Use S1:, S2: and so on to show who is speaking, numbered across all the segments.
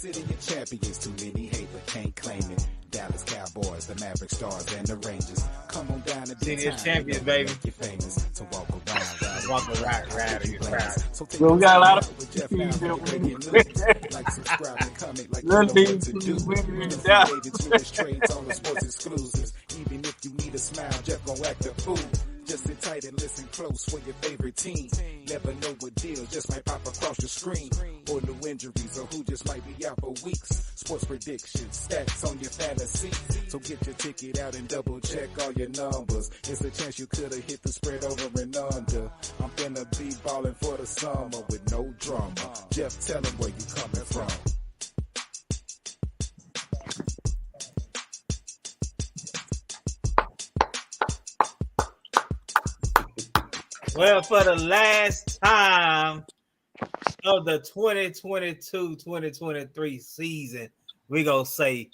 S1: City of champions, too many hate but can't claim it. Dallas Cowboys, the Maverick Stars, and the Rangers. Come on down to
S2: City of champions, baby.
S1: You're famous to walk around.
S2: Walk around, you're proud.
S1: So
S3: we got a lot of
S1: Jeff now like, subscribe, and comment like you
S3: Little
S1: know what
S3: things
S1: to
S3: we
S1: do.
S3: win
S1: The
S3: down.
S1: free agents, newest trades, all the sports exclusives. Even if you need a smile, Jeff gon' act a fool. Just sit tight and listen close for your favorite team. Never know what deal just might pop across your screen. Or new injuries or who just might be out for weeks. Sports predictions, stats on your fantasy. So get your ticket out and double check all your numbers. It's a chance you could've hit the spread over and under. I'm finna be ballin' for the summer with no drama. Jeff, tell him where you coming from.
S2: Well, for the last time of the 2022-2023 season, we gonna say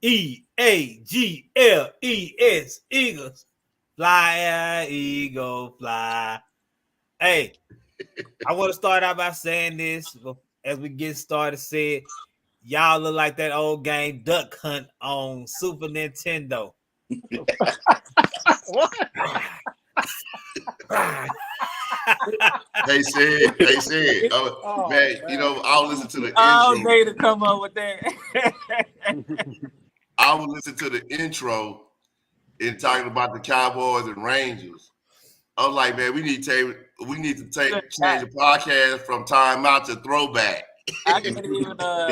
S2: EAGLES, Eagles. Fly, Eagle, fly. Hey, I want to start out by saying this as we get started. Said, y'all look like that old game Duck Hunt on Super Nintendo.
S3: What?
S4: They said, oh, man, you know, I'll listen to the
S3: All
S4: intro.
S3: day to come up with that.
S4: I will listen to the intro and talking about the Cowboys and Rangers. I was like, man, we need to change the podcast from timeout to throwback.
S3: I can't even come.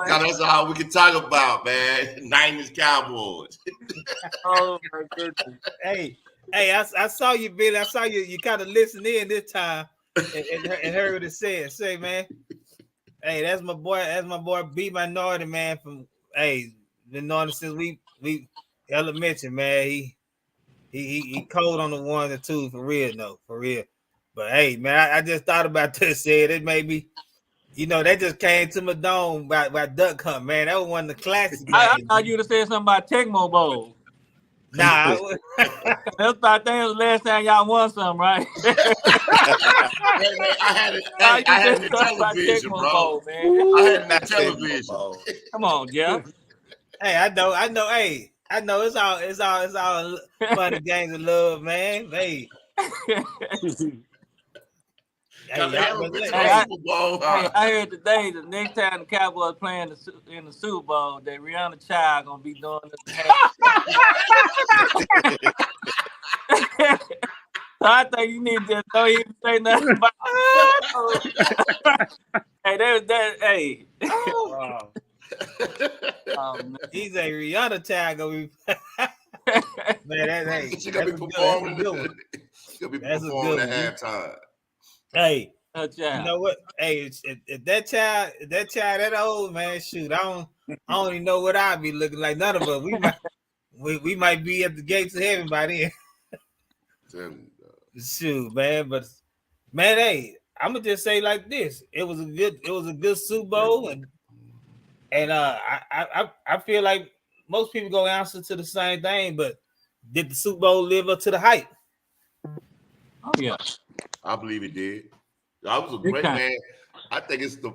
S4: That's all we can talk about, man. Niners Cowboys.
S3: Oh my goodness.
S2: Hey, I saw you, Billy. I saw you kind of listened in this time and heard what it said. Say, man, hey, that's my boy B Minority, man, from been knowing him since we elementary, man. He cold on the ones and twos for real, no, for real. But hey, man, I just thought about this. Said it made me, you know, that just came to my dome by Duck Hunt, man. That was one of the classics.
S3: I thought you'd have said something about Tecmo Bowl.
S2: Nah,
S3: That's I think it was the last time y'all won something, right?
S4: I had it in television, bro.
S3: Man.
S4: I had it in television.
S3: Come on, Jeff.
S2: hey, I know. Hey, I know it's all fun and games of love, man. Hey.
S3: I heard today the next time the Cowboys playing in the Super Bowl, that Rihanna Child gonna be doing this. So I think you need to don't even say nothing about Hey, that. Hey.
S2: Wow. He's a Rihanna Child gonna be. Man,
S4: She's gonna be performing. She's gonna be performing at halftime.
S2: Hey,
S3: you
S2: know what? Hey, if that child that old, man, shoot, I don't even know what I'd be looking like. None of us. We might be at the gates of heaven by then. Shoot, man. But man, hey, I'm gonna just say like this: it was a good Super Bowl, and I feel like most people go answer to the same thing. But did the Super Bowl live up to the hype?
S3: Oh yeah,
S4: I believe it did. I was a great man. I think it's the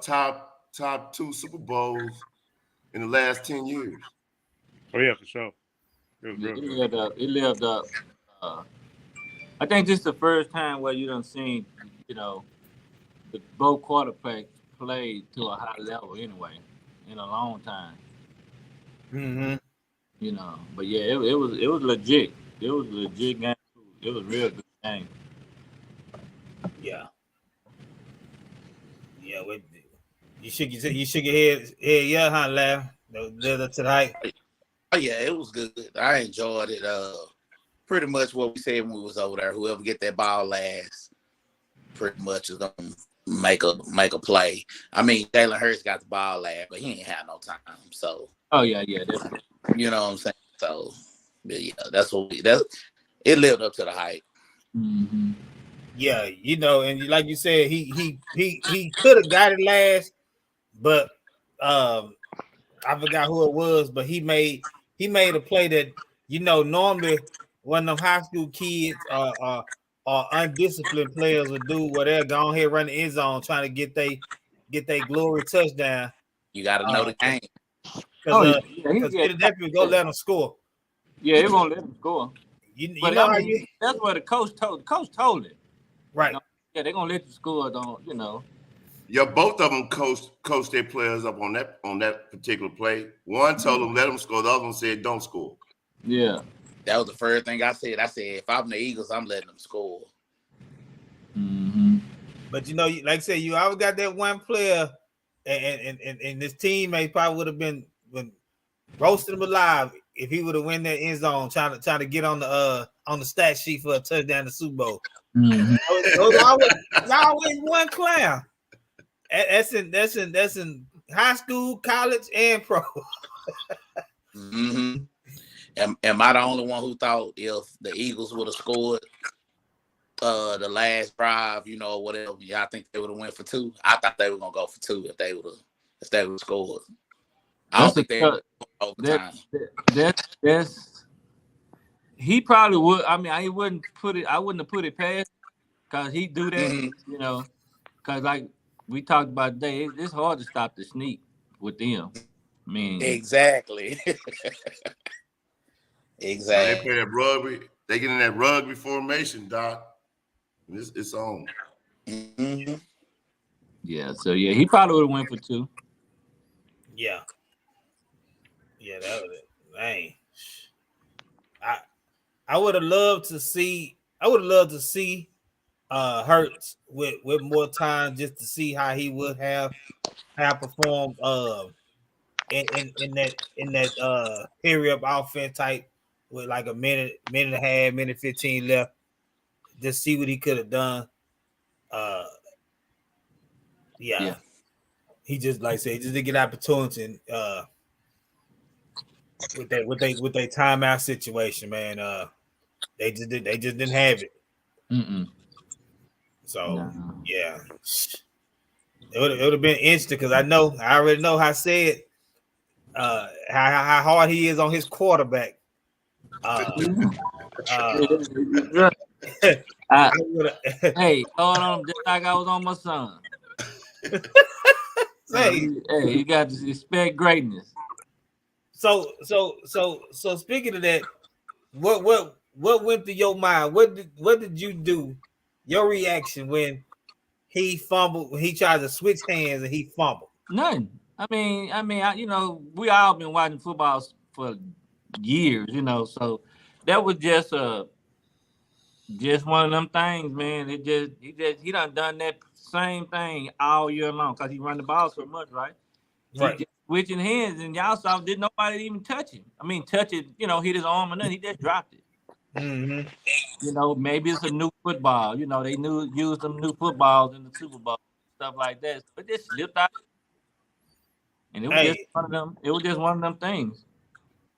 S4: top 2 Super Bowls in the last 10 years.
S5: Oh yeah, for sure.
S3: It lived up. I think this is the first time where you done seen, you know, the both quarterbacks played to a high level anyway in a long time.
S2: Mm-hmm.
S3: You know, but yeah, it was legit. It was a legit game. It was a real good game.
S2: Yeah. Yeah, you shook your head, yeah, huh, Larry? Lived up to the hype.
S6: Oh yeah, it was good. I enjoyed it. Pretty much what we said when we was over there. Whoever get that ball last, pretty much is gonna make a play. I mean, Jalen Hurts got the ball last, but he ain't had no time. So.
S3: Oh yeah, definitely.
S6: You know what I'm saying? So, yeah, it lived up to the hype.
S3: Mm-hmm.
S2: Yeah, you know, and like you said, he could have got it last, but I forgot who it was, but he made a play that, you know, normally one of them high school kids or undisciplined players will do whatever, go ahead run the end zone trying to get they glory touchdown.
S6: You got to know the game.
S2: Because
S3: yeah,
S2: Philadelphia go let them score.
S3: Yeah, they won't let them score.
S2: You know how you.
S3: That's what the coach told. The coach told it.
S2: Right.
S3: You know? Yeah, they're gonna let you score. Don't you know?
S4: Yeah, both of them coached their players up on that particular play. One told them let them score. The other one said don't score.
S3: Yeah.
S6: That was the first thing I said. I said, if I'm the Eagles, I'm letting them score.
S3: Mm-hmm.
S2: But like I said, you always got that one player, and this teammate probably would have been roasting him alive if he would have win that end zone, trying to get on the stat sheet for a touchdown in the Super Bowl.
S3: Mm-hmm.
S2: There's always one clown. That's in high school, college, and pro.
S6: Mm-hmm. Am I the only one who thought if the Eagles would have scored the last drive, whatever, I think they would have went for 2. I thought they were gonna go for 2 if they would have scored. I don't think they would overtime.
S3: That's he probably would. I mean, I wouldn't have put it past because he do that, because like we talked about today, it's hard to stop the sneak with them. I mean,
S6: Exactly. Exactly.
S4: They play that rugby. They get in that rugby formation, Doc. It's on.
S6: Mm-hmm.
S3: Yeah. So yeah, he probably would have went for 2.
S2: Yeah. Yeah, that was it. Dang. I would have loved to see. Hurts with more time just to see how he would have performed in that hurry up offense type with like a minute and a half, minute 15 left. Just see what he could have done. Yeah. He just like I said, he just didn't get opportunity with their timeout situation, man. They just didn't have it.
S3: Mm-mm.
S2: So yeah, it would have been interesting because I already know how said how hard he is on his quarterback.
S3: Hey, hold on, just like I was on my son.
S2: Hey,
S3: you got to expect greatness.
S2: So speaking of that, what went through your mind? What did you do? Your reaction when he fumbled, when he tried to switch hands and he fumbled?
S3: Nothing. I mean, we all been watching football for years, so that was just one of them things, man. He done that same thing all year long because he run the ball so much, right?
S2: Right.
S3: He just switching hands, and y'all saw did nobody even touch him. I mean, touch it, hit his arm or nothing. He just dropped it.
S2: Mm-hmm.
S3: Maybe it's a new football. They used them new footballs in the Super Bowl, stuff like that. So it just slipped out, and it was just one of them. It was just one of them things.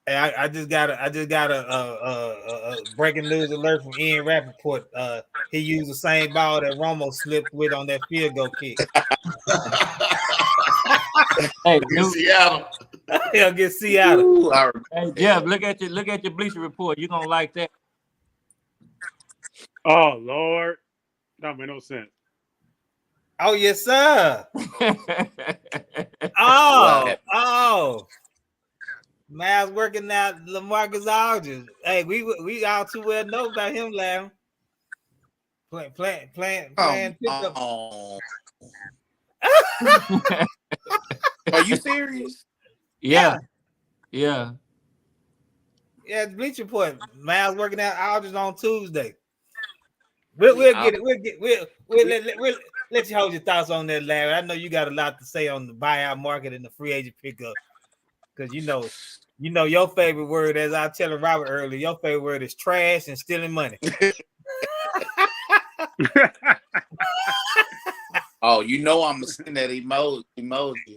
S2: Hey, I just got a breaking news alert from Ian Rappaport. He used the same ball that Romo slipped with on that field goal kick.
S3: Hey,
S4: Seattle.
S2: He'll get Seattle.
S3: Hey, Jeff, look at your Bleacher Report. You're gonna like that.
S5: Oh Lord, that made no sense.
S2: Oh yes, sir. Oh. Miles working out LaMarcus Aldridge. Hey, we all too well know about him, Larry. Playing pickup.
S6: Are you serious?
S3: Yeah.
S2: Yeah, it's Bleacher Report. Miles working out Aldridge on Tuesday. We'll get it. We'll let you hold your thoughts on that, Larry. I know you got a lot to say on the buyout market and the free agent pickup. Because you know your favorite word, as I was telling Robert earlier, your favorite word is trash and stealing money.
S6: Oh, I'm gonna send that emoji.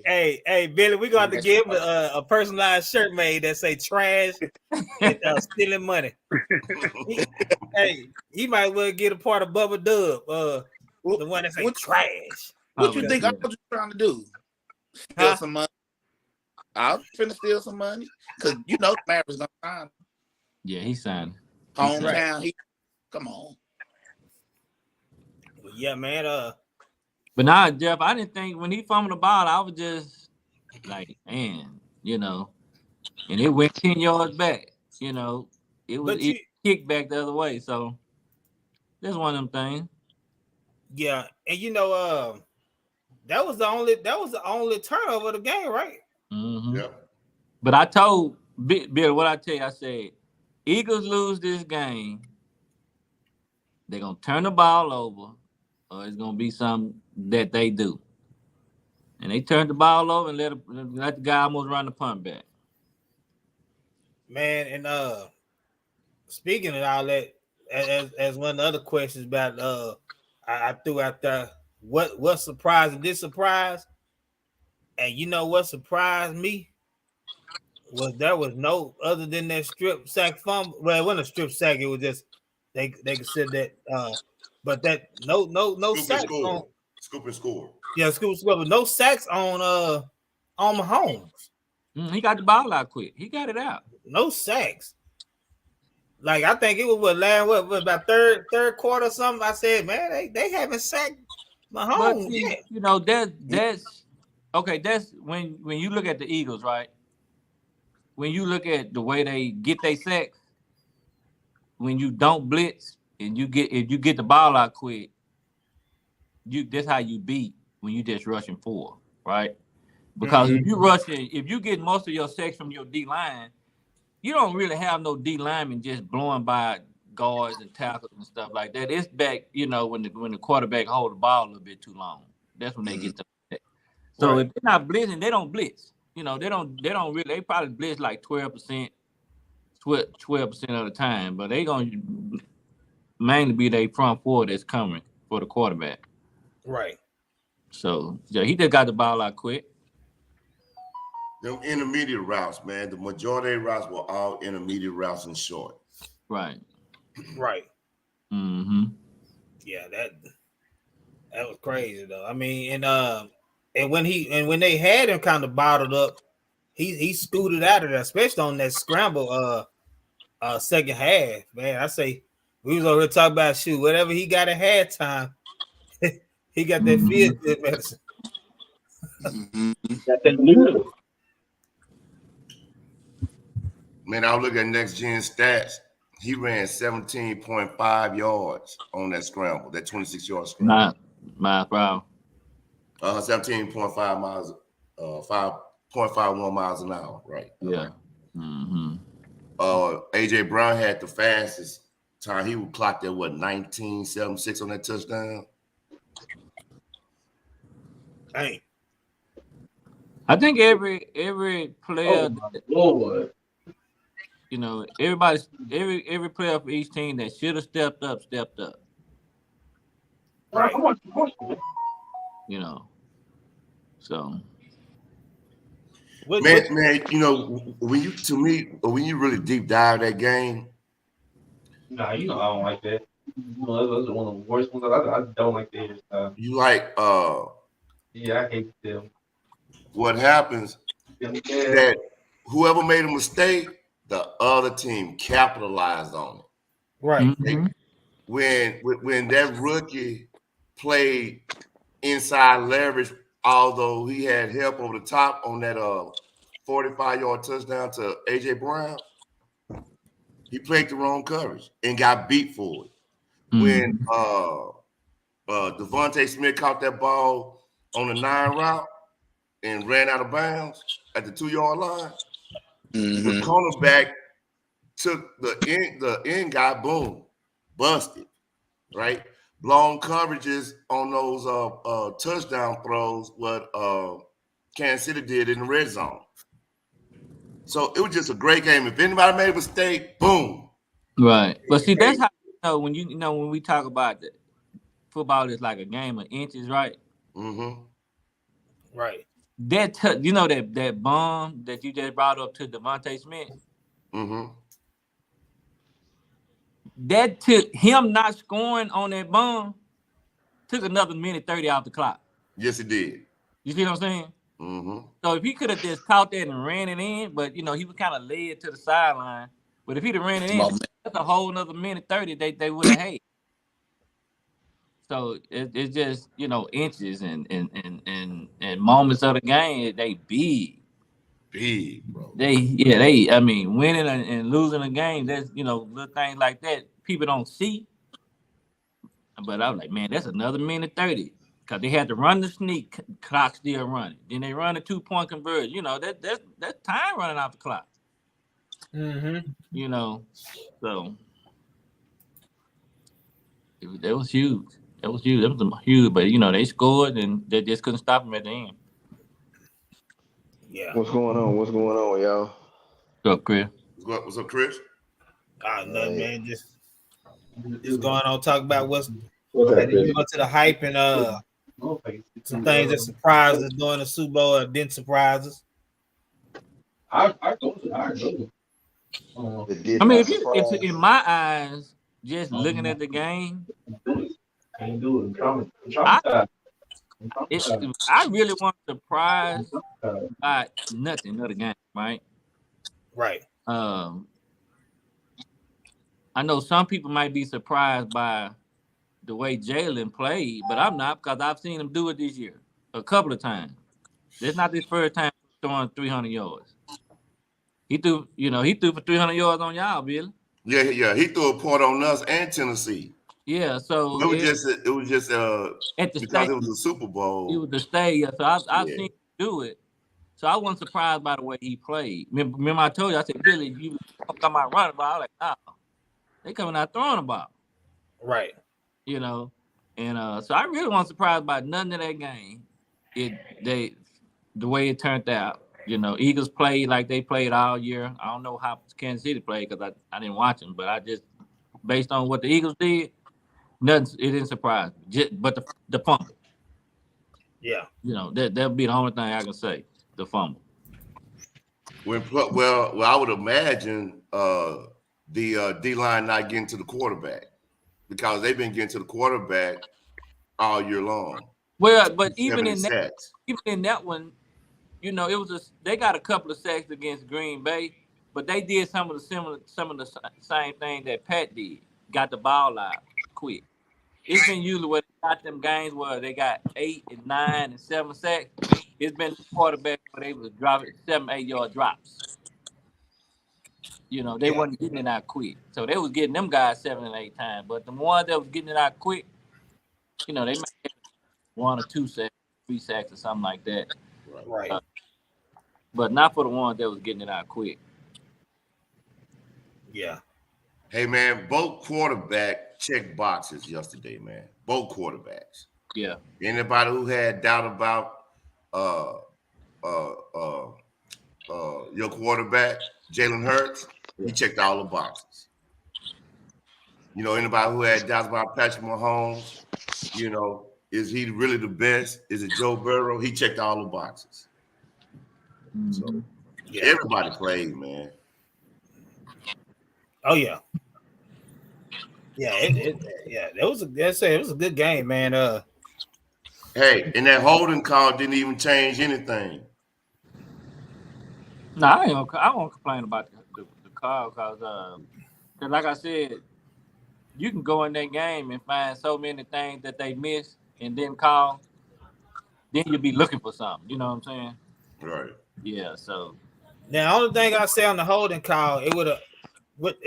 S2: Hey, Billy, we're gonna have to give him a personalized shirt made that say trash and stealing money. He might well get a part of Bubba Dub, the one that say trash.
S6: What you think I was trying to do? Steal some money? I was finna steal some money because Mavericks gonna sign.
S3: Yeah, he signed.
S6: Hometown. Come on.
S2: Yeah, man.
S3: But now, Jeff, I didn't think when he fumbled the ball, I was just like, man, and it went 10 yards back. It was
S2: but you,
S3: kicked back the other way. So that's one of them things.
S2: yeah, and that was the only turnover of the game, right?
S3: Mm-hmm.
S4: Yep.
S3: But I told Bill, what I tell you, I said, Eagles lose this game, they're gonna turn the ball over, or it's gonna be something that they do. And they turned the ball over and let the guy almost run the punt back.
S2: Man, and speaking of all that, as one of the other questions about I threw out there what surprised and did surprise, and you know what surprised me was there was no other than that strip sack fumble. Well, it wasn't a strip sack, it was just they considered that but that no
S4: Scoop and
S2: sacks on
S4: score. Scoop and score.
S2: yeah, scoop, but no sacks on Mahomes.
S3: He got the ball out quick. He got it out.
S2: No sacks. Like I think it was what about third quarter or something. I said, man, they haven't sacked Mahomes yet.
S3: That's okay. That's when you look at the Eagles, right? When you look at the way they get their sacks, when you don't blitz and if you get the ball out quick, that's how you beat when you just rushing forward, right? Because if you get most of your sacks from your D line, you don't really have no D linemen just blowing by guards and tackles and stuff like that. It's back, when the quarterback hold the ball a little bit too long. That's when they get the sack. So if they're not blitzing, they don't blitz. They don't really. They probably blitz like 12% of the time, but they gonna mainly be their front four that's coming for the quarterback.
S2: Right.
S3: So yeah, he just got the ball out quick.
S4: Them intermediate routes, man. The majority of routes were all intermediate routes and short.
S3: Right.
S2: Right.
S3: Mm-hmm.
S2: Yeah, that was crazy though. I mean, and when they had him kind of bottled up, he scooted out of there, especially on that scramble second half. Man, I say we was over here talking about whatever he got at halftime. He got that feel good medicine.
S7: Got that new.
S4: Man, I was looking at next gen stats. He ran 17.5 yards on that scramble, that 26-yard scramble.
S3: My problem.
S4: 17.5 miles, 5.51 miles an hour, right?
S3: Yeah. Mm-hmm.
S4: AJ Brown had the fastest time. He would clock at 19.76 on that touchdown.
S2: Dang.
S3: I think every player,
S7: Lord.
S3: every player for each team that should have stepped up.
S2: Right.
S3: So.
S4: Man, when you really deep dive that game.
S7: Nah, I don't like that. Those are one of the worst ones. I don't like that.
S4: You like
S7: Yeah, I hate them.
S4: What happens that whoever made a mistake, the other team capitalized on it.
S2: Right.
S3: Mm-hmm.
S4: When that rookie played inside leverage, although he had help over the top on that 45-yard touchdown to AJ Brown, he played the wrong coverage and got beat for it. When Devontae Smith caught that ball on the 9 route and ran out of bounds at the 2-yard line, the cornerback took the end guy, boom, busted, right? Blown coverages on those touchdown throws, what Kansas City did in the red zone. So it was just a great game. If anybody made a mistake, boom.
S3: Right. But see, that's how when we talk about that football is like a game of inches, right?
S4: Mm-hmm.
S2: Right.
S3: That that bomb that you just brought up to Devontae Smith.
S4: Mm-hmm.
S3: That took him not scoring on that bomb took another minute 30 off the clock.
S4: Yes, it did.
S3: You see what I'm saying?
S4: Mm-hmm.
S3: So if he could have just caught that and ran it in, but he was kind of led to the sideline. But if he'd have ran it in, that's a whole another minute 30 they would have had. So it's just inches and moments of the game. They big.
S4: Big, bro.
S3: I mean, winning and losing a game. That's little things like that people don't see. But I was like, man, that's another minute 30 because they had to run the sneak. Clock still running. Then they run a 2-point conversion. That's time running off the clock. So that was huge. That was huge. That was huge. But they scored and they just couldn't stop them at the end.
S2: Yeah.
S8: What's going on? What's going on, y'all?
S3: What's up, Chris?
S4: What's up, Chris?
S2: Nothing, man. Just going on. Talk about what's
S7: What's
S2: you go to the hype and some things that surprised us during the Super Bowl or didn't surprise us.
S7: I go.
S3: I mean, if in my eyes, just looking at the game,
S7: Can't do it. I'm
S3: I really wasn't surprised by nothing of the game, right?
S2: Right.
S3: I know some people might be surprised by the way Jalen played, but I'm not because I've seen him do it this year a couple of times. This not his first time throwing 300 yards. He threw for 300 yards on y'all, Billy.
S4: Yeah. He threw a point on us and Tennessee.
S3: Yeah, so
S4: it was just
S3: at the
S4: because
S3: stage,
S4: it was a Super Bowl.
S3: It was the stage. So I've seen him do it. So I wasn't surprised by the way he played. Remember I told you, I said, Billy, you come out running the ball. I was like, oh, they coming out throwing the ball.
S2: Right.
S3: And so I really wasn't surprised by none of that game. The way it turned out. Eagles played like they played all year. I don't know how Kansas City played because I didn't watch them, but I just based on what the Eagles did, it didn't surprise me. But the fumble.
S2: Yeah.
S3: That'll be the only thing I can say. The fumble.
S4: Well, I would imagine the D-line not getting to the quarterback because they've been getting to the quarterback all year long.
S3: Well, but even in that one, they got a couple of sacks against Green Bay, but they did some of the same thing that Pat did. Got the ball out quick. It's been usually where they got them games where they got 8 and 9 and 7 sacks. It's been the quarterback where they was dropping 7-8 yard drops. They wasn't getting it out quick. So they was getting them guys 7 and 8 times. But the ones that was getting it out quick, they might have 1 or 2 sacks, 3 sacks or something like that.
S2: Right.
S3: But not for the ones that was getting it out quick.
S2: Yeah.
S4: Hey man, both quarterback checked boxes yesterday, man. Both quarterbacks.
S3: Yeah.
S4: Anybody who had doubt about your quarterback, Jalen Hurts, he checked all the boxes. Anybody who had doubts about Patrick Mahomes, is he really the best? Is it Joe Burrow? He checked all the boxes. So everybody played, man.
S2: Oh yeah. Yeah, it was a good game, man.
S4: Hey, and that holding call didn't even change anything.
S3: No, I won't complain about the call because like I said, you can go in that game and find so many things that they missed and didn't call. Then you'll be looking for something. You know what I'm saying?
S4: Right.
S3: Yeah. So
S2: now, the only thing I say on the holding call, it would have went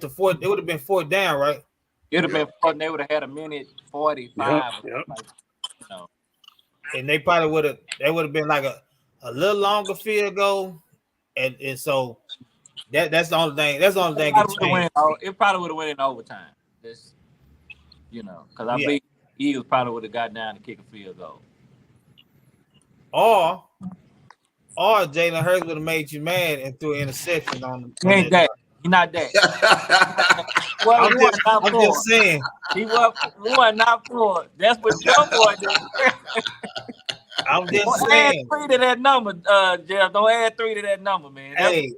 S2: to 4th. It would have been 4th down, right?
S3: It would have been 4th. They would have had a minute 45.
S5: Yep.
S2: And they probably would have. They would have been like a little longer field goal, and so that's the only thing. That's the only thing.
S3: It probably would have went in overtime. Because I believe Eagles probably would have got down to kick a field goal.
S2: Or Jalen Hurts would have made you mad and threw an interception on him.
S3: He ain't that. He's not that.
S2: I'm just saying.
S3: He was not for it. That's what your boy did.
S2: I'm just
S3: Don't
S2: saying.
S3: add 3 to that number, Jeff. Don't add 3 to that number, man.
S2: Hey,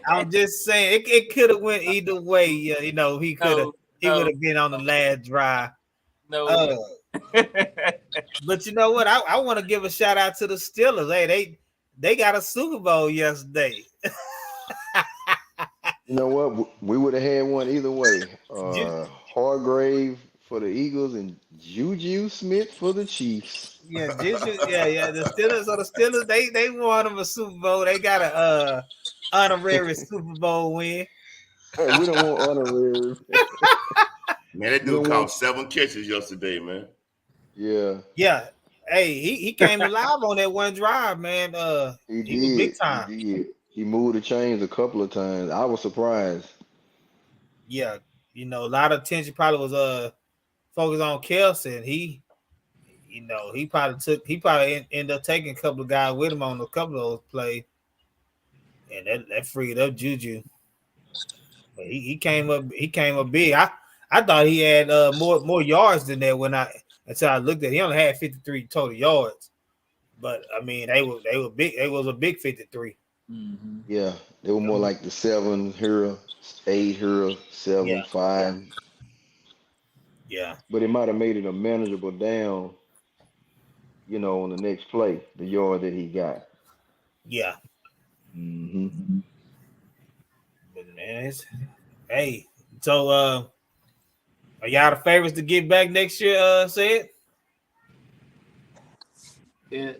S2: I'm just saying it could have went either way. He could have. He would have been on the last drive.
S3: No.
S2: But you know what? I want to give a shout out to the Steelers. Hey, they got a Super Bowl yesterday.
S8: You know what? We would have had one either way. Hargrave for the Eagles and Juju Smith for the Chiefs.
S2: Yeah, Juju. Yeah. The Steelers. So the Steelers, they won them a Super Bowl. They got a honorary Super Bowl win.
S8: Hey, we don't want honorary.
S4: Man, that
S8: We
S4: dude
S8: don't
S4: caught
S8: want.
S4: 7 catches yesterday, man.
S8: Yeah,
S2: Yeah. Hey, he came alive on that one drive, man.
S8: he
S2: He was big
S8: did. He
S2: time.
S8: did. He moved the chains a couple of times. I was surprised.
S2: Yeah, a lot of attention probably was focused on Kelsey, and he probably ended up taking a couple of guys with him on a couple of those plays, and that freed up Juju. But he came up big. I thought he had more yards than that until I looked at it. He only had 53 total yards. But I mean they were big. It was a big 53.
S3: Mm-hmm.
S8: Yeah, they were more like the 7 here, 8 here, 7,
S2: Yeah.
S8: 5.
S2: Yeah.
S8: But it might have made it a manageable down, on the next play, the yard that he got.
S2: Yeah.
S8: Mm-hmm.
S2: But man, hey. So are y'all the favorites to get back next year, Sid?
S3: I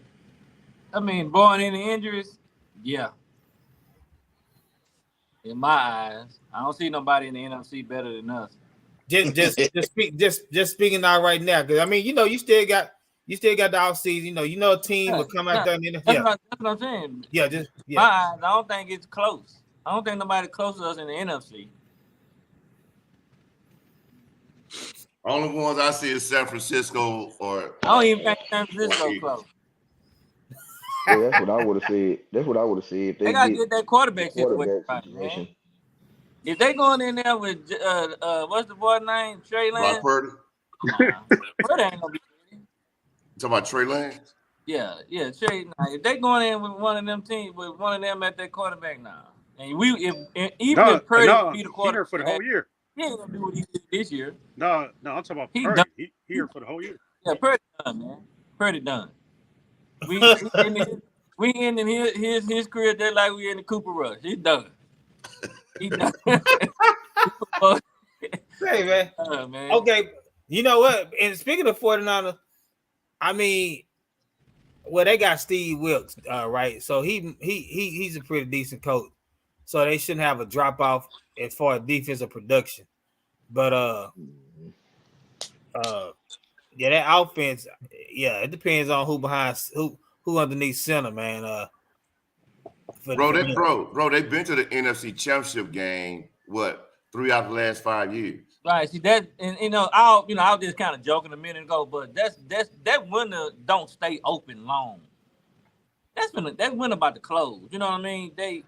S3: mean, barring any injuries, yeah. In my eyes, I don't see nobody in the NFC better than us.
S2: Just speaking out right now, because I mean, you still got the offseason. A team will come out there and
S3: that's what I'm saying.
S2: My
S3: eyes, I don't think it's close. I don't think nobody close to us in the NFC.
S4: Only ones I see is San Francisco or.
S3: I don't even think San Francisco close.
S8: Yeah, that's what I would have said. If
S3: they gotta get that quarterback situation right, man. If they going in there with what's the boy's name? Trey Lance?
S4: Brock Purdy.
S3: Purdy ain't gonna be ready.
S4: You talking about Trey Lance?
S3: Yeah, Trey. If they going in with one of them teams, with one of them at that quarterback now, and if Purdy be the quarterback
S5: he here for the whole year.
S3: He ain't gonna do what he did this year.
S5: No, I'm talking about Purdy. He here for the whole year.
S3: Yeah, Purdy done, man. Purdy done. We ending his career just like we in the Cooper Rush. He's done. He done.
S2: Hey, man. Okay, you know what? And speaking of 49ers, I mean, they got Steve Wilkes, right? So he's a pretty decent coach. So they shouldn't have a drop off as far as defensive production. But that offense, it depends on who underneath center, man.
S4: Bro, they've been to the NFC Championship game, 3 out of the last 5 years.
S3: Right. See that, and I was just kind of joking a minute ago, but that window don't stay open long. That window about to close. You know what I mean? They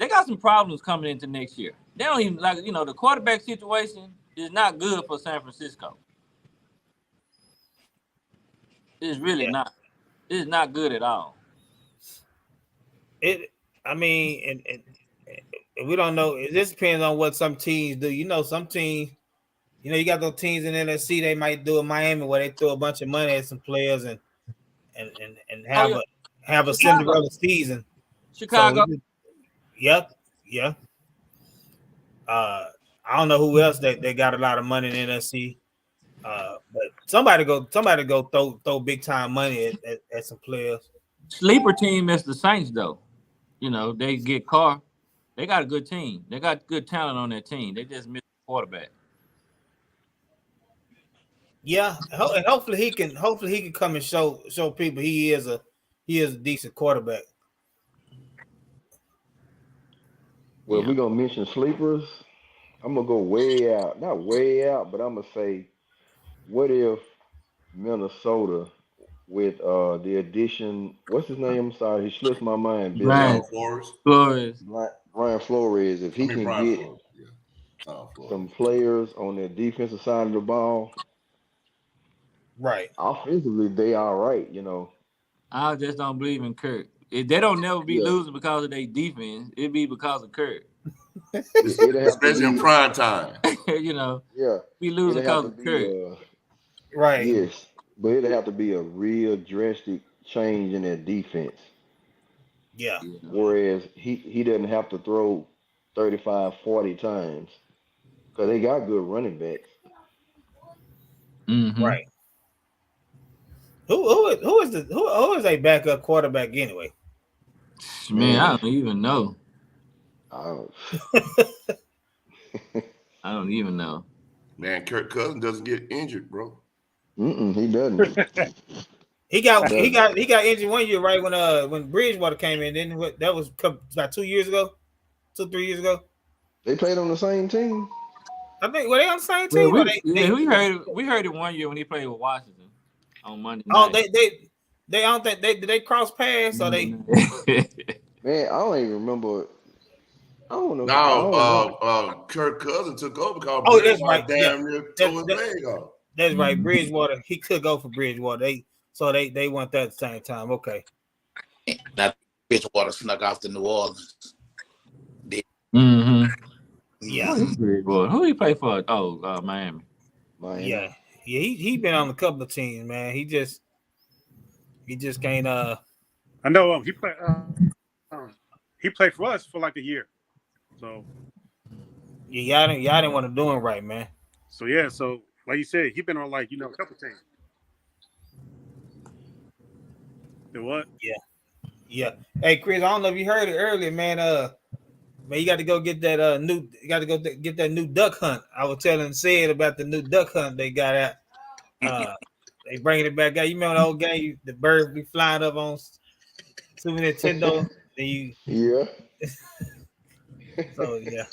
S3: got some problems coming into next year. They don't even the quarterback situation is not good for San Francisco. It's really not. It's not good at all.
S2: I mean, and we don't know. It just depends on what some teams do. Some teams, you got those teams in NFC. They might do a Miami where they throw a bunch of money at some players and have a Cinderella season.
S3: Chicago.
S2: Yeah. I don't know who else they got a lot of money in the NFC. But somebody go throw big time money at some players.
S3: Sleeper team is the Saints, though. They get Carr. They got a good team. They got good talent on their team. They just missed the quarterback.
S2: Yeah, and hopefully he can come and show people he is a decent quarterback.
S8: Well, if we're gonna mention sleepers, I'm gonna go way out. Not way out, but I'm gonna say, what if Minnesota with the addition, what's his name? I'm sorry, he slips my mind.
S3: Brian Flores.
S8: Brian Flores, if he can get some players on their defensive side of the ball,
S2: right?
S8: Offensively, they all right,
S3: I just don't believe in Kirk. If they don't never be losing because of their defense, it'd be because of Kirk.
S4: Especially in prime time.
S3: Be losing because of Kirk.
S2: Right.
S8: Yes, but it'd have to be a real drastic change in their defense.
S2: Yeah.
S8: Whereas he doesn't have to throw 35, 40 times because they got good running backs.
S3: Mm-hmm.
S2: Right. Who is a backup quarterback anyway?
S3: Man, I don't even know.
S8: Oh.
S3: I don't even know.
S4: Man, Kirk Cousins doesn't get injured, bro.
S8: He doesn't.
S2: He got injured one year, right? When Bridgewater came in, then that was about 2 years ago, 3 years ago.
S8: They played on the same team.
S2: I think were they on the same
S3: Well,
S2: team?
S3: we heard it one year when he played with Washington on Monday night.
S2: Oh, they don't think did they cross paths or they?
S8: Man, I don't even remember. I don't know.
S4: No, Kirk Cousins took over because
S2: That's right.
S4: Damn near tore his leg off.
S2: That's right. Bridgewater, he could go for Bridgewater. They went that at the same time. Okay.
S6: That Bridgewater snuck off to New Orleans.
S3: Mm-hmm.
S2: Yeah.
S3: Who he play for? Oh, Miami.
S2: Yeah. He been on a couple of teams, man. He just can't.
S5: I know he played. He played for us for like a year. So
S2: y'all didn't want to do him right, man.
S5: So yeah, so like you said, he been on like a couple teams. The what?
S2: Yeah. Hey, Chris, I don't know if you heard it earlier, man. Man, you got to go get that new. You got to go get that new duck hunt. I was telling Sid about the new duck hunt they got out. They bringing it back out. You remember the old game? The birds be flying up on Super Nintendo.
S8: Yeah.
S2: So yeah.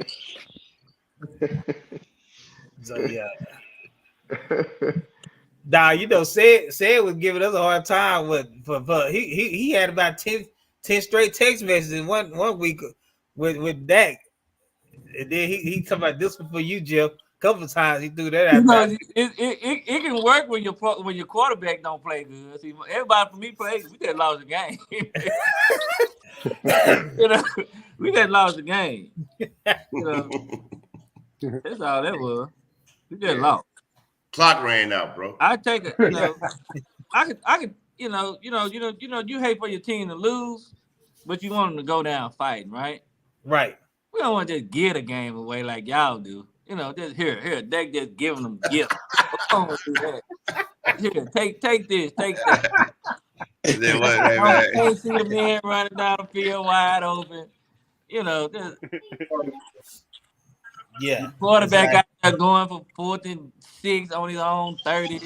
S2: Nah, Sid was giving us a hard time but he had about 10 straight text messages one week with Dak. And then he talking about this one for you, Jeff. A couple of times he threw that out.
S3: It can work when your quarterback don't play good. See, everybody for me plays, we just lost the game. We just lost the game. That's all that was. We just lost.
S4: Clock ran out, bro.
S3: I take it. I could. You hate for your team to lose, but you want them to go down fighting, right?
S2: Right.
S3: We don't want to just give a game away like y'all do. Just here, they just giving them gifts. Here, take this, take that. I can't see a man running down the field wide open.
S2: Yeah.
S3: Quarterback out there going for 4th and 6 on his own 30.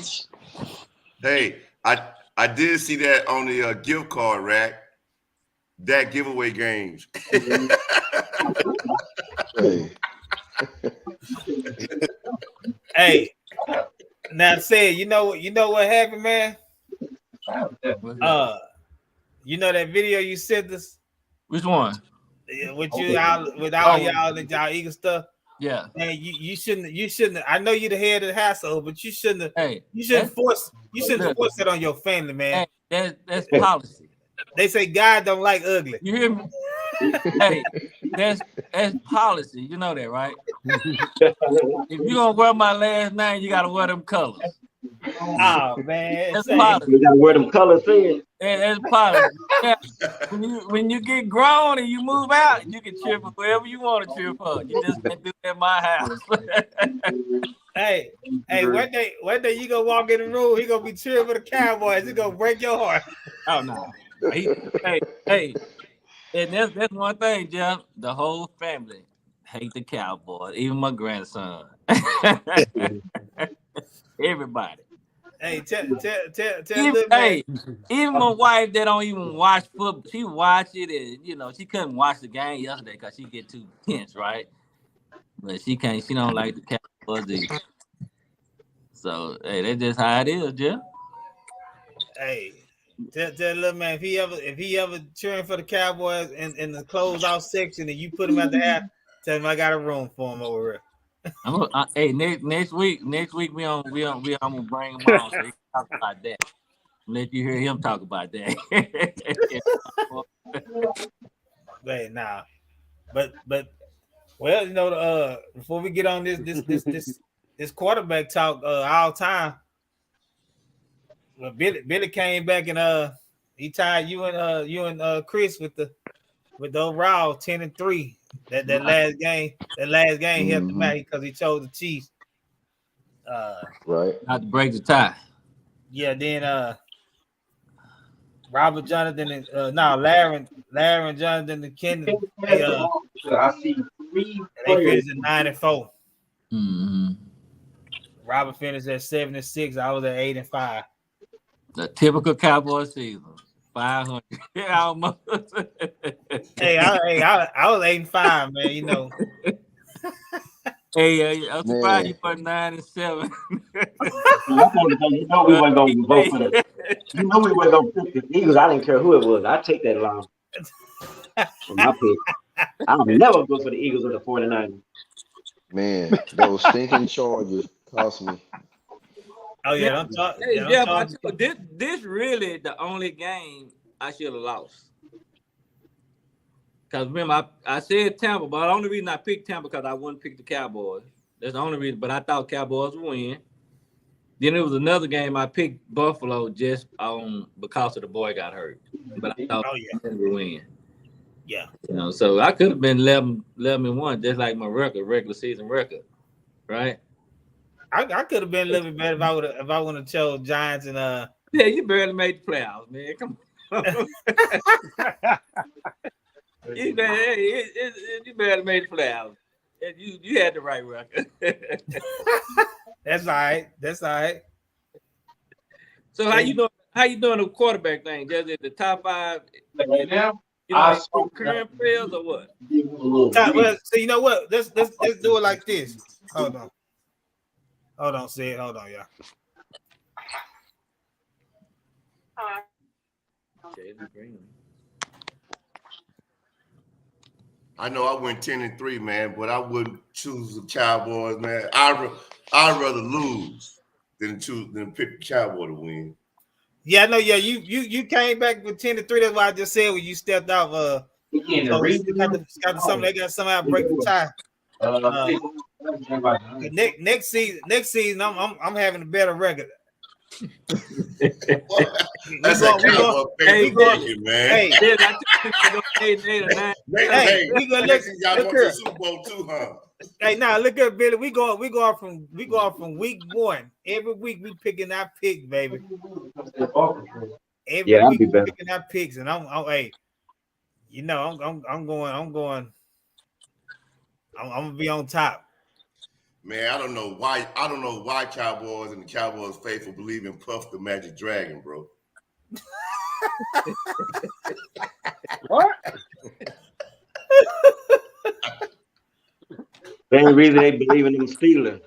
S4: Hey, I did see that on the gift card rack. That giveaway games.
S2: Hey, now say you know what happened, man. You know that video you sent us?
S3: Which one?
S2: With all y'all and y'all Eagle stuff.
S3: Yeah.
S2: Man, you shouldn't. I know you're the head of the household, but you shouldn't.
S3: Hey,
S2: you shouldn't force it on your family, man.
S3: Hey, that's policy.
S2: They say God don't like ugly.
S3: You hear me? Hey, that's policy. You know that, right? If you're gonna wear my last name, you gotta wear them colors.
S2: Oh man,
S3: that's policy.
S7: You gotta wear them colors in.
S3: That's policy. Yeah. When you get grown and you move out, you can cheer for whoever you want to cheer for. You just can't do that in my house.
S2: Hey, one day you gonna walk in the room, he gonna be cheering for the Cowboys. He gonna break your heart.
S3: Oh no. Hey, and that's one thing, Jeff. The whole family hate the Cowboys, even my grandson. Everybody.
S2: Hey, tell
S3: even my wife that don't even watch football, she watch it and she couldn't watch the game yesterday because she get too tense, right? But she don't like the Cowboys either. So hey, that's just how it is, Jeff.
S2: Hey, tell little man if he ever cheering for the Cowboys in the closeout section and you put him at the app, tell him I got a room for him over here.
S3: Hey, next week we gonna bring him on so he can talk about that. Let you hear him talk about that.
S2: Hey, nah, but well, before we get on this quarterback talk all time, well, Billy came back and he tied you and Chris with the overall 10-3. That last game he had to match because he chose the Chiefs.
S8: Right.
S3: Not to break the tie.
S2: Yeah, then Robert Jonathan and Larry and Jonathan and Kendall.
S7: I see 3
S2: They
S7: players.
S2: finished at 9-4.
S3: Mm-hmm.
S2: Robert finished at 7-6. I was at 8-5.
S3: The typical Cowboy season. 500. Almost.
S2: I was 8-5, man. You know.
S3: Hey, I'm surprised
S8: Man.
S3: you put 9-7.
S7: You know we wasn't gonna vote for the. You know we wasn't gonna pick the Eagles. I didn't care who it was. I take that line for my pick. I'll never go for the Eagles or the 49ers.
S8: Man, those stinking Chargers cost me.
S2: Oh yeah, I'm talking.
S3: Hey, Jeff, I tell you, this really the only game I should have lost. Because remember, I said Tampa, but the only reason I picked Tampa because I wouldn't pick the Cowboys. That's the only reason. But I thought Cowboys would win. Then there was another game I picked Buffalo just because of the boy got hurt. But I thought they would win.
S2: Yeah.
S3: You know, so I could have been 11-1, just like my regular season record, right?
S2: I could have been a little bit better if I would have chose Giants and
S3: Yeah, you barely made the playoffs, man. Come on. You barely made the playoffs. You had the right record.
S2: That's all right. That's all right.
S3: So how you doing? How you doing the quarterback thing? Just at the top 5
S7: Right now,
S3: you know, current players or what?
S2: Well, so you know what? Let's do it like this. Hold on, Sid. Hold on, y'all.
S4: I know I went 10-3, man, but I wouldn't choose the Cowboys, man. I'd rather lose than pick the Cowboy to win.
S2: Yeah, no, yeah, you came back with 10-3. That's why I just said when you stepped off. So they got somehow break the tie. Next season, I'm having a better record.
S4: That's a Cowboy man.
S2: Hey, we gonna look here.
S4: Super Bowl too, huh?
S2: Hey, now look at Billy. We go from week 1. Every week we picking our picks, baby. Every week we picking our picks, and I'm hey, you know, I'm going. I'm gonna be on top.
S4: Man, I don't know why Cowboys and the Cowboys faithful believe in Puff the Magic Dragon, bro.
S7: What? The only reason they believe in them Steelers.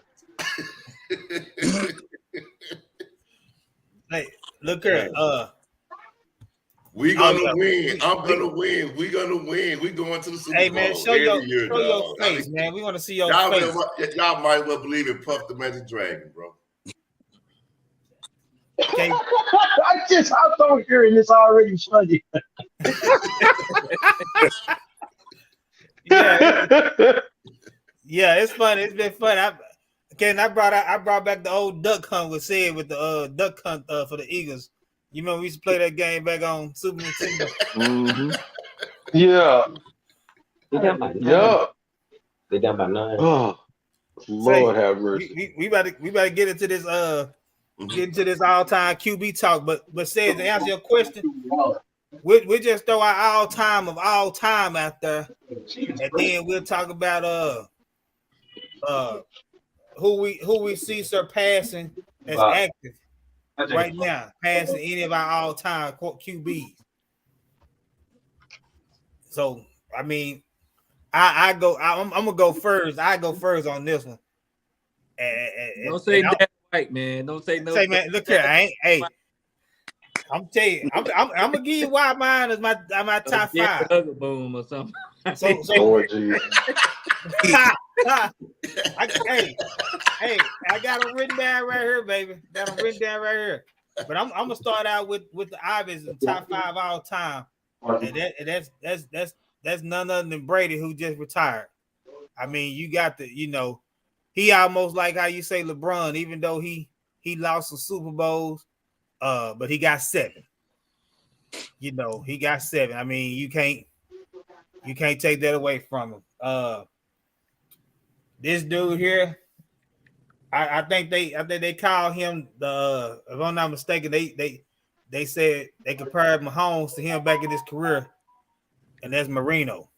S2: Hey, look here.
S4: We gonna win. I'm gonna win. We gonna win. We going to the Super Bowl.
S2: Hey man, show your face, man. We want to see your face.
S4: Y'all might as well believe in Puff the Magic Dragon, bro.
S2: Okay.
S7: I thought hearing this already funny.
S2: Yeah, it's funny. It's been fun. I brought back the old duck hunt with Sid with the duck hunt for the Eagles. You remember we used to play that game back on Super Nintendo?
S8: Mm-hmm. Yeah.
S7: They down by 9.
S8: Oh, Lord have mercy.
S2: We about to get into this all-time QB talk, but Sid, to answer your question, we just throw our all-time of all time out there, and then we'll talk about who we see surpassing as active right now, passing any of our all-time QBs. So I mean, I'm gonna go first. I go first on this one.
S3: Don't say that right, man. Don't say no.
S2: Say, man, look here. I'm telling you, I'm gonna give you why mine is my top 5.
S3: Boom or something.
S2: So
S8: Lord Jesus.
S2: I got them written down right here, baby. Got them written down right here. But I'm gonna start out with the obvious top 5 all time, and that's none other than Brady, who just retired. I mean, you got he almost like how you say LeBron, even though he lost some Super Bowls, but he got 7. He got 7. I mean, you can't take that away from him. This dude here, I think they call him the if I'm not mistaken, they said they compared Mahomes to him back in his career, and that's Marino.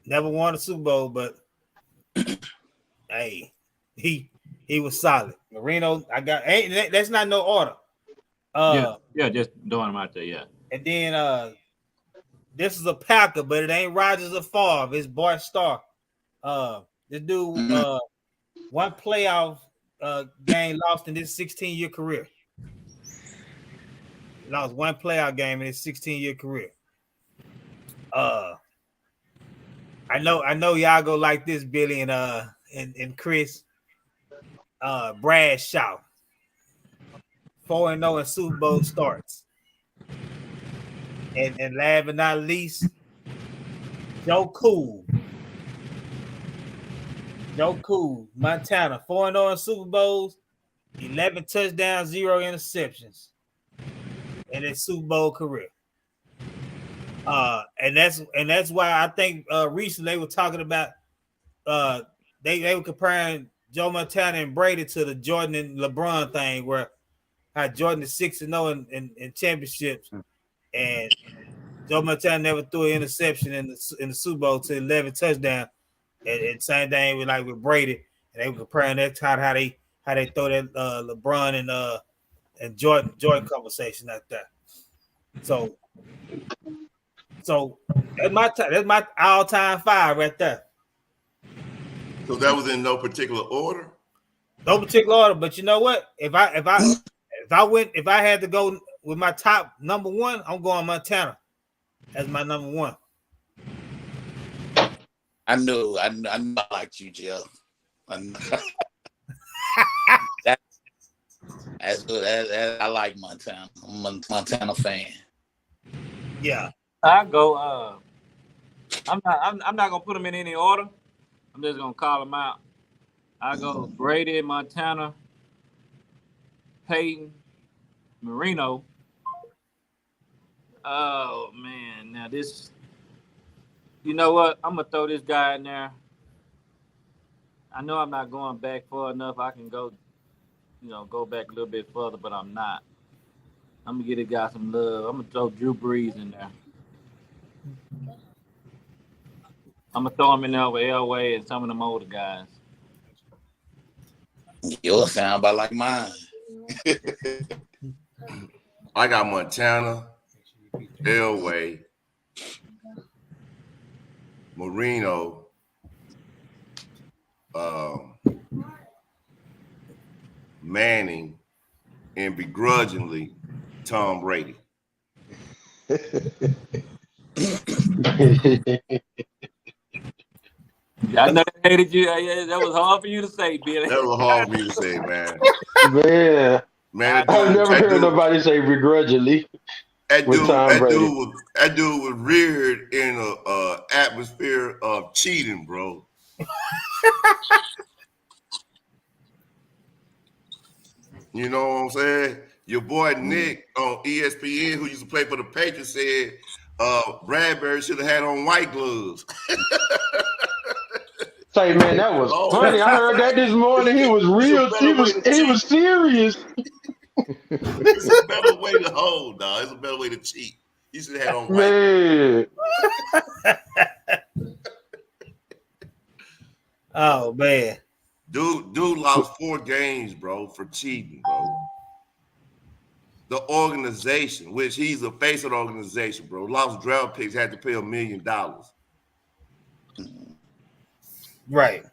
S2: Never won a Super Bowl, but hey, he was solid. Marino, that's not no order.
S3: Just throwing him out there, yeah.
S2: And then this is a Packer, but it ain't Rodgers or Favre. It's Bart Starr. This dude one playoff game lost in his 16-year career. He lost one playoff game in his 16-year career. I know y'all go like this, Billy and Chris. Bradshaw. 4-0 in Super Bowl starts. And last but not least, Joe Cool, Montana, 4-0 in Super Bowls, 11 touchdowns, 0 interceptions in his Super Bowl career. And that's why I think recently they were talking about they were comparing Joe Montana and Brady to the Jordan and LeBron thing, where how Jordan is 6-0 in championships, and Joe Montana never threw an interception in the Super Bowl to 11 touchdowns. And same thing with Brady, and they were comparing that to how they throw that LeBron and Jordan conversation like that. So that's my all-time 5 right there.
S4: So that was in no particular order.
S2: No particular order, but you know what? If I had to go with my top number 1, I'm going Montana as my number 1.
S6: I knew I liked you, Jeff. That's good. I like Montana. I'm a Montana fan.
S2: Yeah.
S3: I go. I'm not gonna put them in any order. I'm just gonna call them out. I go Brady, Montana, Peyton, Marino. Oh man, now this. You know what? I'm gonna throw this guy in there. I know I'm not going back far enough. I can go, go back a little bit further, but I'm not. I'm gonna give this guy some love. I'm gonna throw Drew Brees in there. I'm gonna throw him in there with Elway and some of them older guys.
S6: Yours sound about like mine.
S4: I got Montana, Elway, Marino, Manning, and begrudgingly Tom Brady.
S3: I know they hated you. Yeah, that was hard for you to say, Billy.
S4: That was hard for me to say, man.
S8: Man, I've never heard nobody say begrudgingly.
S4: That dude was reared in a atmosphere of cheating, bro. You know what I'm saying? Your boy Nick on ESPN, who used to play for the Patriots, said Bradbury should have had on white gloves.
S8: Say, man, that was funny. I heard that this morning. He was real. He was serious.
S4: It's a better way to hold, dog. It's a better way to cheat. You should have had on white.
S8: Man.
S2: Oh man.
S4: Dude lost 4 games, bro, for cheating, bro. The organization, which he's the face of the organization, bro, lost draft picks, had to pay $1 million.
S2: Right.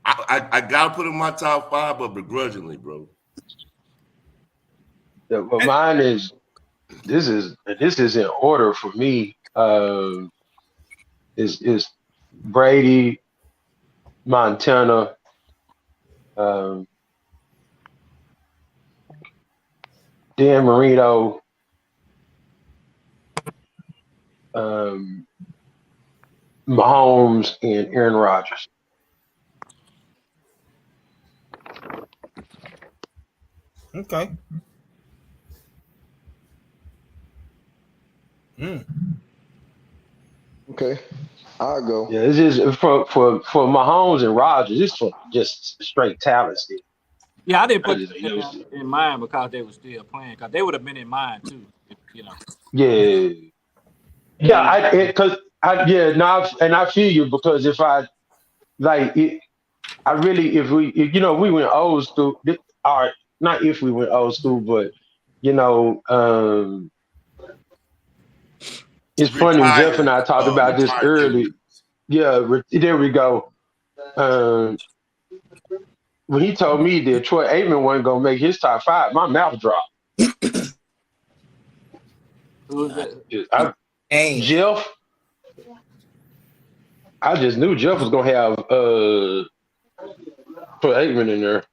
S4: I gotta put him in my top 5, but begrudgingly, bro.
S8: But mine is this is in order for me. Is Brady, Montana, Dan Marino, Mahomes, and Aaron Rodgers.
S2: Okay.
S8: Okay, I'll go.
S7: Yeah, it's just for Mahomes and Rodgers. It's for just straight talent still.
S3: Yeah, I didn't
S7: I
S3: put
S7: just,
S3: them in mind because they were still playing. Because they would have been in mind too. You know.
S7: yeah, I feel you because if I like it, I really if we went old school, or not if we went old school, but you know, it's funny. Jeff and I talked about this early. Yeah, there we go. When he told me that Troy Aikman wasn't gonna make his top 5, my mouth dropped.
S3: Who was that?
S7: Jeff. I just knew Jeff was gonna have Troy Aikman in there.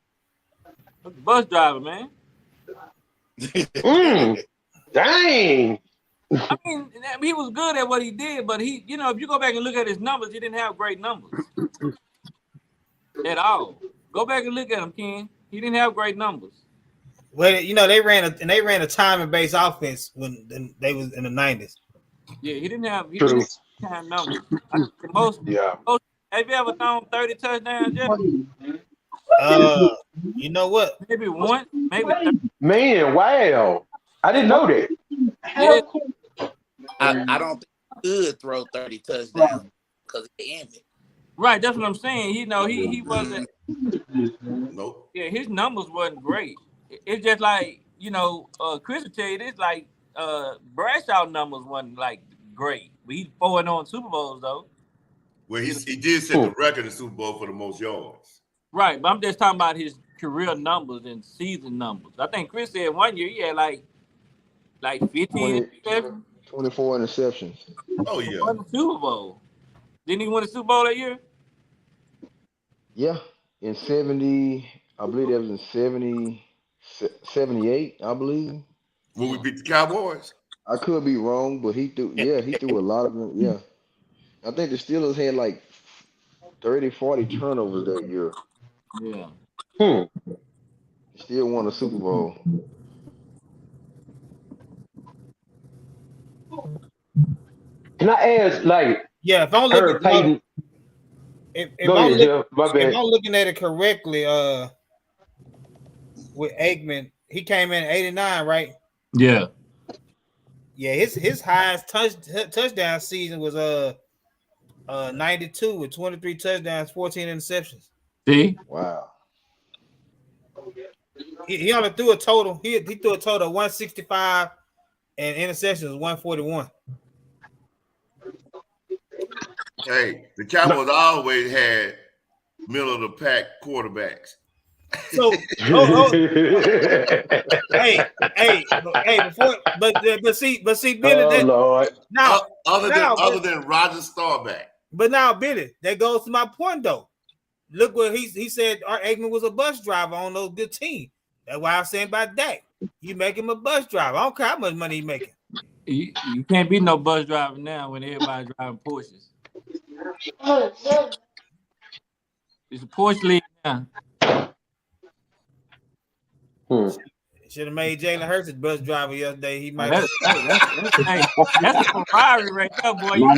S3: Bus driver, man.
S7: Dang.
S3: I mean, he was good at what he did, but if you go back and look at his numbers, he didn't have great numbers at all. Go back and look at him, Ken. He didn't have great numbers.
S2: Well, they ran a timing-based offense when they was in the 90s.
S3: Yeah, he didn't have time numbers. Most. Have you ever thrown 30 touchdowns, Jeff?
S2: You know what?
S3: Maybe one, maybe 30.
S7: Man, wow. I didn't know that.
S3: Yeah.
S6: I don't think he could throw 30 touchdowns because he ended.
S3: Right, that's what I'm saying. He wasn't.
S4: Nope.
S3: Yeah, his numbers wasn't great. It's just like Chris will tell you this, like Bradshaw numbers wasn't like great, but he's 4-0 Super Bowls though.
S4: Well, he did set the record in Super Bowl for the most yards.
S3: Right, but I'm just talking about his career numbers and season numbers. I think Chris said 1 year he had like 15 interceptions.
S8: 24 interceptions.
S4: Oh yeah.
S3: He won the Super Bowl. Didn't he win the Super Bowl that year?
S8: Yeah, in 70, I believe that was in 78, I believe.
S4: When we beat the Cowboys?
S8: I could be wrong, but he threw a lot of them. Yeah. I think the Steelers had like 30, 40 turnovers that year.
S3: Yeah.
S8: Still won a Super Bowl.
S7: Can I ask,
S2: if I'm looking if I'm looking at it correctly, with Aikman, he came in 89, right?
S3: Yeah.
S2: Yeah, his highest touchdown season was 92 with 23 touchdowns, 14 interceptions.
S3: See?
S8: Wow.
S2: He only threw a total. He threw a total of 165, and interceptions was 141.
S4: Hey, the Cowboys always had middle of the pack quarterbacks.
S2: So, but see, Billy.
S7: Lord.
S2: Now,
S4: other than Roger Staubach.
S2: But now, Billy, that goes to my point though. Look what he said. Art Aikman was a bus driver on those good teams. That's why I'm saying about Dak. You make him a bus driver. I don't care how much money he's making.
S3: You can't be no bus driver now when everybody's driving Porsches. It's a Porsche league now.
S2: Should have made Jalen Hurts his bus driver yesterday. He might.
S3: That's a Ferrari right there, boy. You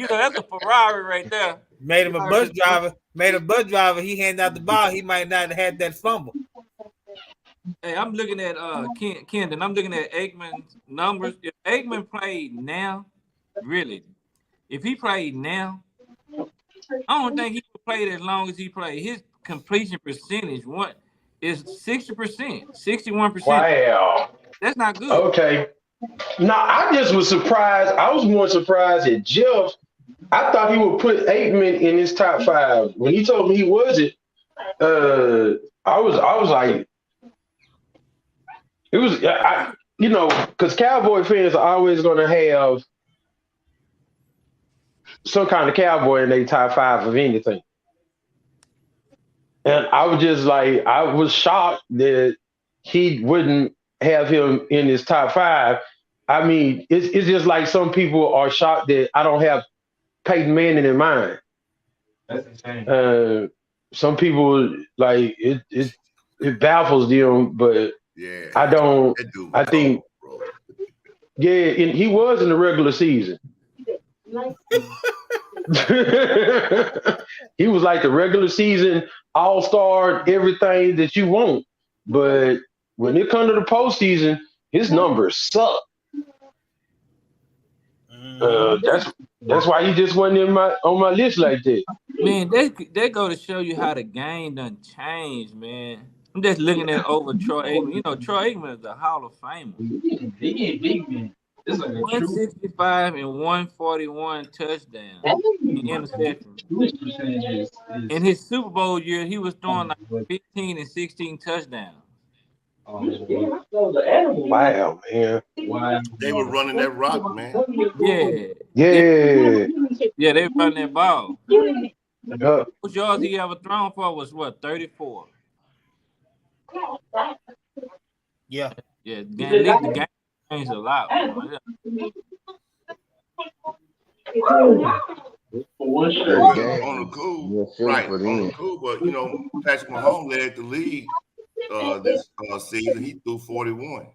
S3: know that's a Ferrari right there.
S2: Made him a bus driver. Made a bus driver. He handed out the ball. He might not have had that fumble.
S3: Hey, I'm looking at Kendon. I'm looking at Aikman's numbers. If Aikman played now, really, if he played now, I don't think he would play as long as he played. His completion percentage is 60%, 61%.
S7: Wow.
S3: That's not good.
S7: Okay. No, I just was surprised. I was more surprised at Jeff. I thought he would put Aikman in his top 5. When he told me he wasn't, I was like, it was, because Cowboy fans are always going to have some kind of Cowboy in their top 5 of anything. And I was just like, I was shocked that he wouldn't have him in his top 5. I mean, it's just like some people are shocked that I don't have Peyton Manning in mind.
S2: That's insane.
S7: Some people like it baffles them, but
S4: yeah,
S7: I don't. I think, and he was in the regular season.
S9: He was like the regular season all-star, everything that you want. But when it comes to the postseason, his numbers suck. That's why he just wasn't on my list like that.
S3: Man, they go to show you how the game done changed, man. I'm just looking at over Troy Aikman. You know, Troy Aikman is a Hall of Famer.
S7: Big man. It's like a
S3: 165 and 141 touchdowns and interceptions. In his Super Bowl year, he was throwing like 15 and 16 touchdowns.
S9: Wow, man.
S4: They were running that rock, man.
S3: Yeah.
S9: Yeah.
S3: Yeah, they were running that ball.
S9: Yeah.
S3: Most yards he ever thrown for was what, 34?
S2: Yeah.
S3: Yeah, the game changed a lot.
S4: The game on the cool, right? On the cool, but you know, Patrick Mahomes led the league this season. He threw 41.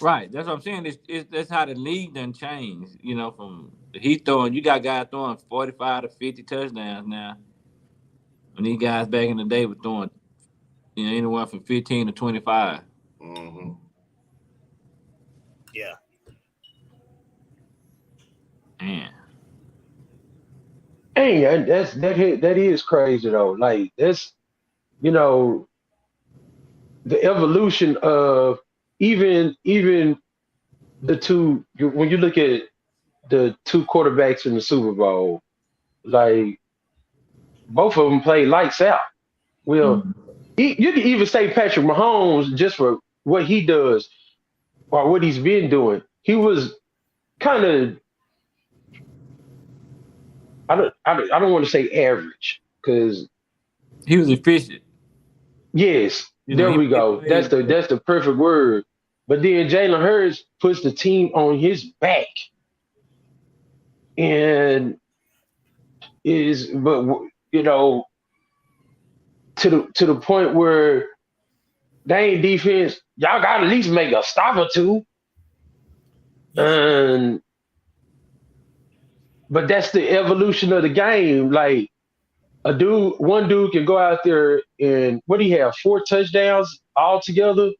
S3: Right, that's what I'm saying. That's how the league done changed. You know, from he throwing, you got guys throwing 45 to 50 touchdowns now. When these guys back in the day were throwing, you know, anywhere from 15 to 25.
S4: Mm-hmm.
S2: Yeah.
S3: Man.
S9: Hey, that is crazy though. Like that's, you know, the evolution of even the two. When you look at the two quarterbacks in the Super Bowl, like both of them played lights out. Well, you can even say Patrick Mahomes just for what he does or what he's been doing. He was kind of, I don't want to say average because
S3: he was efficient.
S9: Yes, there we go. That's the perfect word. But then Jalen Hurts puts the team on his back, and you know, to the point where they ain't defense. Y'all got to at least make a stop or two. But that's the evolution of the game. Like one dude can go out there and what do he have? 4 touchdowns altogether.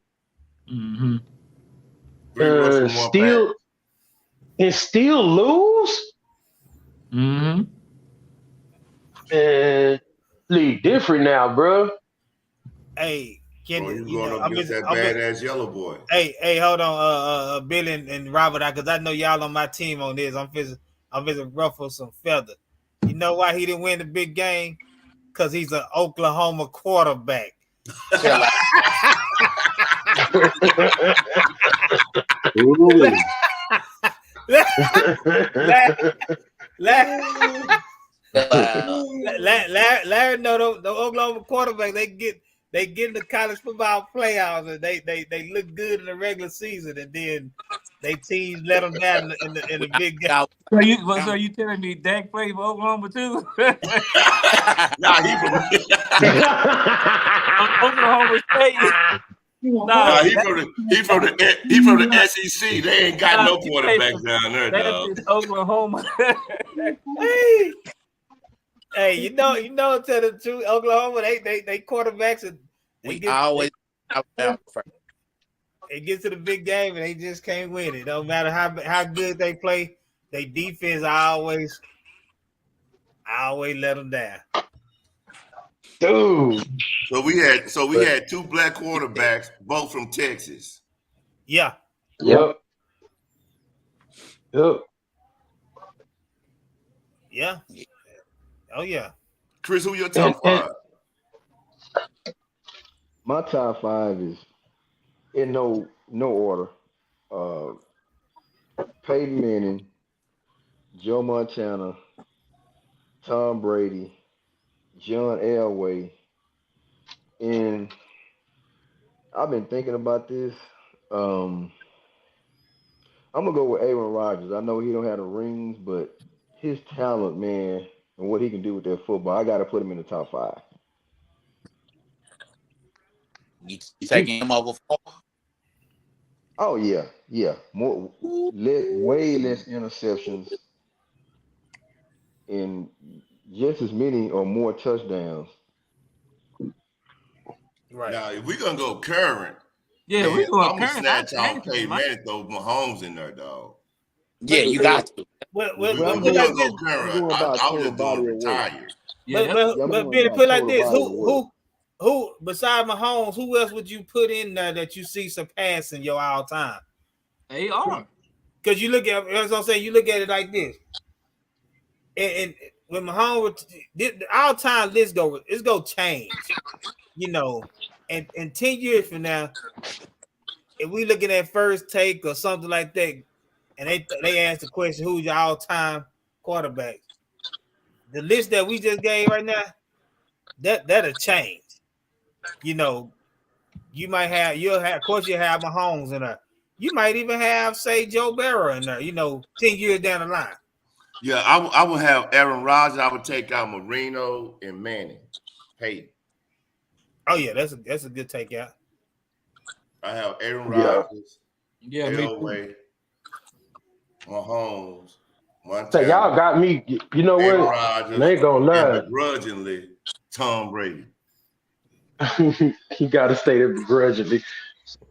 S3: Mm-hmm.
S9: Still lose.
S3: Mm-hmm.
S9: And league different now, bro.
S2: Hey,
S4: you going up against that badass yellow boy.
S2: Hey, hold on, Billy and Robert, because I know y'all on my team on this. I'm visiting ruffle some feather. You know why he didn't win the big game? Because he's an Oklahoma quarterback. Larry know the Oklahoma quarterback. They get in the college football playoffs and they look good in the regular season, and then they teams let them down in the big game.
S3: So you telling me Dak played for Oklahoma too?
S4: Nah, he from
S3: Oklahoma State.
S4: Nah, he from the SEC. They ain't got no quarterbacks down there, dog.
S3: That's Oklahoma.
S2: Hey, you know, to the truth, Oklahoma, they quarterbacks and it gets to the big game and they just can't win it. No matter how good they play, they defense I always let them down.
S9: Dude.
S4: So we had 2 black quarterbacks, both from Texas.
S2: Yeah.
S9: Yep.
S2: Yeah. Oh yeah.
S4: Chris, who your top 5?
S8: My top 5 is in no order. Peyton Manning, Joe Montana, Tom Brady, John Elway, and I've been thinking about this. I'm gonna go with Aaron Rodgers. I know he don't have the rings, but his talent, man, and what he can do with that football, I gotta put him in the top 5.
S6: You taking him over 4?
S8: Oh yeah. More, way less interceptions, and just as many or more touchdowns.
S2: Right.
S4: Now, if we're gonna go current,
S3: Yeah,
S4: man,
S3: we going
S4: I'm gonna
S3: current. I
S4: snatch out
S3: changed it,
S4: Peyton
S3: man.
S4: Manning, throw Mahomes in there, dog.
S6: Yeah, you got to.
S2: Well,
S4: If we
S8: Well, I'm
S2: put
S8: going.
S2: like
S4: gonna
S2: this.
S4: go
S8: I'm
S4: current,
S8: going by
S4: I was
S8: total
S4: just doing
S8: body of work.
S4: retired.
S3: Yeah,
S8: Yeah, I'm
S2: But
S8: going
S2: Benny,
S8: by
S2: put it like
S8: total
S2: this:
S8: body of work.
S2: who besides Mahomes, who else would you put in there that you see surpassing your all time?
S3: they are.
S2: Because you look at, as I'm saying, you look at it like this, and when Mahomes, the all time list it's gonna change, you know, and 10 years from now, if we looking at First Take or something like that, and they ask the question, who's your all time quarterback? The list that we just gave right now, that'll change. You know, you'll have, of course, you have Mahomes in there. You might even have, say, Joe Burrow in there. You know, 10 years down the line.
S4: Yeah, I would have Aaron Rodgers. I would take out Marino and Manning. Hey,
S2: Oh yeah, that's a good takeout.
S4: I have Aaron
S9: Yeah.
S4: Rodgers,
S3: Yeah, me too.
S4: Elway, Mahomes,
S9: So
S4: Montana,
S9: y'all got me. You know
S4: Aaron
S9: what?
S4: Rodgers,
S9: I ain't gonna
S4: and
S9: lie.
S4: begrudgingly Tom Brady.
S9: He got to stay there begrudgingly.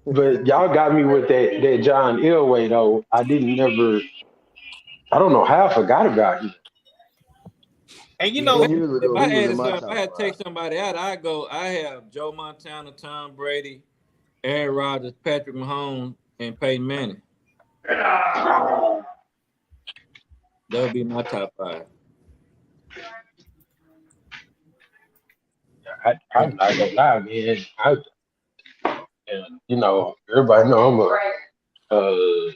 S9: But y'all got me with that John Elway though. I don't know how I forgot about him.
S2: And you know,
S8: 10 years
S3: If
S8: ago,
S3: I
S8: he was
S3: added
S8: in my
S3: something, if
S8: top
S3: I had to take
S8: 5.
S3: somebody out, I have Joe Montana, Tom Brady, Aaron Rodgers, Patrick Mahomes, and Peyton Manning. That would be my top 5.
S9: I'm not gonna lie, man. And you know, everybody know I'm a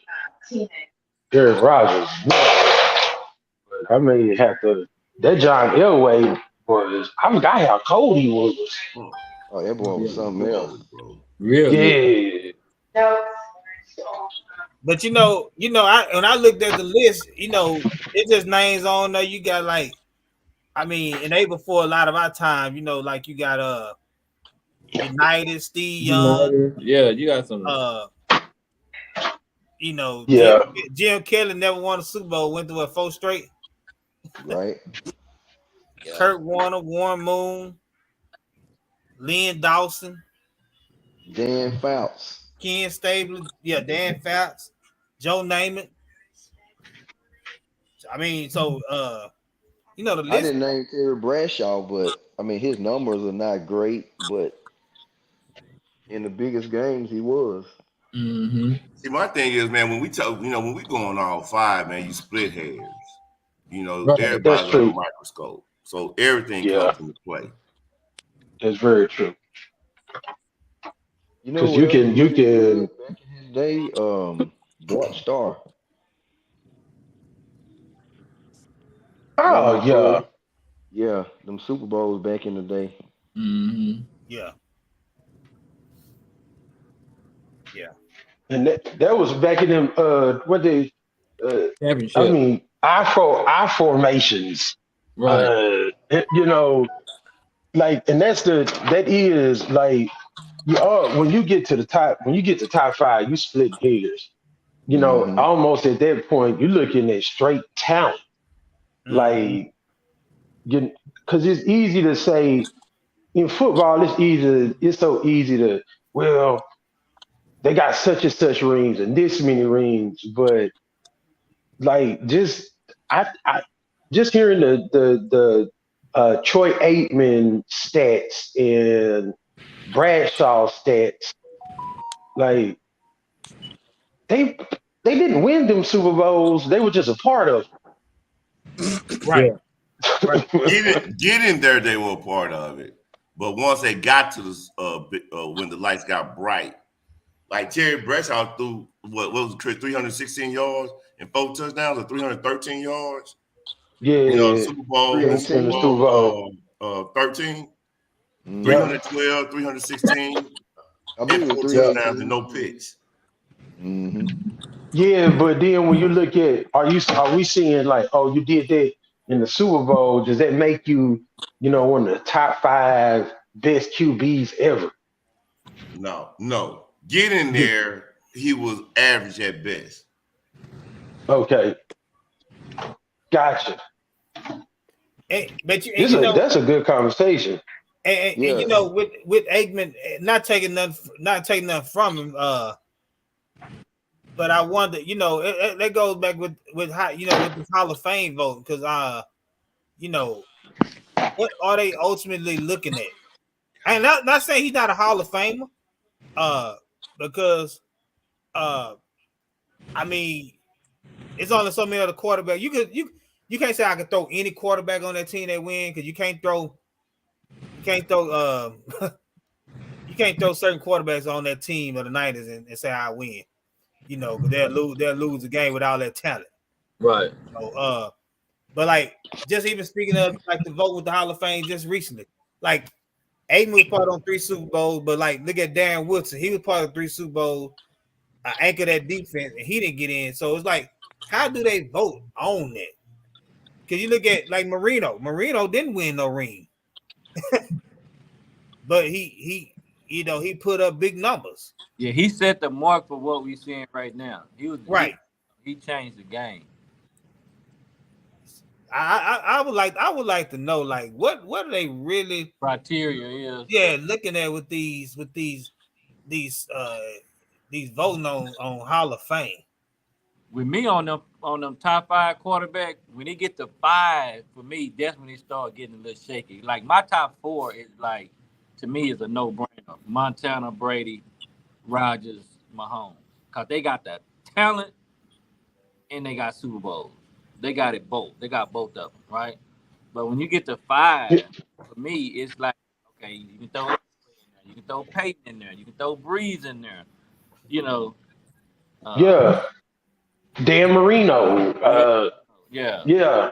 S9: Aaron Rodgers. But I may have to. That John Elway I forgot how cold he was.
S8: Oh, that boy was something else.
S4: Bro.
S3: Real good.
S9: Yeah.
S2: but when I looked at the list, it just names on there. You got like, I mean, and they before a lot of our time, like you got United, Steve Young,
S3: Yeah, you got some.
S9: Yeah.
S2: Jim Kelly never won a Super Bowl, went to 4 straight.
S8: Right?
S6: Yeah.
S2: Kurt Warner, Warren Moon, Lynn Dawson,
S8: Dan Fouts.
S2: Ken Stabler, Dan Fouts, Joe Namath. I mean, so the
S8: I
S2: list.
S8: didn't name Terry Bradshaw, but I mean his numbers are not great, but in the biggest games he was.
S3: Mm-hmm.
S4: See, my thing is, man, when we talk, when we go on all 5, man, you split hairs.
S3: Right.
S9: That's
S4: Everybody's on a
S9: true.
S4: microscope, so everything
S9: Yeah.
S4: comes into play.
S9: That's very true.
S8: You know
S9: 'Cause
S8: who
S9: you
S8: else
S9: can-
S8: was
S9: you
S8: really
S9: can-
S8: good back in his day? Bart Starr.
S9: Oh yeah.
S8: Yeah, them Super Bowls back in the day.
S3: Mm-hmm.
S2: Yeah.
S9: And that was back in them what they
S3: Championship.
S9: I mean I formations.
S3: Right.
S9: Like, and that is like when you get to the top 5, you split hairs.
S8: Mhm.
S9: Almost at that point, you're looking at straight talent. Like, because it's easy to say in football, it's so easy to, well, they got such and such rings and this many rings, but like I just hearing the Troy Aikman stats and Bradshaw stats, like they didn't win them Super Bowls. They were just a part of it.
S2: Right.
S4: Getting there, they were a part of it. But once they got to when the lights got bright, like Terry Bradshaw threw what was Chris 316 yards and 4 touchdowns or 313 yards.
S9: Yeah,
S4: Super Bowl,
S8: 310
S9: in the Super Bowl.
S4: 13,
S8: Mhm.
S4: 312, 316,
S8: I
S4: and
S8: believe it
S4: 4
S8: was
S4: touchdowns
S8: 310.
S4: and no picks.
S8: Mm-hmm.
S9: Yeah, but then when you look at, are we seeing like, oh, you did that in the Super Bowl? Does that make you, one of the top 5 best QBs ever?
S4: No. Getting there, he was average at best.
S9: Okay, gotcha.
S2: But you know,
S9: that's a good conversation.
S2: and you
S8: Yeah.
S2: know, with Aikman, not taking nothing from him. But I wonder, you know, that goes back with how, you know, with this Hall of Fame vote, because you know, what are they ultimately looking at? And not saying he's not a Hall of Famer, because I mean, it's only so many other quarterbacks. You can't say I can throw any quarterback on that team that win, because you can't throw you can't throw certain quarterbacks on that team of the 90s and say I win. You know, because they'll lose the game with all that talent.
S3: Right.
S2: So, but like, just even speaking of like the vote with the Hall of Fame just recently, like Aiden was part on 3 Super Bowls, but like look at Darren Woodson, he was part of 3 Super Bowls, anchored that defense, and he didn't get in. So it's like, how do they vote on that? Because you look at like Marino didn't win no ring, but he you know, he put up big numbers.
S3: Yeah, he set the mark for what we're seeing right now.
S2: Right.
S3: He changed the game.
S2: I would like to know, like, what are they really
S3: Criteria is
S2: looking at with these voting on Hall of Fame.
S3: with me on them top 5 quarterbacks. When they get to 5, for me, that's when they start getting a little shaky. Like my top 4 is like, to me, is a no-brainer. Montana, Brady, Rodgers, Mahomes, cause they got the talent and they got Super Bowls. They got it both. They got both of them, right? But when you get to 5, for me, it's like, okay, you can throw it in there, you can throw Peyton in there, you can throw Breeze in there, you know.
S9: Dan Marino. Yeah.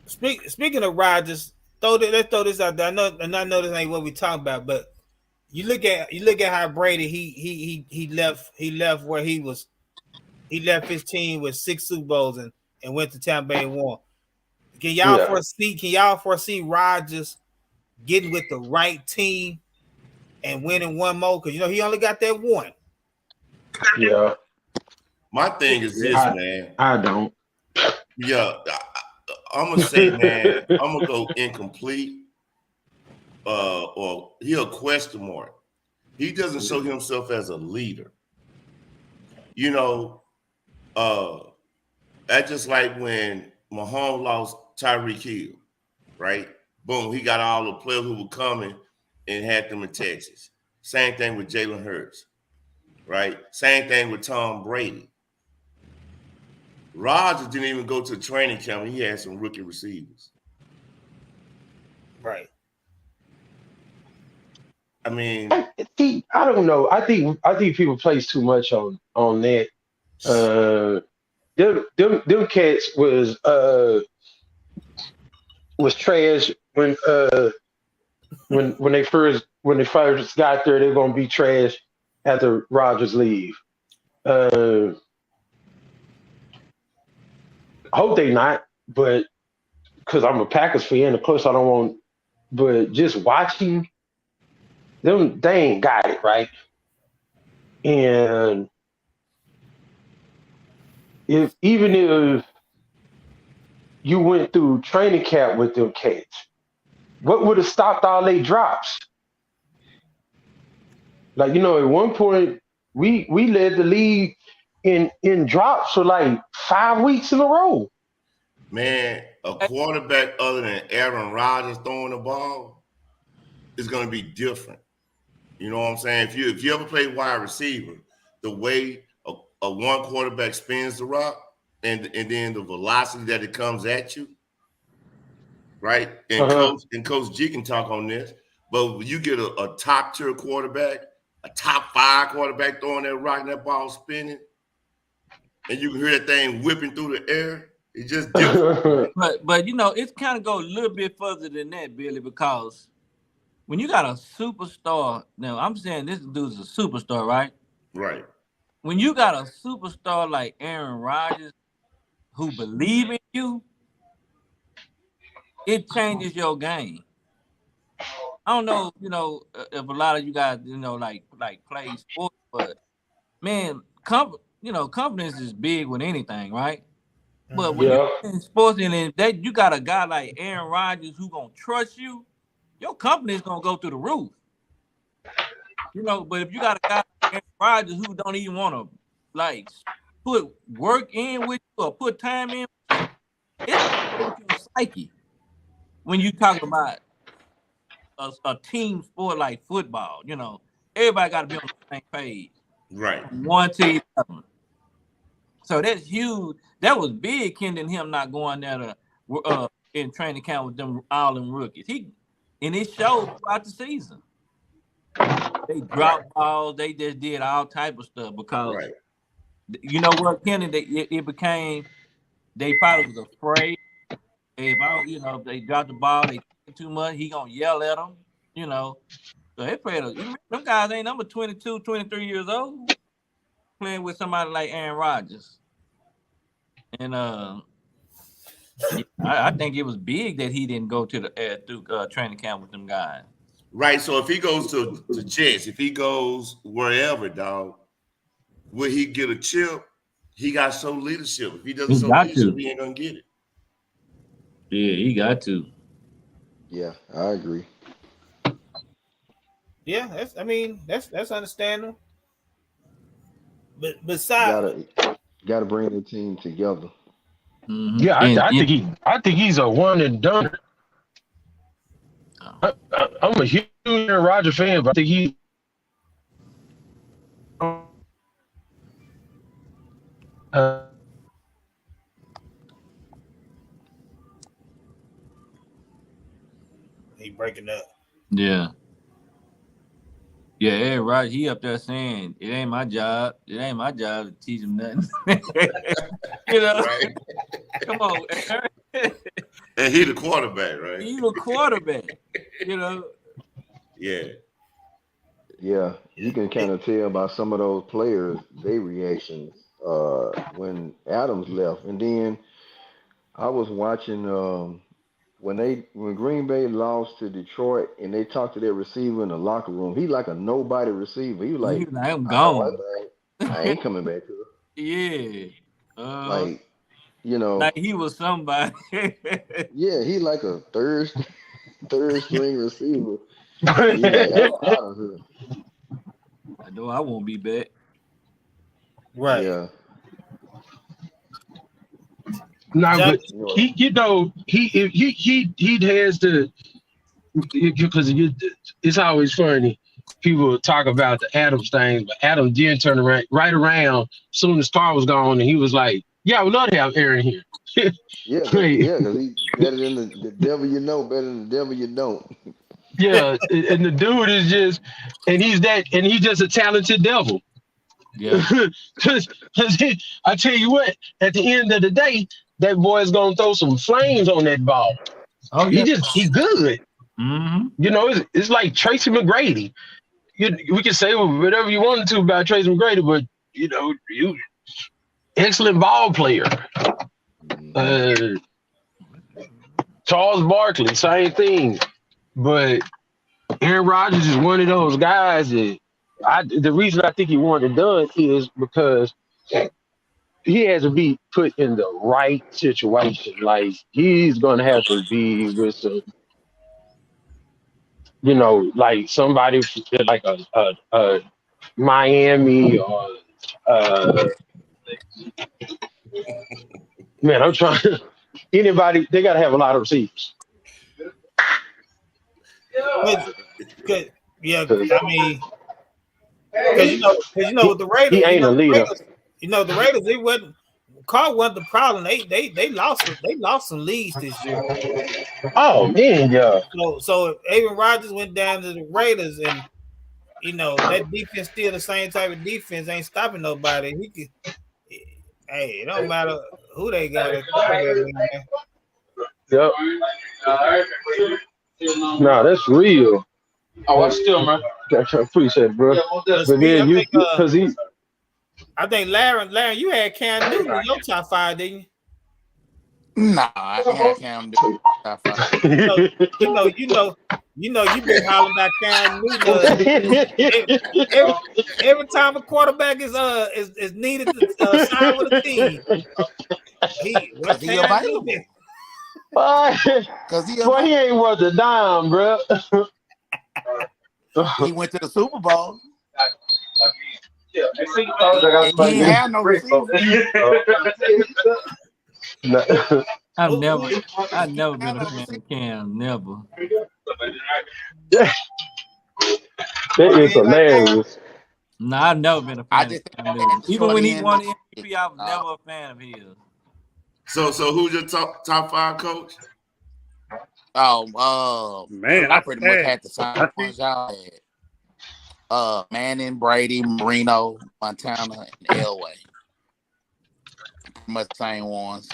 S2: Speaking of Rodgers, let's throw this out there. I know this ain't what we talking about, but you look at how Brady he left where he was. He left his team with 6 Super Bowls and went to Tampa Bay and won. Can y'all foresee Rodgers getting with the right team and winning one more? Because you know he only got that one.
S9: Yeah.
S4: My thing is this, man.
S9: I don't.
S4: Yeah, I'm gonna say, man, I'm gonna go incomplete, or he'll question mark. He doesn't show himself as a leader. You know, that's just like when Mahomes lost Tyreek Hill, right? Boom, he got all the players who were coming and had them in Texas. Same thing with Jalen Hurts, right? Same thing with Tom Brady. Rodgers didn't even go to training camp. He had some rookie receivers.
S2: Right.
S4: I mean,
S9: I don't know. I think people place too much on that. Them cats was trash when they first got there. They're gonna be trash after Rodgers leave. I hope they not, but because I'm a Packers fan, of course I don't want. But just watching them, they ain't got it right. And even if you went through training camp with them cats, what would have stopped all they drops? Like, you know, at one point we led the league in drops for like 5 weeks in a row.
S4: Man, a quarterback other than Aaron Rodgers throwing the ball is going to be different. You know what I'm saying? If you ever play wide receiver, the way a one quarterback spins the rock and then the velocity that it comes at you, right? And Coach G can talk on this, but when you get a top tier quarterback, a top 5 quarterback throwing that rock and that ball spinning, and you can hear that thing whipping through the air, it's just different.
S3: But you know, it's kind of go a little bit further than that, Billy, because when you got a superstar, now I'm saying this dude's a superstar, right?
S4: Right.
S3: When you got a superstar like Aaron Rodgers who believe in you, it changes your game. I don't know, you know, if a lot of you guys, you know, like play sports, but man, confidence is big with anything, right? But when you in sports and that you got a guy like Aaron Rodgers who gonna trust you, your company is gonna go through the roof. You know, but if you got a guy like Aaron Rodgers who don't even want to like put work in with you or put time in, it's your psyche when you talk about a team sport like football. You know, everybody got to be on the same page,
S4: right?
S3: From 1 to 11. So that's huge. That was big, Kendon, him not going there to in training camp with them all them rookies. And it showed throughout the season. They dropped balls. They just did all type of stuff because you know what, Kendon? It became they probably was afraid if they dropped the ball, they too much. He gonna yell at them. You know, so they played. Them guys ain't number 22, 23 years old playing with somebody like Aaron Rodgers. And I think it was big that he didn't go to the training camp with them guys.
S4: Right. So if he goes to Jets, if he goes wherever, dog, will he get a chip? He got show leadership. If he doesn't show leadership, he ain't gonna get it.
S3: Yeah, he got to.
S8: Yeah, I agree.
S2: Yeah, that's understandable. But besides,
S8: gotta bring the team together.
S9: Mm-hmm. Yeah, I think he's a one and done. I'm a huge Aaron Rodgers fan, but I think he.
S2: He breaking up.
S3: Yeah. Yeah, Aaron Rodgers, he up there saying, it ain't my job. It ain't my job to teach him nothing. You know? Right. Come on, Aaron.
S4: And he the quarterback, right?
S3: He the quarterback, you know?
S4: Yeah.
S8: Yeah, you can kind of tell by some of those players, their reactions when Adams left. And then I was watching when Green Bay lost to Detroit and they talked to their receiver in the locker room. He like a nobody receiver. He was like,
S3: I'm gone.
S8: I ain't coming back to it.
S3: Yeah.
S8: Like, you know,
S3: like he was somebody.
S8: Yeah, he like a third string receiver. He's like, I'm out of here.
S3: I know I won't be back.
S9: Right.
S8: Yeah.
S9: No, but he has to, because it's always funny. People talk about the Adams thing, but Adams did turn around right around soon as Star was gone, and he was like, "Yeah, I would love to have Aaron here."
S8: Yeah, because he's better than the devil you know, better than the devil you don't.
S9: Yeah, and the dude is just, and he's just a talented devil.
S3: Yeah.
S9: Because I tell you what, at the end of the day, that boy's gonna throw some flames on that ball.
S3: Oh, yeah.
S9: He's good.
S3: Mm-hmm.
S9: You know, it's like Tracy McGrady. We can say whatever you wanted to about Tracy McGrady, but you know, excellent ball player. Charles Barkley, same thing. But Aaron Rodgers is one of those guys that the reason I think he wanted it done is because he has to be put in the right situation. Like, he's gonna have to be with some, you know, like somebody like a Miami or man, I'm trying. Anybody, they gotta have a lot of receivers.
S2: Yeah, I mean, because you know with the Raiders,
S9: he ain't a leader.
S2: The Raiders, it wasn't Carr wasn't the problem. They lost some leads this year.
S9: Oh man, yeah.
S2: So if Aaron Rodgers went down to the Raiders, and you know that defense still the same type of defense, ain't stopping nobody. He could. Hey, it don't matter who they got.
S9: Yep. No, that's real.
S10: Oh, I still, man.
S9: I appreciate it, bro. But then
S2: I think Larry, you had Cam Newton in your top 5, didn't you?
S6: Nah, I had Cam Newton top 5.
S2: You've been hollering about Cam Newton. Every time a quarterback is needed to sign with a team, What
S6: he
S2: town
S6: available.
S2: he in?
S9: Boy,
S6: Because he
S9: boy, he ain't worth a dime, bro.
S6: He went to the Super Bowl.
S9: Yeah,
S6: And he ain't have no receiver.
S3: I've
S2: Who
S3: never
S2: he-
S3: been a fan of Cam. Never.
S9: That
S2: oh, you
S9: is
S2: ain't like that?
S9: hilarious.
S3: No, I've never been a
S6: I
S3: fan of
S6: just think
S3: Cam
S6: that
S3: Newton. Even when
S6: shorty
S3: he
S6: in
S3: won the
S6: the
S3: MVP, I was never a fan of his.
S4: So who's your top 5 coach?
S5: Man,
S6: I pretty much had the
S5: I
S6: same
S5: see.
S6: ones y'all had. Manning, Brady, Marino, Montana, and Elway. Pretty much the same ones.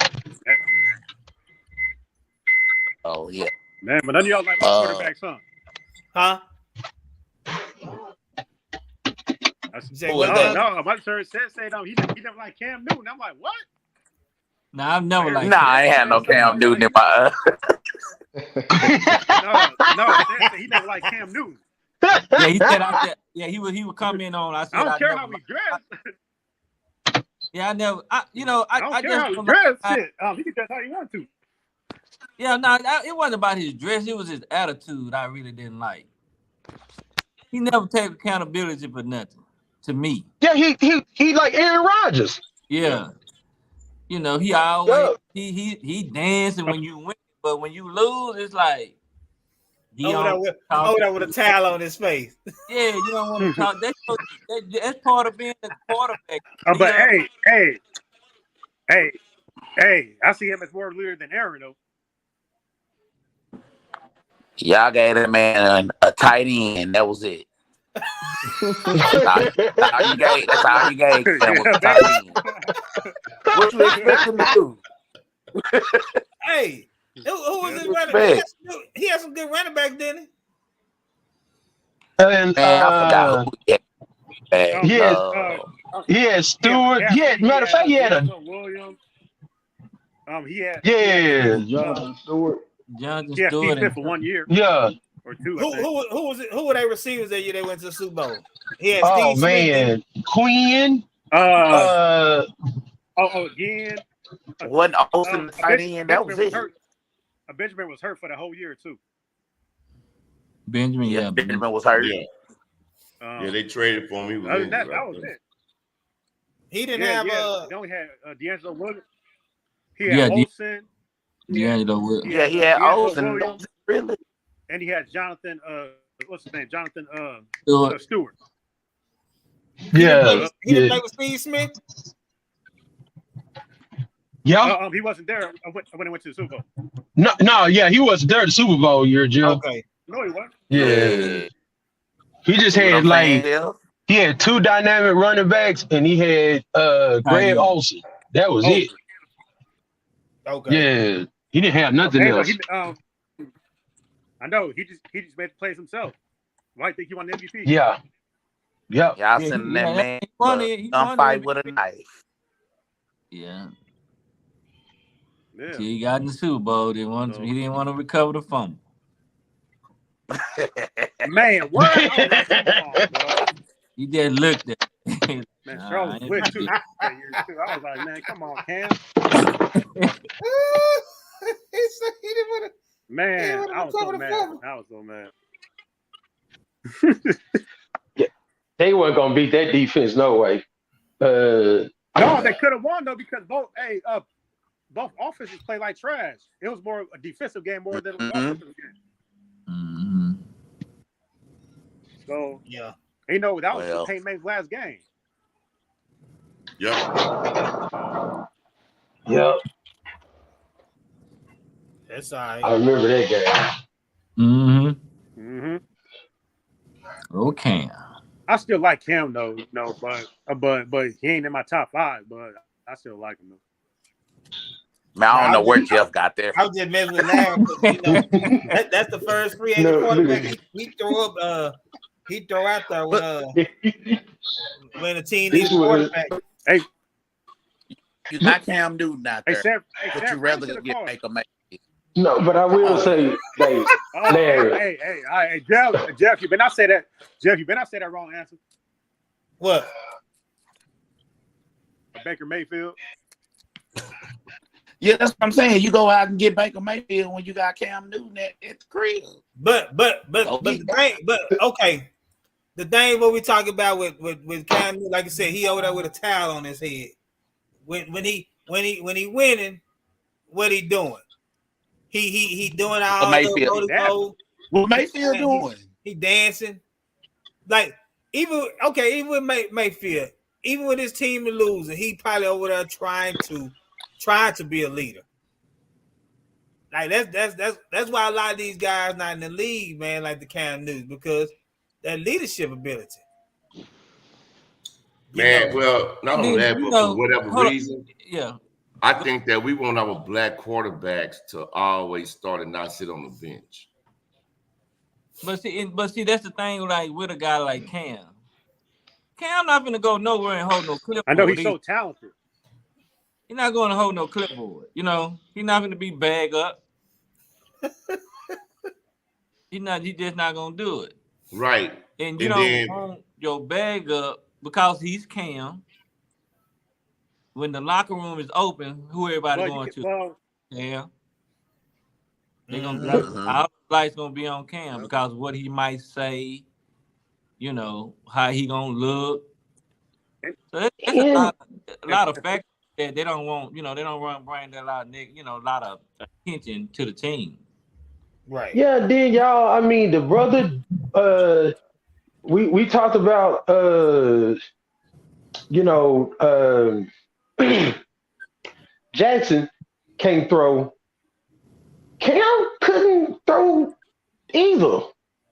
S6: Oh yeah.
S5: Man, but none of y'all like my quarterback, son.
S2: Huh? You say what?
S5: No, my sir said no. He never like Cam Newton. I'm like, what?
S3: No, I've never liked
S6: Nah,
S3: him.
S6: I ain't had no Cam Newton in my.
S5: No, he never like Cam Newton.
S3: Yeah, he said I said, yeah, he would come in on. I said
S5: I don't care
S3: never
S5: how he
S3: liked-
S5: dressed.
S3: Yeah, I never.
S5: I don't care how he dressed. Shit, he can dress how he want to.
S3: Yeah, no, it wasn't about his dress. It was his attitude I really didn't like. He never take accountability for nothing. To me.
S9: Yeah, he like Aaron Rodgers.
S3: Yeah. You know, he always he dancing when you win, but when you lose, it's like
S2: Over there with a towel on his face.
S3: Yeah, you don't want to talk. That's part of being a quarterback.
S5: But hey, I see him as more leader than Aaron though.
S6: Y'all gave that man a tight end. That was it. That's all you gave. That's all you gave. That was a tight end. What you expect him to do?
S2: Hey, who was his running back? He had some good running backs, didn't he?
S9: And
S6: Man, I forgot who he had.
S9: He had Stewart. Matter of fact, he had a
S5: Williams. He had
S8: Jonathan Stewart.
S3: Jonathan
S5: Steve
S3: Stewart
S5: Smith for 1 year.
S9: Yeah.
S5: Or 2.
S2: Who were they receivers that year they went to the Super Bowl? He had
S9: Oh
S2: Steve
S9: man,
S2: Smith,
S9: Quinn.
S5: Again.
S6: Wasn't Olsen tight end? That was it.
S5: Benjamin was hurt for the whole year too.
S3: Benjamin,
S6: Benjamin was hurt.
S4: Yeah, they traded for him.
S5: That was it.
S2: He didn't have
S5: They only had D'Angelo Williams. He had Olsen.
S3: D'Angelo Williams.
S6: Yeah, he had Olsen. Really?
S5: And he had Jonathan. What's his name? Jonathan Stewart.
S2: He didn't play with Steve Smith.
S9: Yeah.
S5: He wasn't there when he went to the Super Bowl.
S9: No, yeah, he wasn't there the Super Bowl year, Jim.
S2: Okay.
S5: No, he wasn't.
S9: Yeah. He just had he had 2 dynamic running backs and he had Greg Olsen. That was it.
S2: Okay.
S9: Yeah. He didn't have nothing else.
S5: I know. He just made the plays himself. Why think he won the MVP?
S9: Yeah. Yep.
S6: Y'all sending that man gunfight with a knife.
S3: Yeah.
S5: Yeah.
S3: He got in the Super Bowl. He didn't want to recover the fumble.
S5: Man, what?
S2: He
S3: just looked at it.
S5: Man, Charles was with too. I was like, man, come on, Cam.
S2: He said he didn't want to.
S5: Man, I was so mad.
S9: They weren't gonna beat that defense, no way.
S5: No, they could have won though because both offenses play like trash. It was more a defensive game more than an offensive game.
S3: Mm-hmm.
S5: So
S2: yeah,
S5: that was Peyton Manning's last game.
S4: Yep.
S2: That's all right.
S9: I remember that game.
S3: Mm-hmm. Okay.
S5: I still like Cam though, but he ain't in my top 5. But I still like him though.
S6: Man, I don't know where Jeff got there.
S2: I was just messing with Larry. That's the first free agent quarterback he throw up. He throw out there when the team needs a quarterback.
S5: Hey,
S6: you got Cam Newton out there. Would you rather get Baker Mayfield?
S9: No, but I will say, Larry.
S5: Hey, Jeff, you better not say that. Jeff, you better not say that wrong answer.
S2: What?
S5: Baker Mayfield.
S6: Yeah, that's what I'm saying. You go out and get Baker Mayfield when you got Cam Newton at the crib.
S2: But okay. The thing what we talking about with Cam Newton, like I said, he over there with a towel on his head. When he winning, what he doing? He doing all the
S6: what Mayfield doing?
S2: He dancing. Like even with Mayfield, even with his team losing, he probably over there trying to be a leader. Like that's why a lot of these guys not in the league, man, like the Cam Newton, because that leadership ability.
S4: Man, well, not only that, but for whatever reason,
S3: yeah,
S4: I think that we want our black quarterbacks to always start and not sit on the bench.
S3: But see, that's the thing. Like with a guy like Cam not gonna go nowhere and hold no clipboard.
S5: I know he's so talented.
S3: He's not going to hold no clipboard. You know, he's not going to be bag up. He's just not gonna do it.
S4: Right.
S3: And you don't want your bag up because he's Cam. When the locker room is open, who everybody going to? Yeah. They're gonna all the lights gonna be on Cam because what he might say, you know, how he gonna look. So it's a lot of factors that they don't want, you know, they don't bring that lot of attention to the team.
S2: Right.
S9: Yeah, then y'all, I mean, the brother, we talked about, Jackson can't throw. Cam couldn't throw either.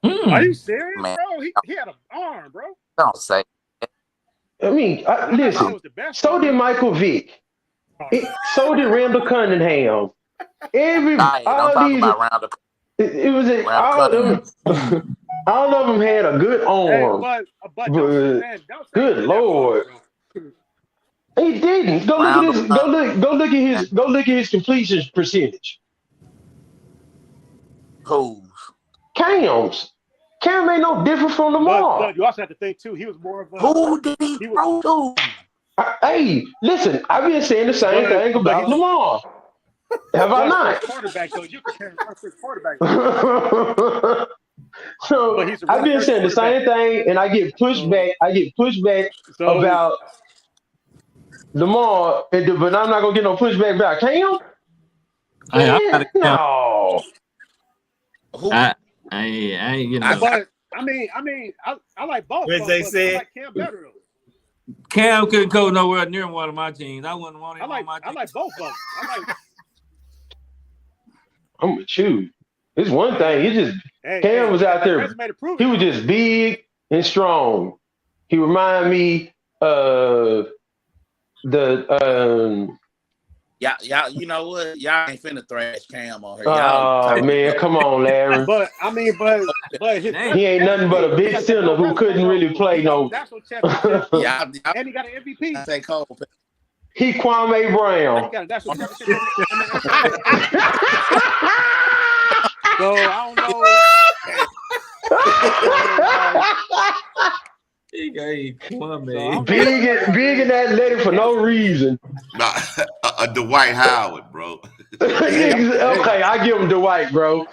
S5: Are you serious, bro? He had an arm, bro.
S6: Don't say.
S9: I mean, listen, so did Michael Vick. So did Randall Cunningham. All of them had a good arm.
S5: But
S9: good Lord. He didn't. Go look at his completion percentage.
S6: Who's?
S9: Cam's. Cam ain't no different from Lamar.
S5: But you also have to think too. He was more of a.
S6: Who did he throw to?
S9: Hey, listen. I've been saying the same thing about Lamar. Have I not?
S5: Quarterback, though. You compare first quarterback.
S9: So I've been saying the same thing, and I get pushback. About Lamar, but I'm not gonna get no pushback about Cam. No.
S5: But I like both.
S2: They said
S5: I like Cam better though.
S3: Cam couldn't go nowhere near one of my teams. I wouldn't want him on my team.
S5: I like both of them.
S9: I'm with you. It's one thing. Cam was out there. He was just big and strong. He reminded me of
S6: Y'all, you know what? Y'all ain't finna thrash Cam on her.
S9: Oh man, come on, Larry.
S5: But
S9: he ain't nothing but a big sinner who couldn't really play no.
S5: And he got an MVP.
S6: Say Cole.
S9: He Kwame Brown.
S5: So I don't know.
S9: Big and athletic for no reason.
S4: Nah, a Dwight Howard, bro.
S9: Okay, I give him Dwight, bro.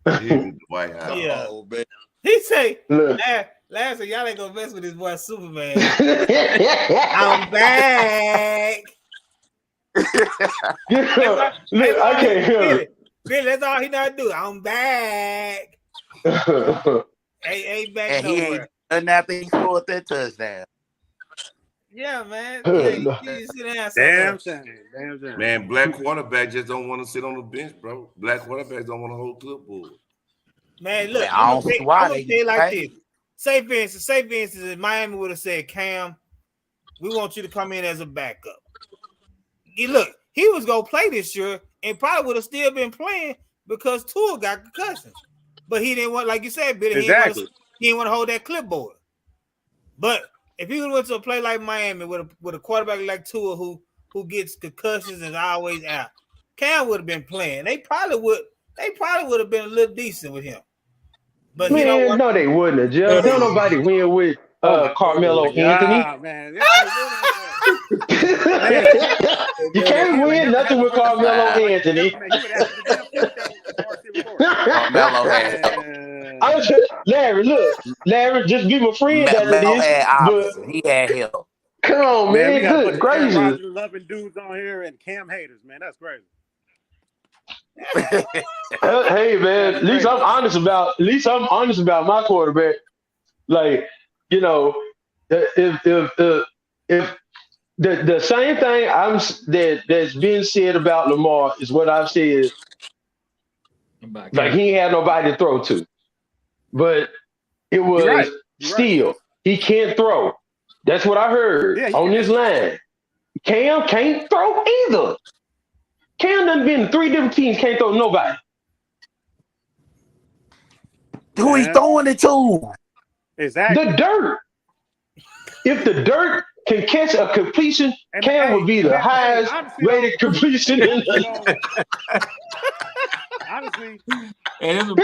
S4: Dwight Howard.
S2: Yeah.
S6: Oh, man.
S2: He say, last y'all ain't gonna mess with this boy Superman. I'm back.
S9: Look, I can't hear it.
S2: Billy, that's all he know how to do. I'm back. Ain't back
S6: and
S2: nowhere.
S6: He ain't done nothing. He scored that touchdown.
S2: Yeah, man.
S5: Damn shame.
S4: Man, black quarterback just don't want to sit on the bench, bro. Black quarterbacks don't want to hold clipboard.
S2: Man, look,
S6: I don't see why
S2: they say like this. Say for instance, if Miami would have said, Cam, we want you to come in as a backup. Look, he was gonna play this year and probably would have still been playing because Tua got concussions. But he didn't want, like you said, Billy,
S5: exactly.
S2: He didn't want to hold that clipboard. But if he would have went to a play like Miami with a quarterback like Tua who gets concussions and is always out, Cam would have been playing. They probably would have been a little decent with him. But
S9: man, no, they wouldn't have. Just don't nobody win with Carmelo Anthony.
S5: Man.
S9: You can't Anthony.
S5: Man, you would have to the damn show.
S6: Carmelo had
S9: I was just, Larry, look, Larry, just be my friend after
S6: Melo
S9: this.
S6: had
S9: But
S6: opposite. He had help.
S9: come on,
S5: Man, we
S9: man.
S5: got a bunch
S9: Good
S5: of Aaron
S9: gracious.
S5: Rodgers loving dudes on here and Cam haters, man. That's crazy.
S9: Hey, man, at least I'm honest about my quarterback. Like, you know, if the same thing that's being said about Lamar is what I've said. Like, he ain't had nobody to throw to, but it was
S5: You're right.
S9: still he can't throw. That's what I heard on this line. Cam can't throw either. Cam done been in 3 different teams, can't throw nobody.
S6: Who he throwing it to?
S5: Exactly.
S9: The dirt. If the dirt can catch a completion, Cam would be the highest rated completion in the
S5: honestly.
S3: And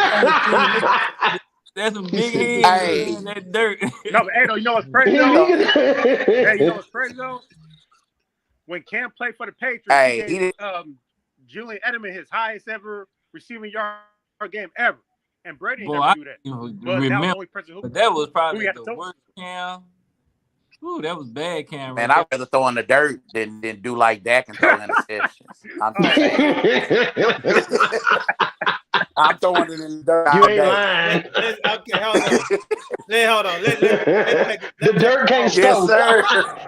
S3: that's some big heads in that dirt.
S5: No, but you know what's crazy though? You know what's crazy though? When Cam played for the Patriots, he gave Julian Edelman his highest ever receiving yard game ever. And Brady didn't never do that. But that was the only person who
S3: that was probably the worst Cam. Ooh, that was bad, Cam.
S6: Man, I'd rather throw in the dirt than do like Dak and throw interceptions. I'm just saying. I'm throwing it in the dirt.
S9: You ain't lying.
S2: Okay, hold on.
S9: The dirt can't stop.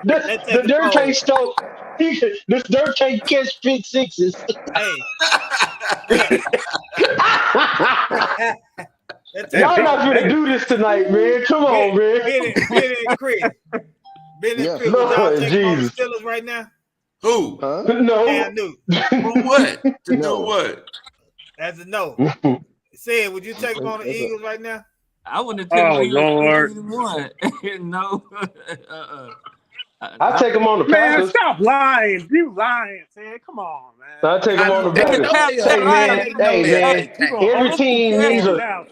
S9: The dirt can't stop. This dirt can't catch big sixes.
S2: Hey.
S9: Y'all not gonna do this tonight, man. Come on, man.
S2: Benny and Chris. Benny and Chris, y'all taking on the Steelers right now?
S4: Who?
S9: No.
S2: Cam Newton.
S4: For what? To do what?
S2: That's a no. Say it. Would you take him on the Eagles right now?
S3: I wouldn't have taken
S5: Lord.
S3: No.
S9: I take him on the Packers.
S5: Man, stop lying. You lying, man. Come on, man.
S9: I take him on the Packers. Hey, man.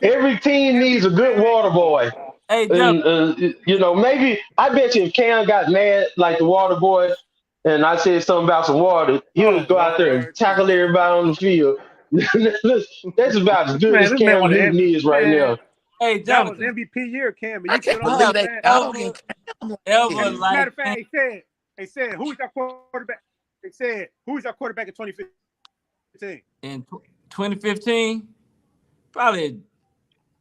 S9: Every team needs a good water boy.
S3: Hey,
S9: and, you know, maybe I bet you if Cam got mad like the water boy, and I said something about some water, he would go out there and tackle everybody on the field. That's about as good as Cam Newton is right now.
S5: Hey, that was MVP year, Cam.
S6: I can't believe that dog
S5: matter of fact, they said, who's our quarterback? They said, who's our quarterback in 2015?
S3: In 2015, probably.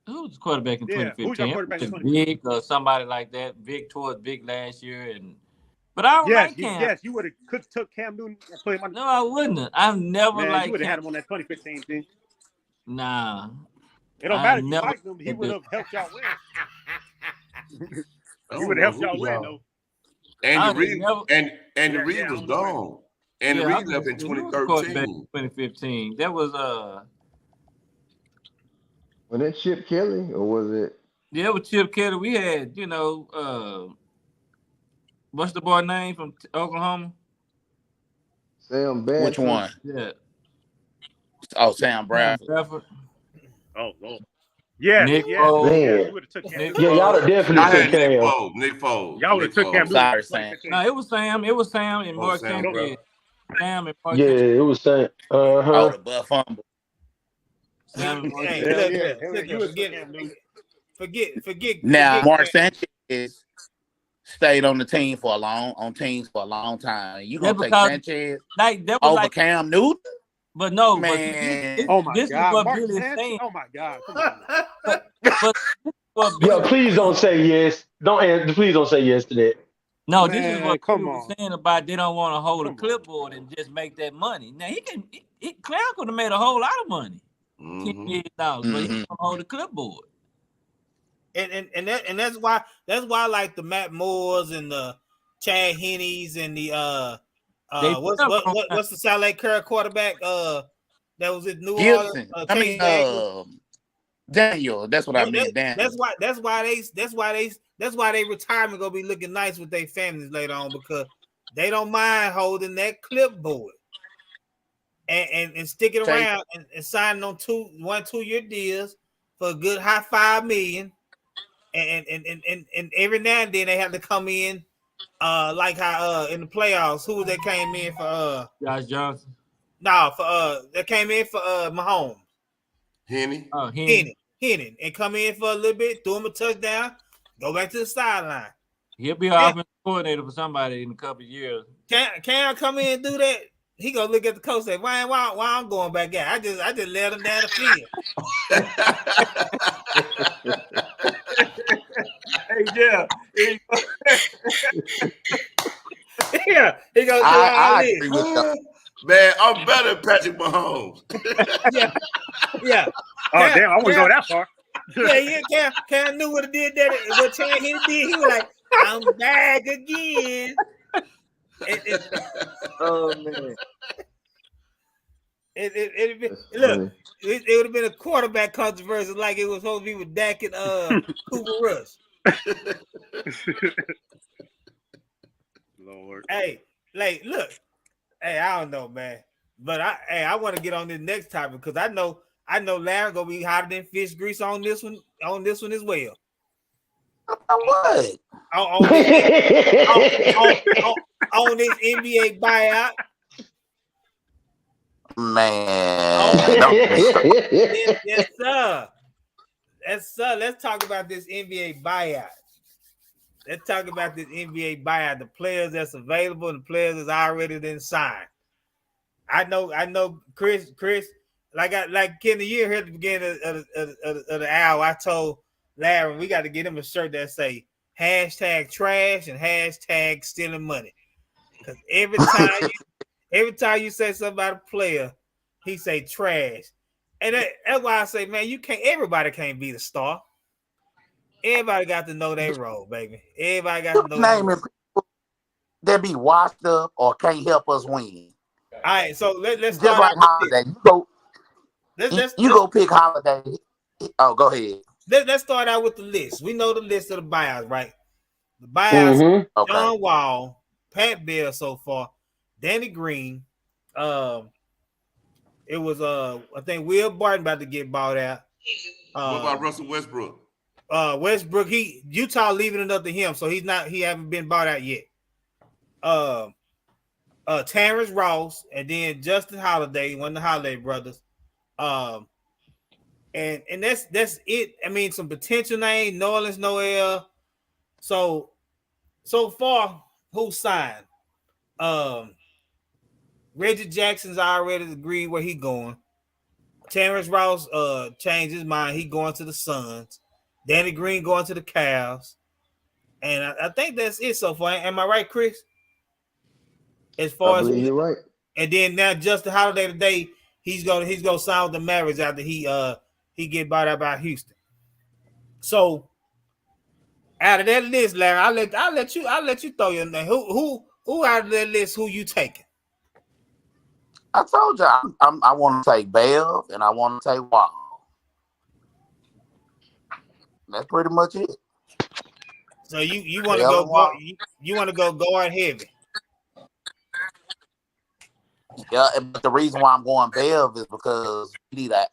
S3: Who was the quarterback in 2015?
S5: Who's our quarterback in 2015?
S3: Vic or somebody like that. Vic towards Vic last year, but I don't like Cam.
S5: Yes, you would have took Cam Newton and put him on.
S3: No, I wouldn't. I've never liked.
S5: You would have had him on that 2015 team.
S3: Nah.
S5: It don't matter if you liked him. He would have helped y'all win. He would have helped y'all win, though.
S4: And the Reed was gone. And the Reed left in 2013.
S3: 2015. That was
S8: Was that Chip Kelly or was it?
S3: Yeah, it was Chip Kelly. We had, what's the boy name from Oklahoma?
S8: Sam Bradford.
S6: Which one?
S3: Yeah.
S6: Oh, Sam Bradford.
S5: Oh, Lord. Yeah,
S3: Nick
S5: Foles.
S9: Man.
S5: Yeah,
S9: y'all are definitely took Cam.
S4: Nick Foles.
S5: Y'all would have took Cam.
S6: Sorry, Sam.
S3: No, it was Sam. It was Sam and Mark Sanchez. Sam and Mark
S9: Yeah, it was Sam.
S6: Oh, the butt fumble.
S3: Sam and Mark
S2: Forget.
S6: Now, Mark Sanchez stayed on the team for a long time. You gonna take Sanchez over Cam Newton?
S3: But no,
S6: man.
S3: This is what Billy is saying.
S5: Oh my God! Come on.
S9: Yo, please don't say yes. Please don't say yes to that.
S3: No, this is what Billy was saying about they don't want to hold a clipboard and just make that money. Now Clown could have made a whole lot of money, $10 million, but he don't hold a clipboard.
S2: And that's why like the Matt Moores and the Chad Henneys and the what's the Saleh Kerr quarterback? That was at New Orleans.
S6: Daniel. That's what I mean. Daniel.
S2: That's why they retirement gonna be looking nice with their families later on because they don't mind holding that clipboard and sticking around and signing on 2 year deals for a good high $5 million. And every now and then they have to come in. Like how in the playoffs, who they came in for?
S3: Josh Johnson.
S2: No, for that came in for Mahomes.
S4: Henny.
S2: Henny, and come in for a little bit, threw him a touchdown, go back to the sideline.
S3: He'll be an offensive coordinator for somebody in a couple of years.
S2: Can I come in and do that? He gonna look at the coach and say, why I'm going back out? I just let him down the field. Yeah, he goes do all this.
S4: Man, I'm better than Patrick Mahomes.
S2: Yeah.
S5: Oh, damn, I wouldn't go that far.
S2: Cam knew what he did that. What Chad Henne did, he was like, I'm back again.
S3: Oh, man.
S2: It would have been a quarterback controversy like it was supposed to be with Dak and Cooper Rush.
S5: Lord.
S2: Hey, like, look. Hey, I don't know, man. But I want to get on this next topic because I know Larry gonna be hotter than fish grease on this one as well.
S6: What?
S2: On this NBA buyout.
S6: Man.
S2: Yes, sir. Let's talk about this NBA buyout. Let's talk about this NBA buyout. The players that's available and the players that's already been signed. I know, Chris. Like Kenny, you here at the beginning of the hour, I told Larry we got to get him a shirt that say #trash and #stealing money. Because every time you say something about a player, he say trash, and that's why I say, man, everybody can't be the star. Everybody got to know their role, baby. Everybody got to know.
S6: Name it people that be washed up or can't help us win.
S2: All right, so let's
S6: just
S2: start
S6: like Holiday. You go pick Holiday. Oh, go ahead.
S2: Let's start out with the list. We know the list of the buyouts, right? The buyouts: John Wall, Pat Beal so far, Danny Green. It was I think Will Barton about to get bought out.
S4: What about Russell Westbrook?
S2: Westbrook, Utah leaving it up to him, so he haven't been bought out yet. Terrence Ross, and then Justin Holiday, one of the Holiday brothers. And that's it. I mean, some potential name, Norland Noel. So far, who signed? Reggie Jackson's already agreed where he going. Terrence Ross changed his mind. He going to the Suns. Danny Green going to the Cavs. And I think that's it so far. Am I right, Chris? As far as
S8: you're right.
S2: And then now Justin Holiday today, he's gonna sign with the Mavericks after he get bought out by Houston. So out of that list, Larry, I'll let you throw your name. Who out of that list who you taking?
S6: I told you I want to take Bev and I want to take Wall. That's pretty much it.
S2: So you want to go guard heavy.
S6: Yeah, but the reason why I'm going Bev is because we need a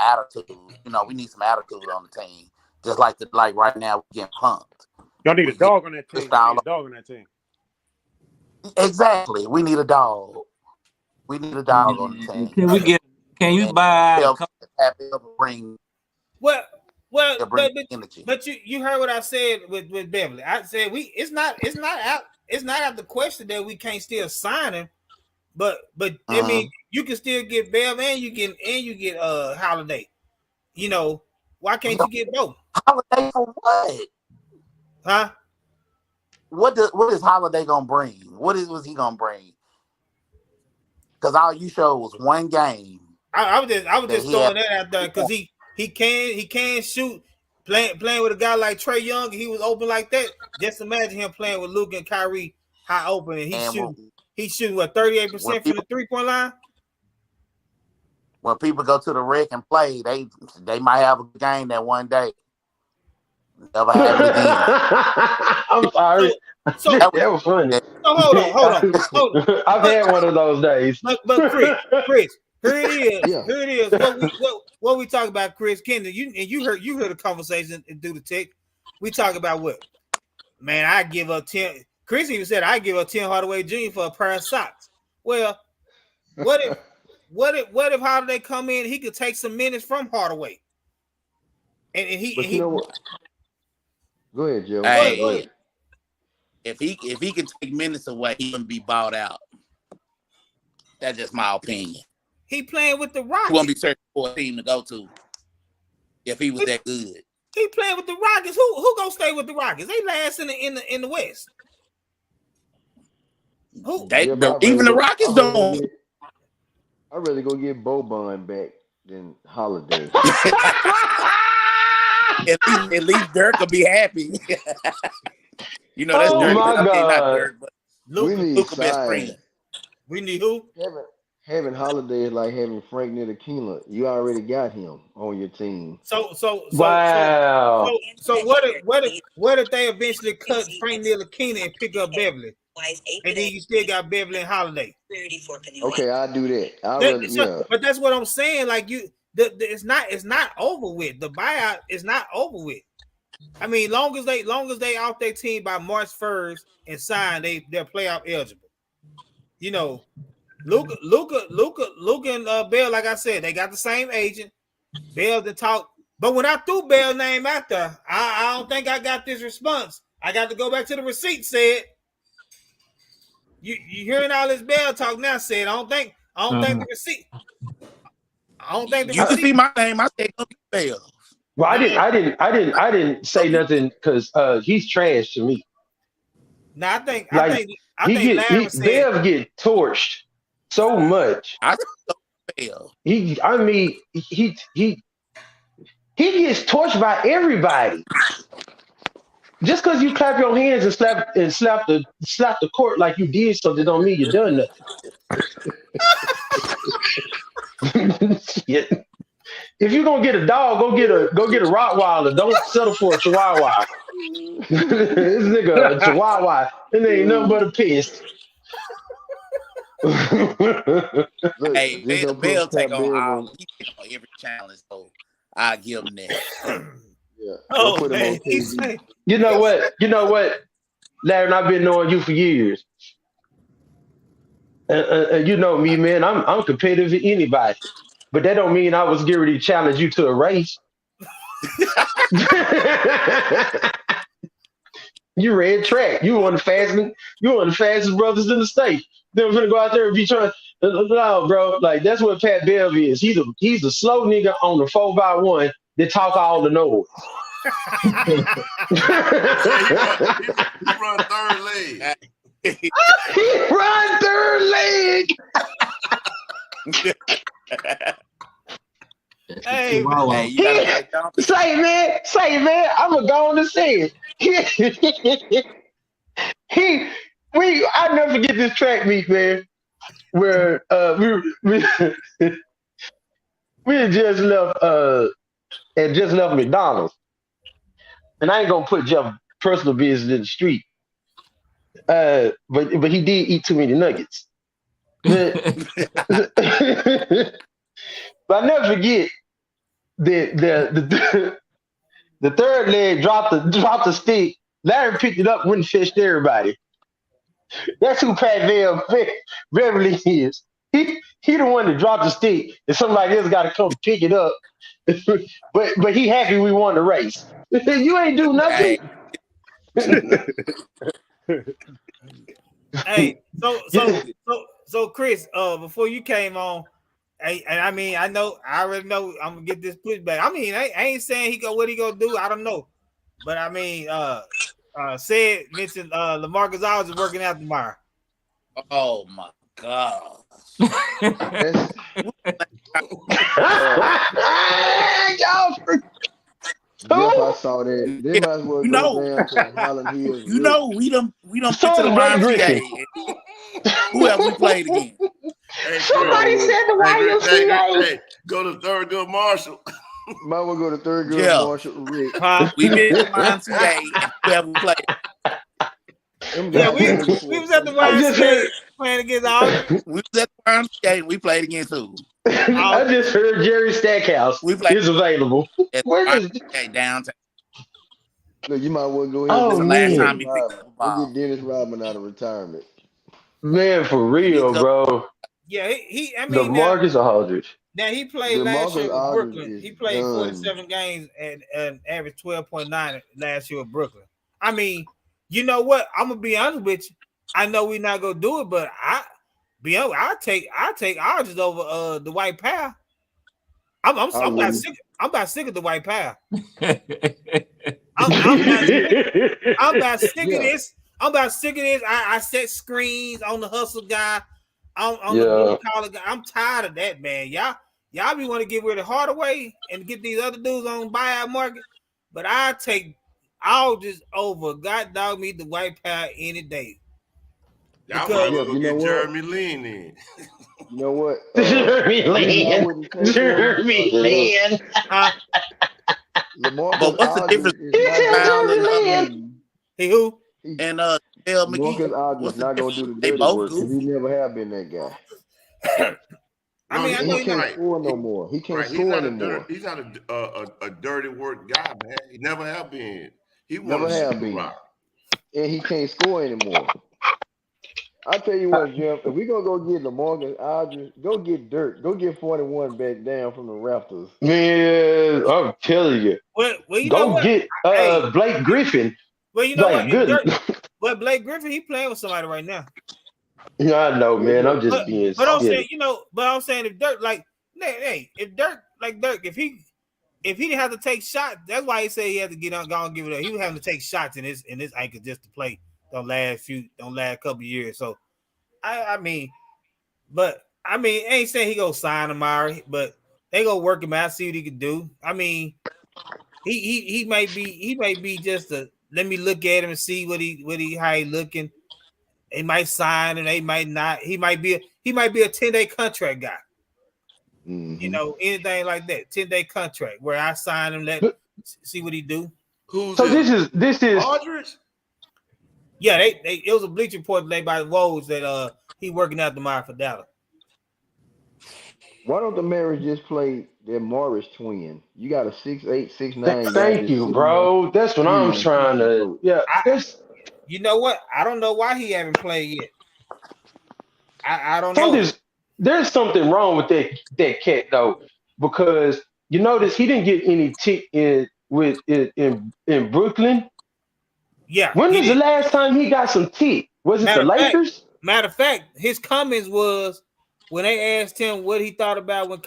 S6: attitude. You know, we need some attitude on the team. Just like right now, we're getting pumped.
S5: Y'all need a dog on that team.
S6: Exactly. We need a dog. We need a dog on the team.
S3: Can you buy a couple?
S2: But you heard what I said with Beverly. I said it's not out the question that we can't still sign him. But I mean, you can still get Bev and you get Holiday. You know, why can't you get both?
S6: Holiday for what?
S2: Huh?
S6: What is Holiday gonna bring? What was he gonna bring? Because all you showed was one game.
S2: I was just throwing that out there because he can shoot. Playing with a guy like Trae Young, he was open like that. Just imagine him playing with Luke and Kyrie high open, and he's shooting what 38% from the 3-point line.
S6: When people go to the rec and play, they might have a game that one day. Never have it again.
S9: I'm sorry.
S2: So
S9: that was funny.
S2: So hold on.
S9: I've had one of those days.
S2: But Chris, here it is. Yeah. Here it is. What we talk about, Chris Kendall? You heard the conversation through the text. We talk about what? Man, I give up 10. Chris even said I give up 10 Hardaway Jr. for a pair of socks. Well, what what if Holiday come in? He could take some minutes from Hardaway, and he.
S8: But you know what? Go ahead, Joe.
S6: Hey,
S8: Go ahead.
S6: If he can take minutes away, he wouldn't be bought out. That's just my opinion.
S2: He playing with the Rockets.
S6: He won't be searching for a team to go to if he was that good.
S2: He playing with the Rockets. Who gonna stay with the Rockets? They last in the West. Who?
S6: Even the Rockets don't.
S8: I'd rather go get Boban back than Holiday.
S6: At least Dirk will be happy. You know that's Dirk.
S9: My
S6: Okay,
S9: God.
S6: not Dirk, but
S8: We need
S6: Luka best
S8: size.
S6: friend.
S2: We need who?
S8: Having Holiday is like having Frank Ntilikina. You already got him on your team.
S2: So
S9: Wow.
S2: So what if they eventually cut Frank Ntilikina and pick up Beverly, and then you still got Beverly and Holiday?
S8: Okay, I'll do that.
S2: But that's what I'm saying. Like it's not over with. The buyout is not over with. I mean, long as they off their team by March 1st and sign, they're playoff eligible. You know, Luka and Bell, like I said, they got the same agent. Bell to talk, but when I threw Bell's name out there, I don't think I got this response. I got to go back to the receipt. Said you hearing all this Bell talk now? Said I don't think the receipt. I don't think the
S6: You
S2: receipt.
S6: can see my name. I said Bell.
S9: Well, I didn't say nothing because he's trash to me.
S2: No, I think
S9: Bev get torched so much.
S6: I said Bell.
S9: He gets torched by everybody. Just because you clap your hands and slap the court like you did something don't mean you done nothing. Shit. If you're gonna get a dog, go get a Rottweiler. Don't settle for a Chihuahua. This nigga a Chihuahua. It ain't nothing but a piss.
S6: Hey, Bell take on all. He take on every challenge, so I give him that.
S8: Yeah.
S2: Oh man,
S9: You know what, Larry? I've been knowing you for years. You know me, man. I'm competitive with anybody. But that don't mean I was getting ready to challenge you to a race. You ran track. You one of the fastest brothers in the state. Then we're gonna go out there and be trying. No, bro. Like that's what Pat Bev is. He's a slow nigga on the 4x1 that talk all the noise.
S4: He run third leg.
S9: He run third leg.
S2: Hey,
S9: say it, man. I'm gonna go on and say it. I never forget this track meet, man. Where we had just left McDonald's, and I ain't gonna put Jeff personal business in the street. But he did eat too many nuggets. But I never forget the third leg dropped the stick. Larry picked it up, went and fished everybody. That's who Pat Beverly is. He the one that dropped the stick, and somebody else got to come pick it up. but he happy we won the race. You ain't do nothing.
S2: Hey, so Chris, before you came on, I already know I'm gonna get this pushback. I mean, I ain't saying what he gonna do. I don't know, but I mean, mentioned LaMarcus Aldridge is working out tomorrow.
S6: Oh my God!
S8: I saw that. They might as well go down to Holland Hills.
S6: You know, we done get to the YMCA. Who else we played again?
S4: Hey,
S9: Somebody said the YMCA.
S4: Hey, go to Thurgood Marshall.
S8: Might well go to Thurgood Marshall. Rick.
S6: We been to the YMCA and who else we played?
S2: Yeah, we was at the YMCA playing against Aldridge.
S6: We was at the YMCA and we played against who?
S9: I just heard Jerry Stackhouse is available.
S6: Where is downtown?
S8: Look, you might well go ahead.
S9: Oh,
S8: and
S9: man.
S6: Last time he picked up the ball.
S8: get Dennis Rodman out of retirement.
S9: Man, for real, bro.
S2: Yeah, I mean,
S9: LaMarcus Aldridge.
S2: now he played last year
S8: DeMarcus
S2: with
S8: Aldridge
S2: Brooklyn.
S8: is
S2: He played
S8: done.
S2: 47 games and averaged 12.9 last year with Brooklyn. I mean, you know what? I'm gonna be honest with you. I know we're not gonna do it, but I take Aldridge over the White Powell. I'm about sick of the White Powell. I'm about sick of this. I'm about sick of this. I set screens on the hustle guy, on the blue collar guy. I'm tired of that, man. Y'all be want to get rid of Hardaway and get these other dudes on buyout market, but I take Aldridge over God dog me the White Powell any day.
S4: Y'all probably gonna get Jeremy Lin in.
S8: You know what?
S9: Jeremy Lin.
S6: But what's the difference between Powell and
S2: who?
S6: And Dale McGee?
S8: Marcus Aldridge not gonna do the dirty work because he never have been that guy.
S2: I mean,
S8: he can't score no more. He can't score anymore.
S4: He's not a dirty work guy, man. He never have been. He
S8: never have been, and he can't score anymore. I tell you what, Jeff, if we gonna go get LaMarcus Aldridge, go get Dirk. Go get 41 back down from the Raptors.
S9: Man, I'm telling you.
S2: Well, you
S9: go get Blake Griffin.
S2: Well, you know what? Blake Griffin, he playing with somebody right now.
S9: Yeah, I know, man. I'm just being.
S2: But I'm saying, I'm saying if Dirk, if he didn't have to take shots, that's why he said he had to get on, go and give it up. He was having to take shots in his ankle just to play. Don't last couple years. So I mean, ain't saying he gonna sign tomorrow, but they gonna work him out, see what he can do. I mean, he might be just a let me look at him and see how he looking. They might sign and they might not. He might be a 10-day contract guy.
S8: Mm-hmm.
S2: You know, anything like that, 10-day contract where I sign him, see what he do.
S9: This is
S4: Aldridge?
S2: Yeah, it was a Bleacher Report made by the Wolves that he working out tomorrow for Dallas.
S8: Why don't the Mavericks just play their Morris twin? You got a 6'8", 6'9".
S9: Thank you, bro. That's what I'm trying to. Yeah,
S2: you know what? I don't know why he haven't played yet. I don't know.
S9: There's something wrong with that cat though, because you notice he didn't get any tick in Brooklyn.
S2: Yeah.
S9: When was the last time he got some tick? Was it the Lakers?
S2: Matter of fact, his comments was when they asked him what he thought about when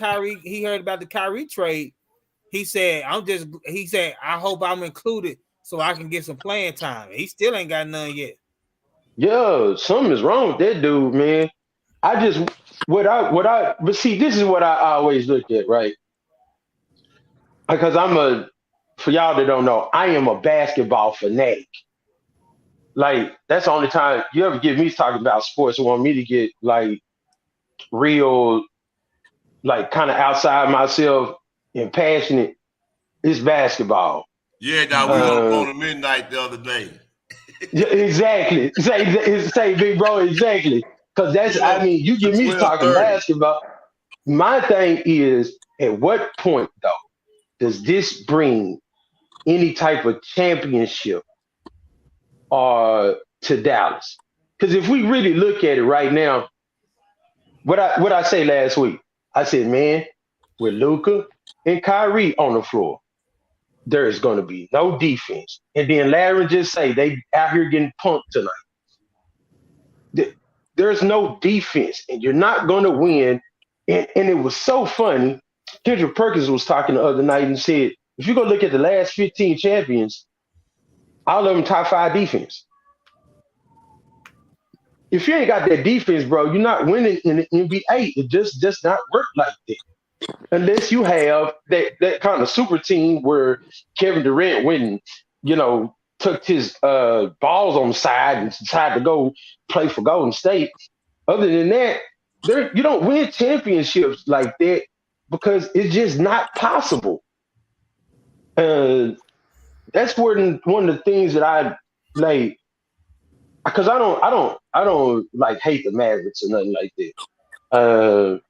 S2: he heard about the Kyrie trade. He said, I hope I'm included so I can get some playing time. He still ain't got none yet.
S9: Yeah, something is wrong with that dude, man. But see, this is what I always look at, right? Because for y'all that don't know, I am a basketball fanatic. Like, that's the only time you ever get me talking about sports and want me to get like real, like kind of outside myself and passionate. It's basketball.
S4: Yeah, now we were on midnight the other day.
S9: Yeah, exactly. Say, big bro, exactly. Because you get me talking basketball. My thing is, at what point though does this bring any type of championship to Dallas? Because if we really look at it right now, what I say last week, I said, man, with Luka and Kyrie on the floor, there is going to be no defense. And then Larry just say they out here getting punked tonight. There's no defense, and you're not going to win. And it was so funny. Kendrick Perkins was talking the other night and said, if you go look at the last 15 champions, all of them top 5 defense. If you ain't got that defense, bro, you're not winning in the NBA. It just does not work like that. Unless you have that kind of super team where Kevin Durant went and, took his balls on the side and decided to go play for Golden State. Other than that, you don't win championships like that because it's just not possible. That's one of the things that I like, because I don't like hate the Mavericks or nothing like that.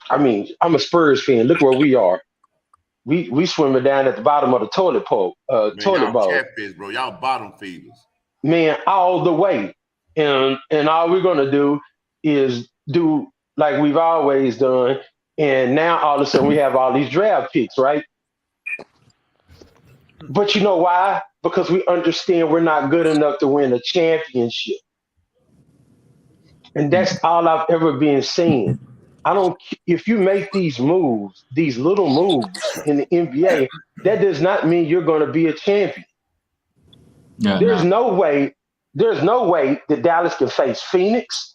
S9: I'm a Spurs fan. Look where we are. We swimming down at the bottom of the toilet bowl.
S4: Y'all catfish, bro. Y'all bottom feeders.
S9: Man, all the way. And all we're gonna do is do like we've always done, and now all of a sudden we have all these draft picks, right? But you know why? Because we understand we're not good enough to win a championship. And that's all I've ever been saying. I don't, if you make these moves, these little moves in the NBA, that does not mean you're going to be a champion.
S3: Yeah,
S9: there's no way, there's no way that Dallas can face Phoenix,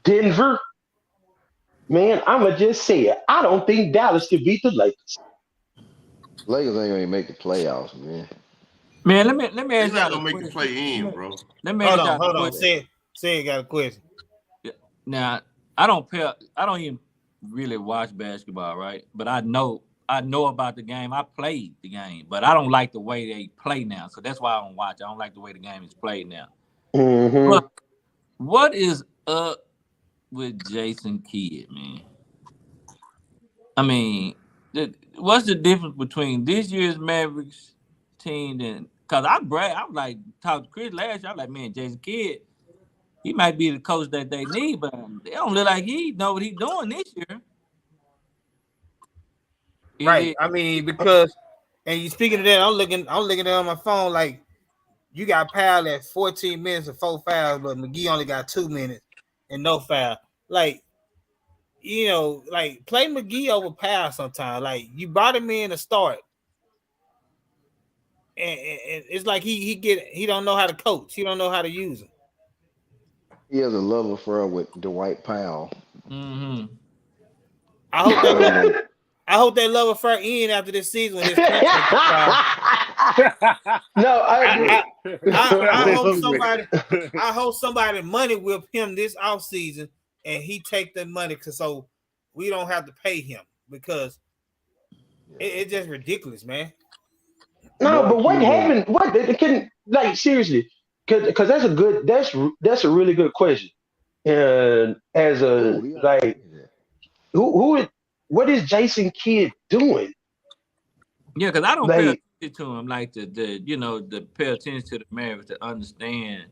S9: Denver. Man, I'ma just say it. I don't think Dallas can beat the Lakers.
S8: Lakers ain't gonna make the playoffs, man.
S3: Man, let me
S4: They're
S3: ask
S4: not
S3: y'all
S4: gonna make the play in, bro.
S3: Let me ask y'all
S2: Hold on. Say it. Got a question.
S3: Now, I don't even really watch basketball, right? But I know about the game. I played the game, but I don't like the way they play now. So that's why I don't watch. I don't like the way the game is played now.
S9: Mm-hmm.
S3: But what is up with Jason Kidd, man? I mean, what's the difference between this year's Mavericks team and because I was like talking to Chris last year. I was like, man, Jason Kidd, he might be the coach that they need, but they don't look like he know what he's doing this year.
S2: Right. I mean, because and you speaking of that, I'm looking at it on my phone like you got Powell at 14 minutes and 4 fouls, but McGee only got 2 minutes and no foul. Like, you know, like play McGee over Powell sometimes. Like you brought him in to start. And it's like he don't know how to coach. He don't know how to use him.
S8: He has a love affair with Dwight Powell.
S3: Mm-hmm.
S2: I hope that love affair end after this season when his contract.
S9: No,
S2: I hope somebody money whip him this offseason and he take the money so we don't have to pay him because it's just ridiculous, man.
S9: No, but what happened? What can like seriously? Because that's a really good question. And as a like, what is Jason Kidd doing?
S3: Yeah, because I don't pay attention to him like to pay attention to the Mavericks to understand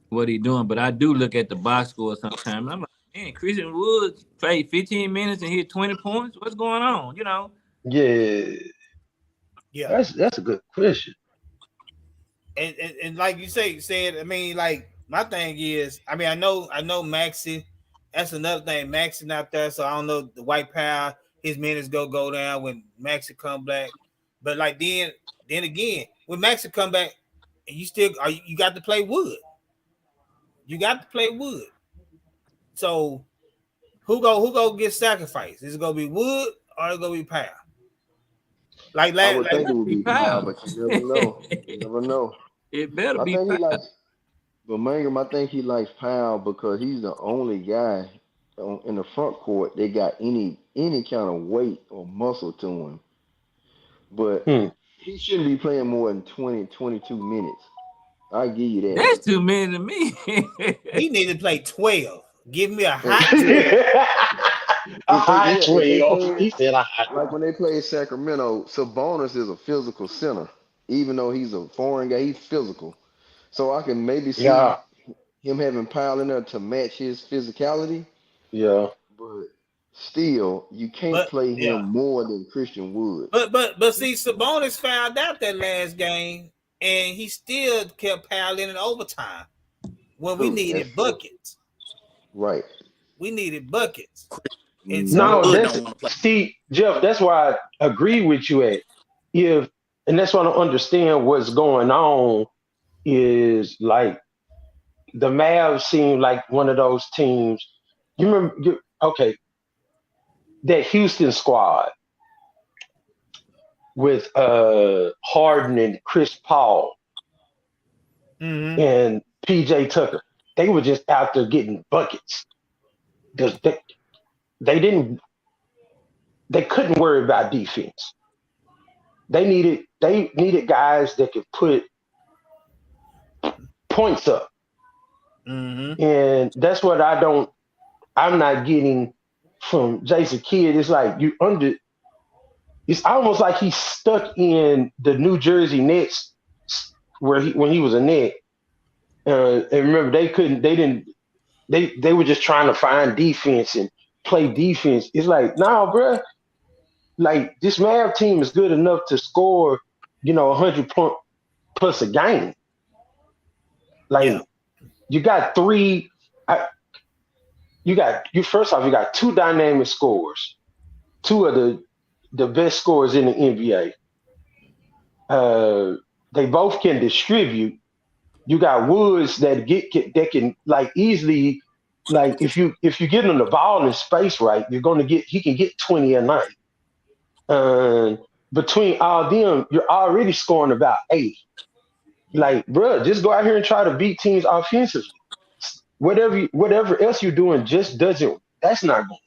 S3: what he's doing. But I do look at the box score sometimes. I'm like, man, Christian Woods played 15 minutes and hit 20 points. What's going on? You know?
S9: Yeah. That's a good question.
S2: And like you said, I mean, like my thing is, I mean, I know Maxey. That's another thing. Maxey not there, so I don't know the White Power. His minutes go down when Maxey come back. But like then again, when Maxey come back, and you got to play Wood. You got to play Wood. So who go get sacrificed? Is it gonna be Wood or is it gonna be Powell? Like
S8: I would think it would be Powell, but you never know. You never know.
S3: It better be Powell.
S8: But Mangum, I think he likes Powell because he's the only guy in the front court that got any kind of weight or muscle to him. But he shouldn't be playing more than 20, 22 minutes. I give you that.
S3: That's too many to me.
S2: He need to play 12. Give me a hot 12.
S9: A hot 12. He said a hot.
S8: Like when they play Sacramento, Sabonis is a physical center. Even though he's a foreign guy, he's physical. So I can maybe see him having Powell in there to match his physicality.
S9: Yeah.
S8: But still, you can't play him more than Christian Wood.
S2: But see, Sabonis found out that last game, and he still kept Powell in overtime when we needed buckets.
S8: Right.
S2: We needed buckets.
S9: And see, Jeff, that's why I agree with you and that's why I don't understand what's going on is like the Mavs seem like one of those teams. You remember, that Houston squad with Harden and Chris Paul and PJ Tucker. They were just out there getting buckets. They couldn't worry about defense. They needed guys that could put points up. And that's what I'm not getting from Jason Kidd. It's like it's almost like he's stuck in the New Jersey Nets when he was a Net. And remember, they they were just trying to find defense and play defense. It's like, nah, bro. Like this Mav team is good enough to score, 100 point plus a game. Like you got three. You got two dynamic scorers, two of the best scorers in the NBA. They both can distribute. You got Woods that can like easily, like if you get him the ball in space right, he can get 20 a night. Between all them, you're already scoring about 8. Like, bro, just go out here and try to beat teams offensively. Whatever else you're doing just doesn't. That's not gonna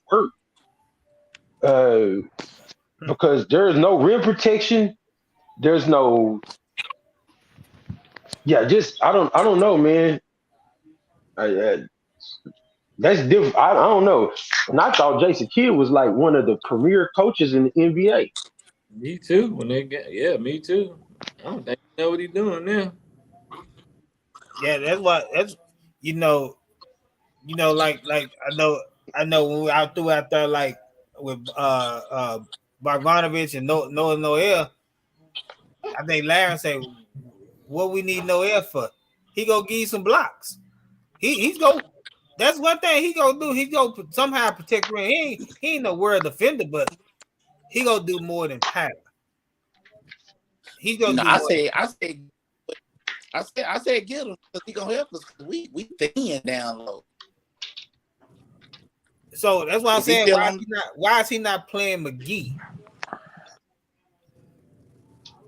S9: work. Because there is no rim protection. There's no. Yeah, just I don't know, man. That's different. I don't know. And I thought Jason Kidd was like one of the premier coaches in the NBA.
S3: Me too. Me too. I don't think he know what he's doing now.
S2: Yeah, that's like I know when I threw out there like with Bogdanovich and Noel, I think Larry said, what we need Noel for? He gonna give you some blocks. He's go. That's one thing he gonna do. He gonna somehow protect rim. He ain't no world defender, but he gonna do more than power. He's gonna.
S6: I said get him because he gonna help us. We thin down low.
S2: So that's why I'm saying why is he not playing McGee?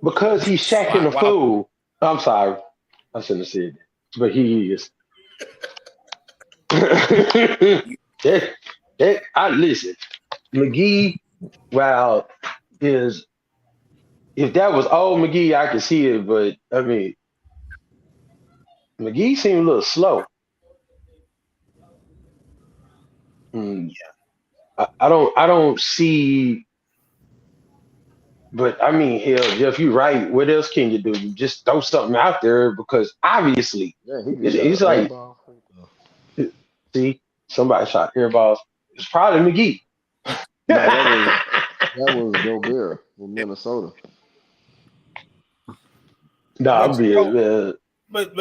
S9: Because he's shacking a fool. I'm sorry, I shouldn't have said that, but he is. I listen. McGee, if that was old McGee, I could see it, but I mean, McGee seemed a little slow. I don't see. But I mean, hell, Jeff, you're right. What else can you do? You just throw something out there because obviously, it's like, see, somebody shot air balls. It's probably McGee.
S8: No, that was Gobert in Minnesota.
S2: But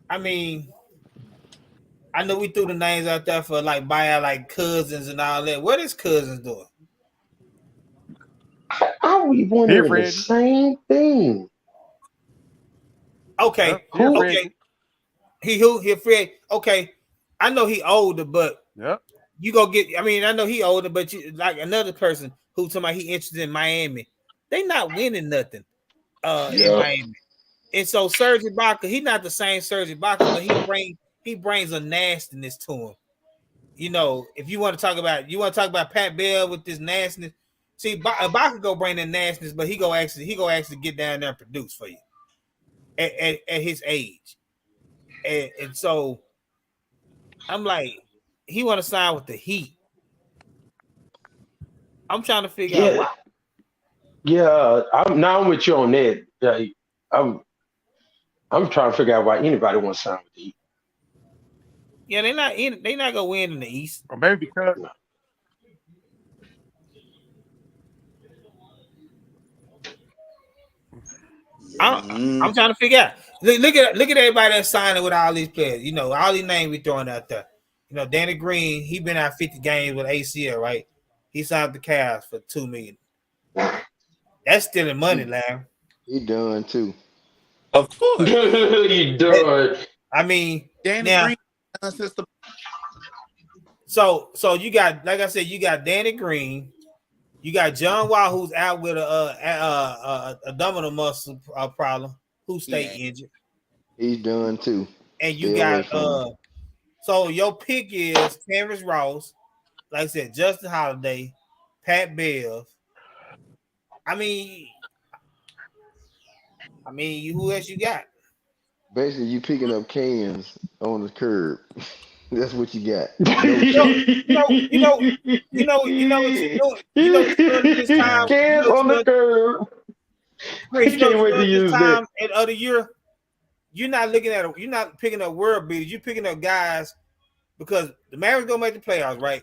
S2: I mean, I know we threw the names out there for like buyout, like Cousins and all that. What is Cousins doing?
S9: I was wondering the same thing.
S2: Okay. He Fred. Okay, I know he older, but you go get. I mean, I know he older, but you like another person who somebody he interested in Miami. They not winning nothing in Miami, and so Serge Ibaka, he not the same Serge Ibaka, but he brings a nastiness to him. If you want to talk about Pat Bell with this nastiness. See, Ibaka go bring that nastiness, but he go actually get down there and produce for you at his age, and so I'm like, he want to sign with the Heat. I'm trying to figure out why.
S9: Yeah, I'm with you on that. Yeah, I'm trying to figure out why anybody wants to sign with the Heat.
S2: Yeah, they not gonna win in the East,
S5: or maybe because.
S2: I'm trying to figure out. Look at everybody that's signing with all these players. All these names we throwing out there. Danny Green, he been out 50 games with ACL, right? He signed the Cavs for $2 million. That's stealing money, Larry.
S8: He done too.
S6: Of course,
S9: he done.
S2: I mean,
S6: Danny Green.
S2: So you got, like I said, you got Danny Green. You got John Wall, who's out with a abdominal muscle problem, who stayed injured.
S8: He's done too.
S2: And you got so your pick is Terrence Ross, like I said, Justin Holiday, Pat Bev. I mean, who else you got?
S8: Basically, you picking up cans on the curb. That's what you got.
S2: You know this time.
S9: Cans on the curb.
S2: Chris, can't wait to use that. At other year, you're not picking up world beaters. You're picking up guys because the Mavericks gonna make the playoffs, right?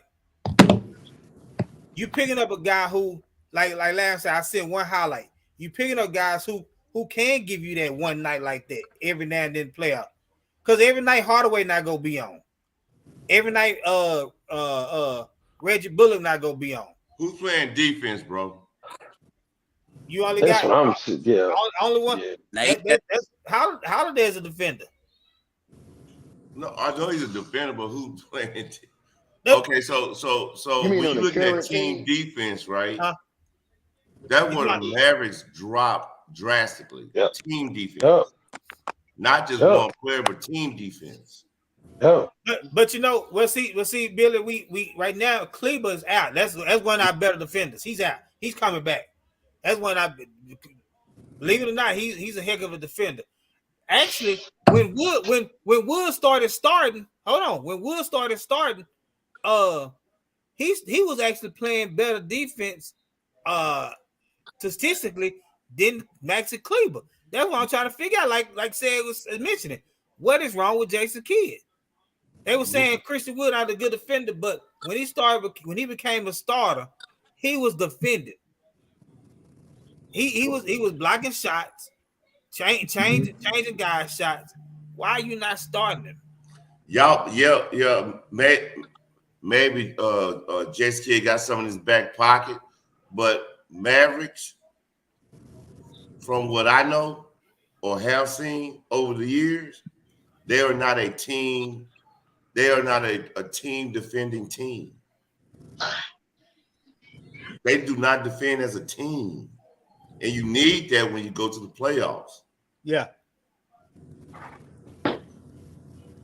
S2: You picking up a guy who, like last time I said one highlight. You picking up guys who can give you that one night like that every now and then playoff. Because every night Hardaway not gonna be on. Every night Reggie Bullock not gonna be on.
S4: Who's playing defense, bro?
S2: You only
S9: That's
S2: got
S9: what I'm yeah.
S2: only one.
S9: Yeah.
S2: That's Holiday's a defender.
S4: No, I know he's a defender, but who's playing?
S2: Nope.
S4: Okay, so
S8: You
S4: when
S8: mean
S4: you
S8: on the
S4: looking at
S8: current
S4: team
S8: team?
S4: defense, right?
S2: You
S4: That's where the
S2: talking-
S4: Mavericks dropped drastically.
S9: Yep.
S4: Team defense,
S9: Yep.
S4: not just
S9: Yep.
S4: one player, but team defense.
S9: Yep.
S2: But you know, we'll see, Billy. We right now, Kleber is out. That's one of our better defenders. He's out. He's coming back. That's one believe it or not, he's a heck of a defender. Actually, when Wood started starting, he was actually playing better defense statistically than Maxi Kleber. That's what I'm trying to figure out. Like Said was mentioning, what is wrong with Jason Kidd? They were saying Christian Wood not a good defender, but when he became a starter, he was defending. He was blocking shots, changing guys' shots. Why are you not starting him?
S4: Y'all, yeah. Maybe Jason Kidd got some in his back pocket, but Mavericks, from what I know or have seen over the years, they are not a team. They are not a team defending team. They do not defend as a team. And you need that when you go to the playoffs.
S2: Yeah.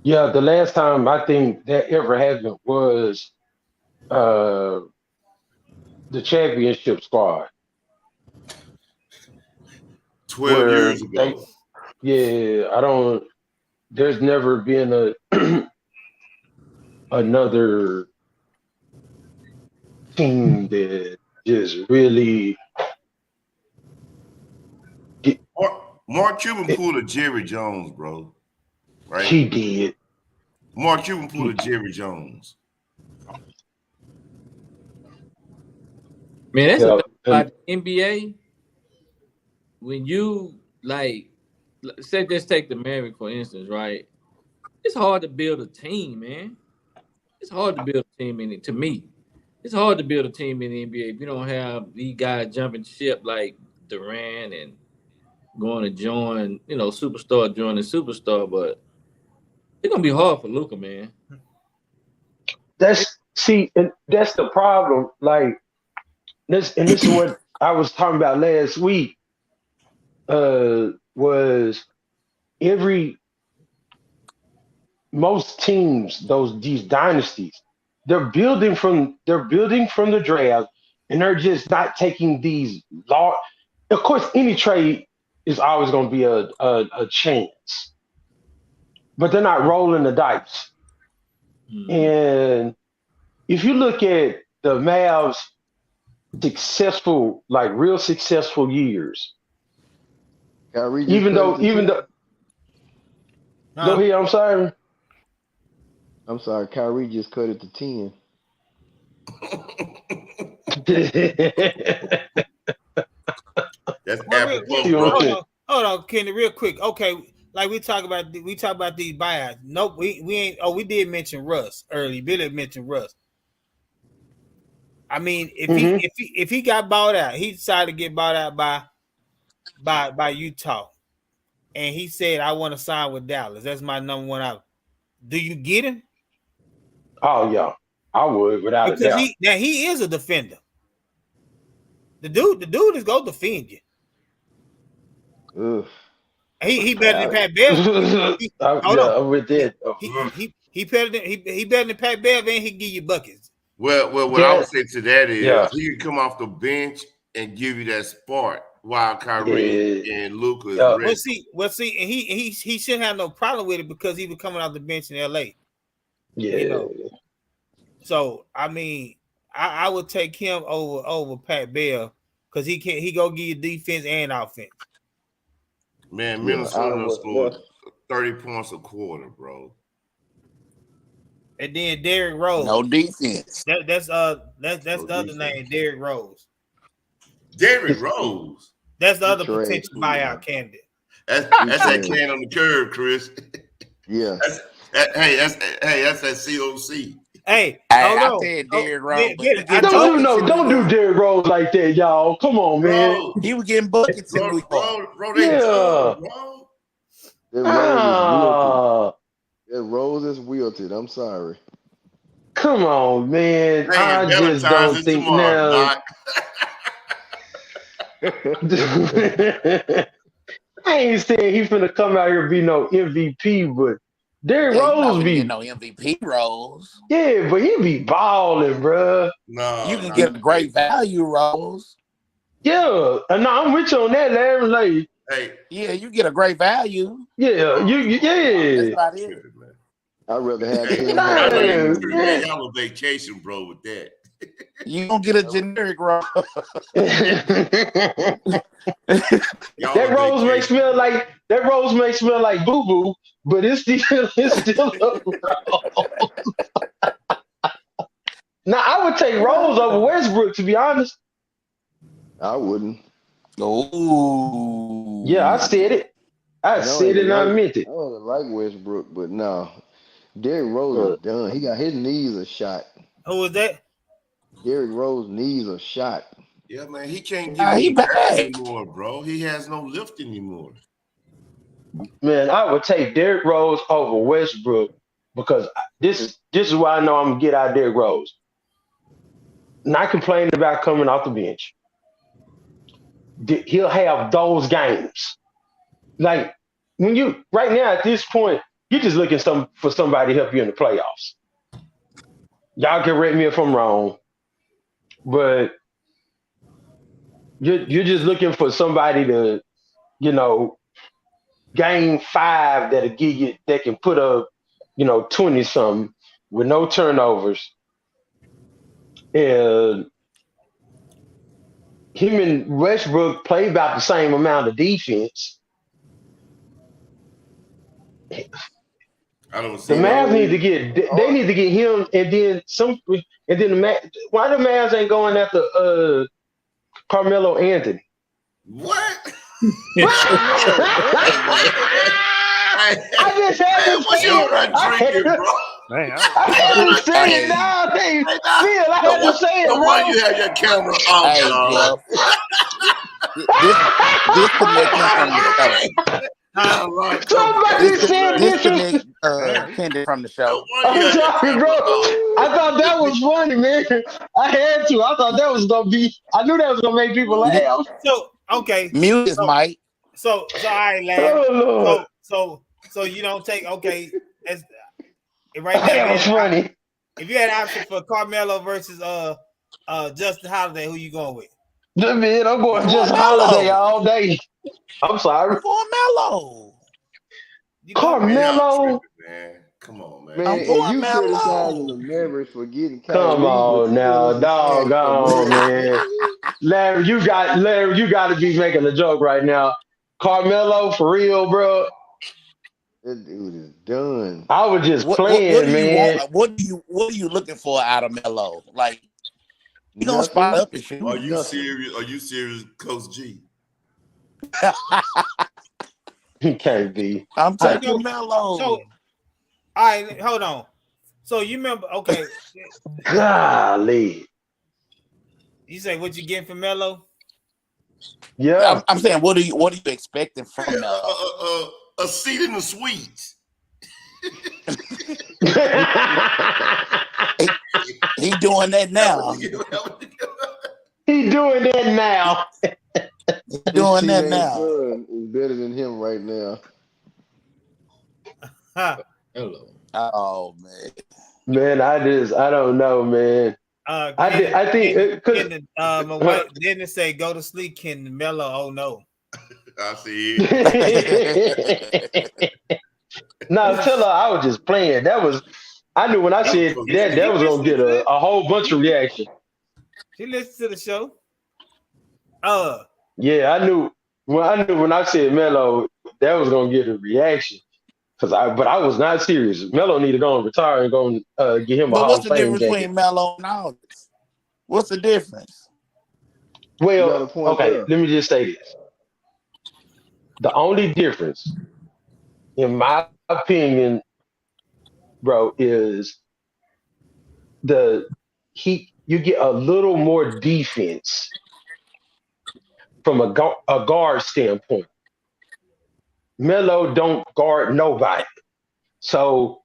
S9: Yeah, the last time I think that ever happened was the championship squad.
S4: 12 years ago.
S9: There's never been another team that just really
S4: Mark Cuban pulled a Jerry Jones, bro. Right?
S9: He did.
S4: Mark Cuban pulled a Jerry Jones.
S3: Man, that's about the NBA. When you say, just take the Mavericks for instance, right? It's hard to build a team, man. It's hard to build a team to me. It's hard to build a team in the NBA if you don't have these guys jumping ship like Durant and going to join, superstar joining superstar, but it's gonna be hard for Luka, man.
S9: That's the problem. Like this is what I was talking about last week. Was most teams, these dynasties, they're building from the draft, and they're just not taking these large. Of course, any trade is always going to be a chance, but they're not rolling the dice. And if you look at the Mavs' real successful years, even though go ahead,
S8: I'm sorry, Kyrie just cut it to 10.
S4: That's apropos.
S2: Hold on, Kenny, real quick. Okay, like we talk about these buyouts. Nope, we ain't. Oh, we did mention Russ early. Billy mentioned Russ. I mean, if he got bought out, he decided to get bought out by Utah, and he said, "I want to sign with Dallas. That's my number one out." Do you get him?
S9: Oh yeah, I would without a doubt.
S2: He is a defender. The dude is gonna defend you.
S8: Ugh.
S2: He better than Pat Bev.
S9: With that.
S2: He better than Pat Bev, and he give you buckets.
S4: Well, what I would say to that is he can come off the bench and give you that spark while Kyrie and Luka is ready.
S2: Well, see, and he shouldn't have no problem with it because he was coming off the bench in LA.
S9: Yeah.
S2: So I mean, I would take him over Pat Bev because he go give you defense and offense.
S4: Man, Minnesota scored 30 points a quarter, bro.
S2: And then Derrick Rose.
S6: No defense.
S2: That's
S4: No
S2: the other name, Derrick Rose.
S4: Derrick Rose.
S2: That's the other
S8: trash,
S2: potential buyout candidate.
S4: That's that can on the curve, Chris.
S8: Yeah.
S4: That's that COC.
S2: Hey,
S6: I said Derrick Rose.
S9: Don't do Derrick Rose like that, y'all. Come on, man.
S4: Bro,
S6: He was getting buckets in New York.
S4: Bro, they done, bro.
S8: That Rose is wilted. I'm sorry.
S9: Come on, man.
S4: Hey,
S9: I just
S4: Valentine's
S9: don't
S4: is
S9: think
S4: tomorrow,
S9: now. I ain't saying he's finna come out here and be no MVP, but Derrick Rose be
S6: no MVP Rose.
S9: Yeah, but he be balling, bro.
S4: No,
S6: you can get a great value Rose.
S9: Yeah, no, I'm with you on that, Larry. Like,
S4: hey,
S6: yeah, you get a great value.
S9: Yeah,
S6: That's about it.
S8: I'd rather have
S4: him. Y'all on vacation, bro, with that.
S6: You don't get a generic Rose.
S9: That Rose may smell like boo boo, but it's still a Rose. Now I would take Rose over Westbrook, to be honest.
S8: I wouldn't.
S6: Oh,
S9: yeah, I said it. I said it and I meant it.
S8: I don't like Westbrook, but no. Derrick Rose is done. He got his knees a shot.
S2: Who was that?
S8: Derrick Rose knees a shot.
S4: Yeah, man, he can't get any back anymore, bro. He has no lift anymore.
S9: Man, I would take Derrick Rose over Westbrook because this is why I know I'm gonna get out of Derrick Rose. Not complaining about coming off the bench. He'll have those games. Like when you right now at this point, you're just looking for somebody to help you in the playoffs. Y'all can correct me if I'm wrong, but you're just looking for somebody to, game 5 that'll give you that can put up, 20 something with no turnovers. And him and Westbrook play about the same amount of defense.
S4: I don't see
S9: the Mavs need to get they need to get him and then why the Mavs ain't going after Carmelo Anthony?
S4: What?
S9: I just had to say it. I had to say it now. I had to say it, bro.
S4: Why you have your camera off,
S6: Disconnect Kendrick from the show.
S9: I'm sorry, bro. I thought that was funny, man. I had to. I thought that was gonna be. I knew that was gonna make people laugh.
S2: So okay,
S6: mute his mic.
S2: So all right, Larry.
S9: Oh,
S2: so you don't take right now.
S9: That was funny.
S2: If you had an option for Carmelo versus Justin Holiday, who you going with?
S9: Man, I'm going just Holiday all day. I'm sorry.
S6: Carmelo.
S9: Carmelo.
S4: Man, come on, man.
S8: Man, and you criticizing the Mavericks for getting
S9: Come on now, doggone, man. Larry, you got to be making a joke right now. Carmelo, for real, bro.
S8: That dude is done.
S9: I was just playing, man.
S6: What are you looking for out of Melo? Like, you gonna spot up and shit?
S4: Are you serious? Are you serious, Coach G?
S9: He can't be.
S6: I'm taking Melo.
S2: So, all right, hold on. So you remember? Okay.
S9: Golly.
S2: You say what you getting from Melo?
S9: Yeah.
S6: I'm saying, what are you expecting from Melo?
S4: A seat in the suite.
S6: He doing that now.
S9: He doing that now.
S6: Doing that now.
S8: Is better than him right now.
S4: Hello.
S6: Oh man.
S9: Man, I don't know, man. I think
S2: my wife didn't say go to sleep, Ken Melo. Oh no.
S4: I see it.
S9: No, tell her I was just playing. I knew when I said that was gonna get a whole bunch of reaction.
S2: She listens to the show.
S9: Yeah, I knew when I said Melo, that was gonna get a reaction. But I was not serious. Melo needed to go and retire and go and get him a
S6: But
S9: Hall
S6: what's
S9: of
S6: the
S9: Fame
S6: difference
S9: jacket.
S6: between Melo and Aldridge? What's the difference?
S9: Well, okay, let me just say this. The only difference, in my opinion, bro, is you get a little more defense from a guard standpoint. Melo don't guard nobody. So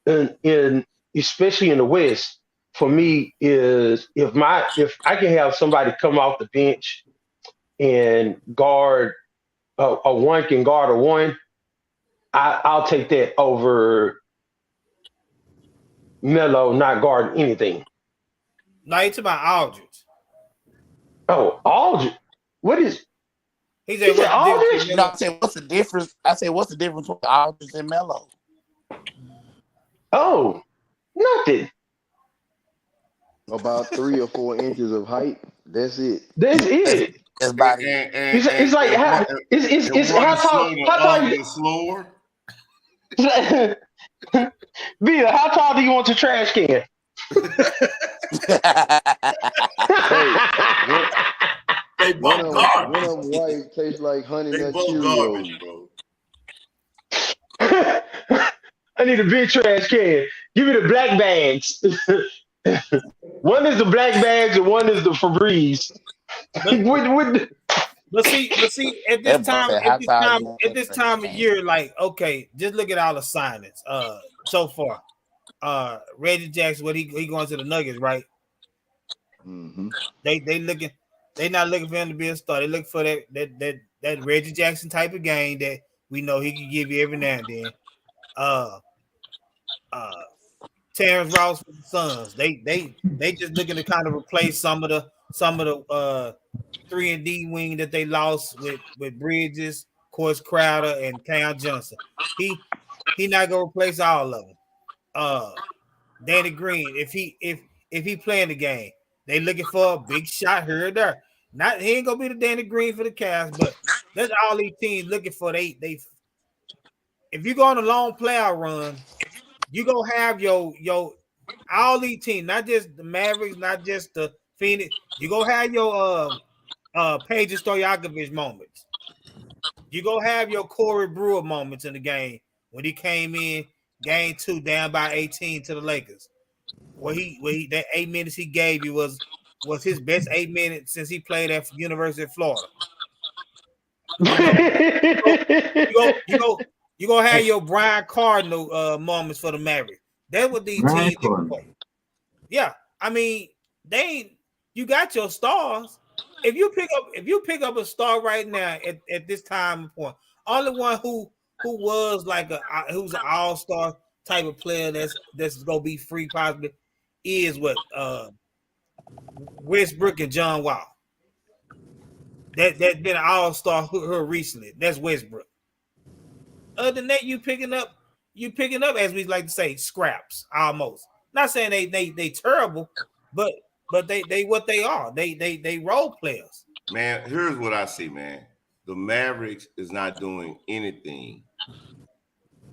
S9: in especially in the West, for me is if I can have somebody come off the bench and guard a one can guard a one, I'll take that over Melo not guarding anything.
S2: No, you talking about Aldridge.
S9: Oh, Aldridge. What is?
S2: He said
S9: Aldridge?
S6: No, I said, what's the difference? I said, what's the difference between Aldridge and Melo?
S9: Oh, nothing.
S8: About 3 or 4 inches of height. That's it.
S9: That's it.
S6: That's about
S4: it.
S9: It's like it's how tall? How tall you?
S4: Slower.
S9: Vita, how tall do you want your trash can?
S4: They both garbage.
S8: One of them white tastes like honey
S4: they
S8: nut
S4: both
S8: Cheerios.
S4: Garbage, bro.
S9: I need a big trash can. Give me the black bags. One is the black bags and one is the Febreze.
S2: But see, at this time of year, like, okay, just look at all the signings so far. Reggie Jackson, what he going to the Nuggets, right?
S8: Mm-hmm.
S2: They not looking for him to be a star. They look for that Reggie Jackson type of game that we know he can give you every now and then. Terrence Ross with the Suns. They just looking to kind of replace some of the 3-and-D wing that they lost with Bridges, of course, Crowder, and Cam Johnson. He not gonna replace all of them. Danny Green, if he playing the game, they looking for a big shot here or there. He ain't gonna be the Danny Green for the Cavs, but that's all these teams looking for. They if you go on a long playoff run, you gonna have your all these teams, not just the Mavericks, not just the Phoenix. You gonna have your Paige Stojakovic moments. You gonna have your Corey Brewer moments in the game when he came in game 2 down by 18 to the Lakers. Where he that 8 minutes he gave you was his best 8 minutes since he played at University of Florida. You gonna have your Brian Cardinal moments for the Mavericks. That's what these teams do. Yeah, I mean, you got your stars. If you pick up a star right now at this time point, only one who was like who's an all-star type of player that's gonna be free possibly is what Westbrook and John Wall. That's been an all-star here recently. That's Westbrook. Other than that, you picking up, as we like to say, scraps almost. Not saying they terrible, but they what they are. They role players.
S4: Man, here's what I see, man. The Mavericks is not doing anything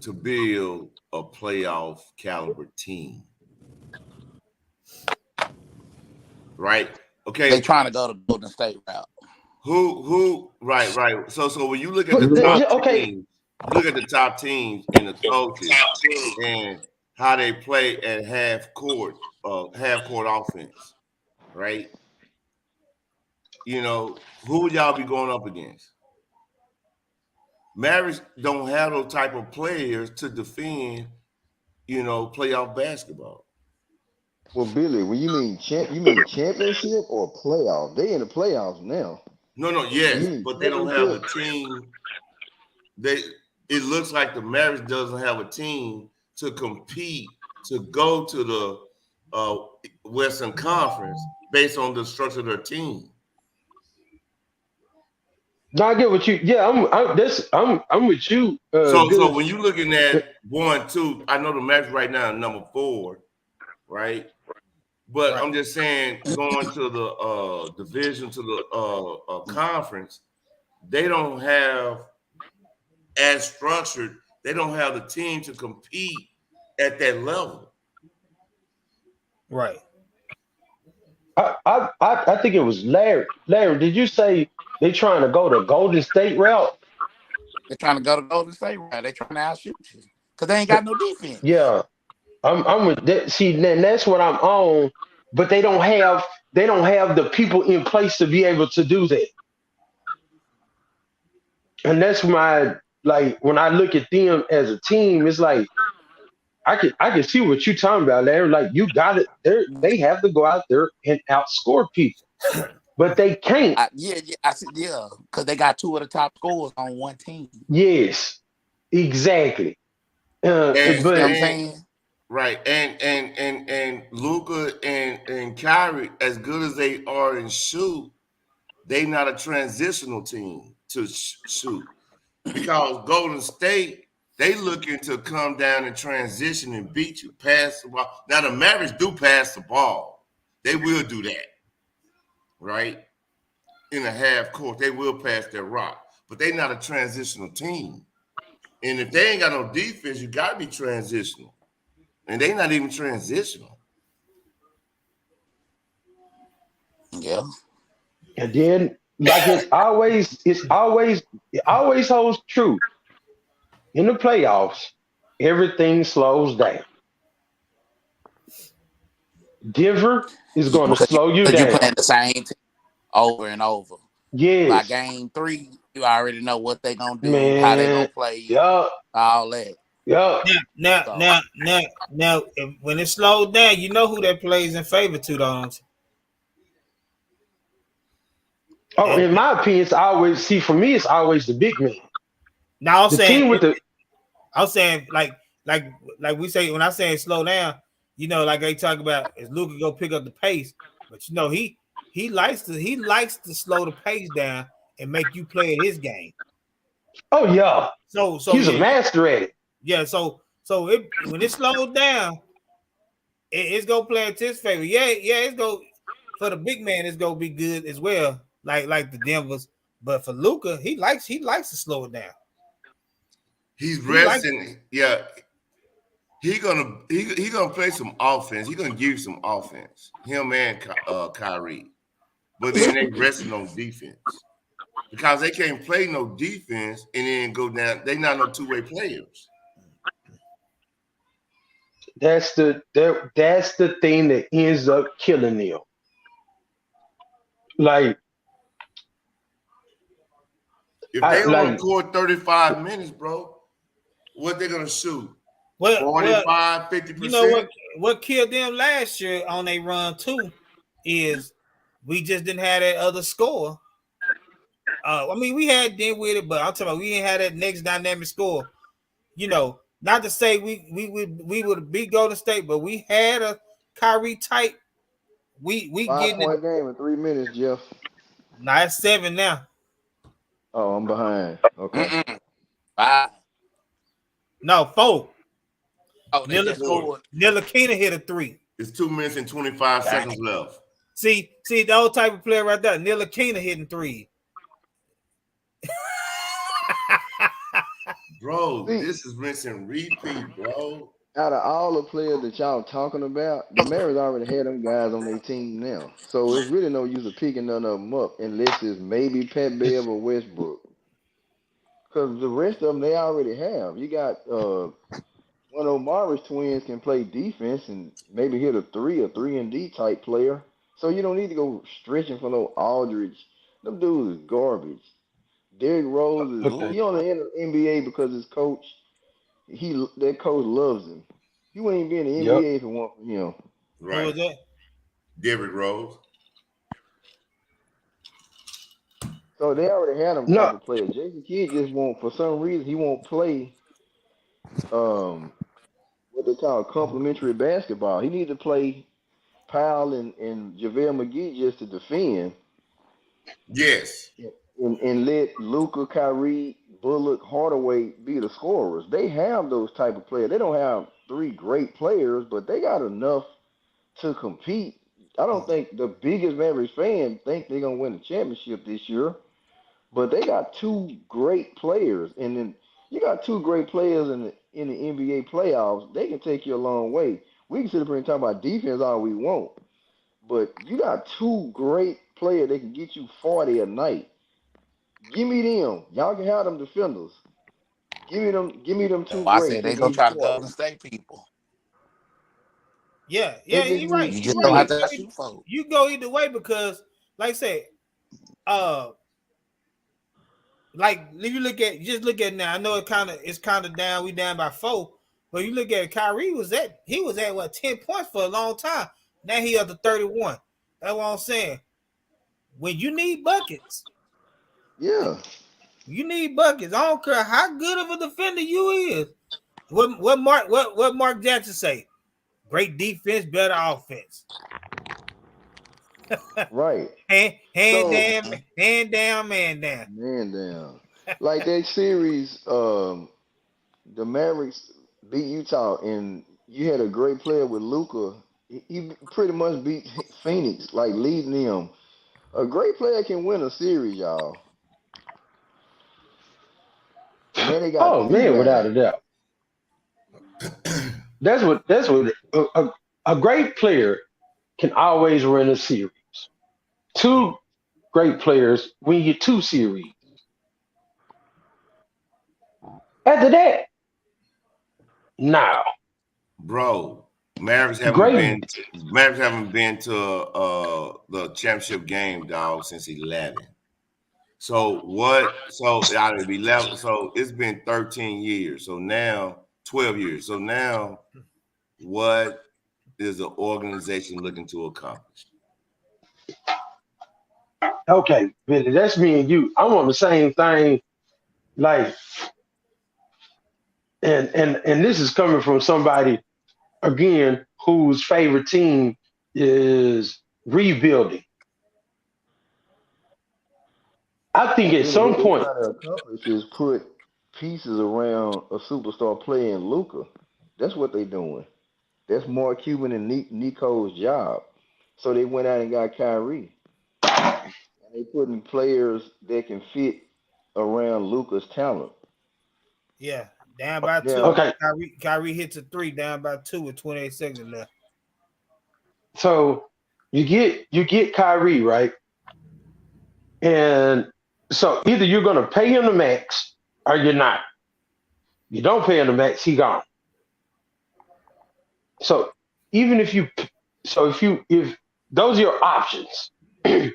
S4: to build a playoff caliber team. Right? Okay.
S6: They trying to go to Golden State route.
S4: Who right. So when you look at the top teams, look at the top teams and the coaches and how they play at half court offense, right? You know, who would y'all be going up against? Mavericks don't have those type of players to defend, playoff basketball.
S8: Well, Billy, when you mean championship or playoff? They in the playoffs now.
S4: No, yes, but they don't have a team. It looks like the Mavericks doesn't have a team to compete to go to the Western Conference based on the structure of their team.
S9: No, I get what you. Yeah, I'm with you.
S4: So when you're looking at 1, 2, I know the Mavericks right now are number 4, right? But I'm just saying, going to the division, to the conference, they don't have as structured They don't have the team to compete at that level.
S2: Right.
S9: I think it was Larry. Larry, did you say they trying to go the Golden State route?
S6: They're trying to go to Golden State route. They're trying to outshoot you because they ain't got no defense.
S9: Yeah, I'm with that. See, then that's what I'm on. But they don't have the people in place to be able to do that. And that's my like when I look at them as a team, it's like I can see what you're talking about, Larry. Like you got it. They have to go out there and outscore people, but they can't.
S6: I said because they got two of the top scorers on one team.
S9: Yes, exactly.
S4: But
S6: you know what I'm saying?
S4: Right, and Luka and Kyrie, as good as they are in shoot, they not a transitional team to shoot because Golden State they looking to come down and transition and beat you, pass the ball. Now the Mavericks do pass the ball, they will do that, right? In a half court, they will pass their rock, but they not a transitional team. And if they ain't got no defense, you got to be transitional. And they not even transitional.
S6: Yeah.
S9: And then, like it always holds true. In the playoffs, everything slows down. Denver is going to slow you down.
S6: You're playing the same team over and over.
S9: Yes.
S6: By game 3, you already know what they're gonna do,
S9: Man,
S6: how they're gonna play,
S9: yeah,
S6: all that.
S9: Yeah.
S2: Now, when it slows down, you know who that plays in favor to, don't you?
S9: Oh, in my opinion, it's always for me. It's always the big man.
S2: Now
S9: I'm saying
S2: like we say when I say slow down, you know, like they talk about is Luka go pick up the pace, but you know he likes to slow the pace down and make you play his game.
S9: Oh yeah.
S2: So
S9: he's a master at it.
S2: Yeah. So when it slows down, it's gonna play into his favor. Yeah. It's go for the big man. It's gonna be good as well. Like the Denver's, but for Luka, he likes to slow it down.
S4: He's resting. He gonna play some offense. He's gonna give you some offense. Him and Kyrie, but then they resting on defense because they can't play no defense and then go down. They not no two-way players.
S9: That's the thing that ends up killing them. Like
S4: if they only score 35 minutes, bro, what they gonna shoot? 45, 50%.
S2: You know what killed them last year on a run too is we just didn't have that other score. I mean, we had deal with it, but I'm talking about we didn't have that next dynamic score. You know, not to say we would beat Golden State, but we had a Kyrie type. We
S8: 5-point game in 3 minutes, Jeff.
S2: Nah, it's 7 now.
S8: Oh, I'm behind. Okay.
S6: 5.
S2: No, 4.
S6: Oh, they just scored.
S2: Ntilikina hit a 3.
S4: It's 2 minutes and 25 seconds left.
S2: See the old type of player right there. Ntilikina hitting 3.
S4: Bro, this is rinse and repeat, bro.
S8: Out of all the players that y'all talking about, the Mavericks already had them guys on their team now. So it's really no use of picking none of them up unless it's maybe Pat Bev or Westbrook. Because the rest of them they already have. You got one of Morris twins can play defense and maybe hit a 3-and-D type player. So you don't need to go stretching for no Aldridge. Them dudes is garbage. Derrick Rose is he on the NBA because his coach. That coach loves him. He wouldn't be in the NBA if it weren't for him.
S4: Right. Who was that? Derrick Rose.
S8: So they already had him type of player. Jason Kidd just won't, for some reason, he won't play what they call complimentary basketball. He needs to play Powell and JaVale McGee just to defend.
S4: Yes.
S8: And let Luka, Kyrie, Bullock, Hardaway be the scorers. They have those type of players. They don't have 3 great players, but they got enough to compete. I don't think the biggest Mavericks fan think they're going to win the championship this year, but they got 2 great players. And then You got two great players in the NBA playoffs. They can take you a long way. We can sit up here and talk about defense all we want, but you got two great players that can get you 40 a night. Give me them. Y'all can have them defenders. Give me them. Give me them two
S6: I
S8: greats
S6: said
S8: that
S6: they
S8: can
S6: gonna
S8: get you
S6: try to
S8: 40.
S6: Golden State people.
S2: Yeah,
S8: They
S2: you're
S8: just
S2: right.
S8: need
S6: You
S2: You're
S6: just
S2: right.
S6: don't
S8: two.
S6: have to shoot for.
S2: You go either way because, like I said, like if you look at now, I know it's kind of down. We down by 4, but you look at it, Kyrie was at what 10 points for a long time. Now he up to 31. That's what I'm saying. When you need buckets,
S8: Yeah.
S2: you need buckets. I don't care how good of a defender you is. What Mark Jackson say? Great defense, better offense.
S8: Right.
S2: hand
S8: So,
S2: down, man down.
S8: man down. Like that series, the Mavericks beat Utah, and you had a great player with Luca. He pretty much beat Phoenix, like leading them. A great player can win a series, y'all. And then they got
S9: Oh man, without
S8: rebound.
S9: a doubt. That's what a great player can always win a series. Two great players when you get 2 series. After that, now
S4: Bro, Mavericks haven't
S9: great.
S4: been Mavericks haven't been to the championship game, dog, since 11. So what? So out of 11, so it's been 13 years. So now 12 years. So now, what is the organization looking to accomplish?
S9: Okay, Billy, that's me and you. I'm on the same thing. Like, and this is coming from somebody again whose favorite team is rebuilding. I think at
S8: Really,
S9: some
S8: what they're
S9: point,
S8: trying to accomplish is put pieces around a superstar player in Luca. That's what they're doing. That's Mark Cuban and Nico's job. So they went out and got Kyrie. And they putting players that can fit around Luca's talent.
S2: Yeah, down by 2.
S8: Now,
S9: okay,
S2: Kyrie hits a 3, down by 2 with 28 seconds left.
S9: so you get Kyrie, right? And so either you're gonna pay him the max or you're not. You don't pay him the max, he gone. So even if you if those are your options, at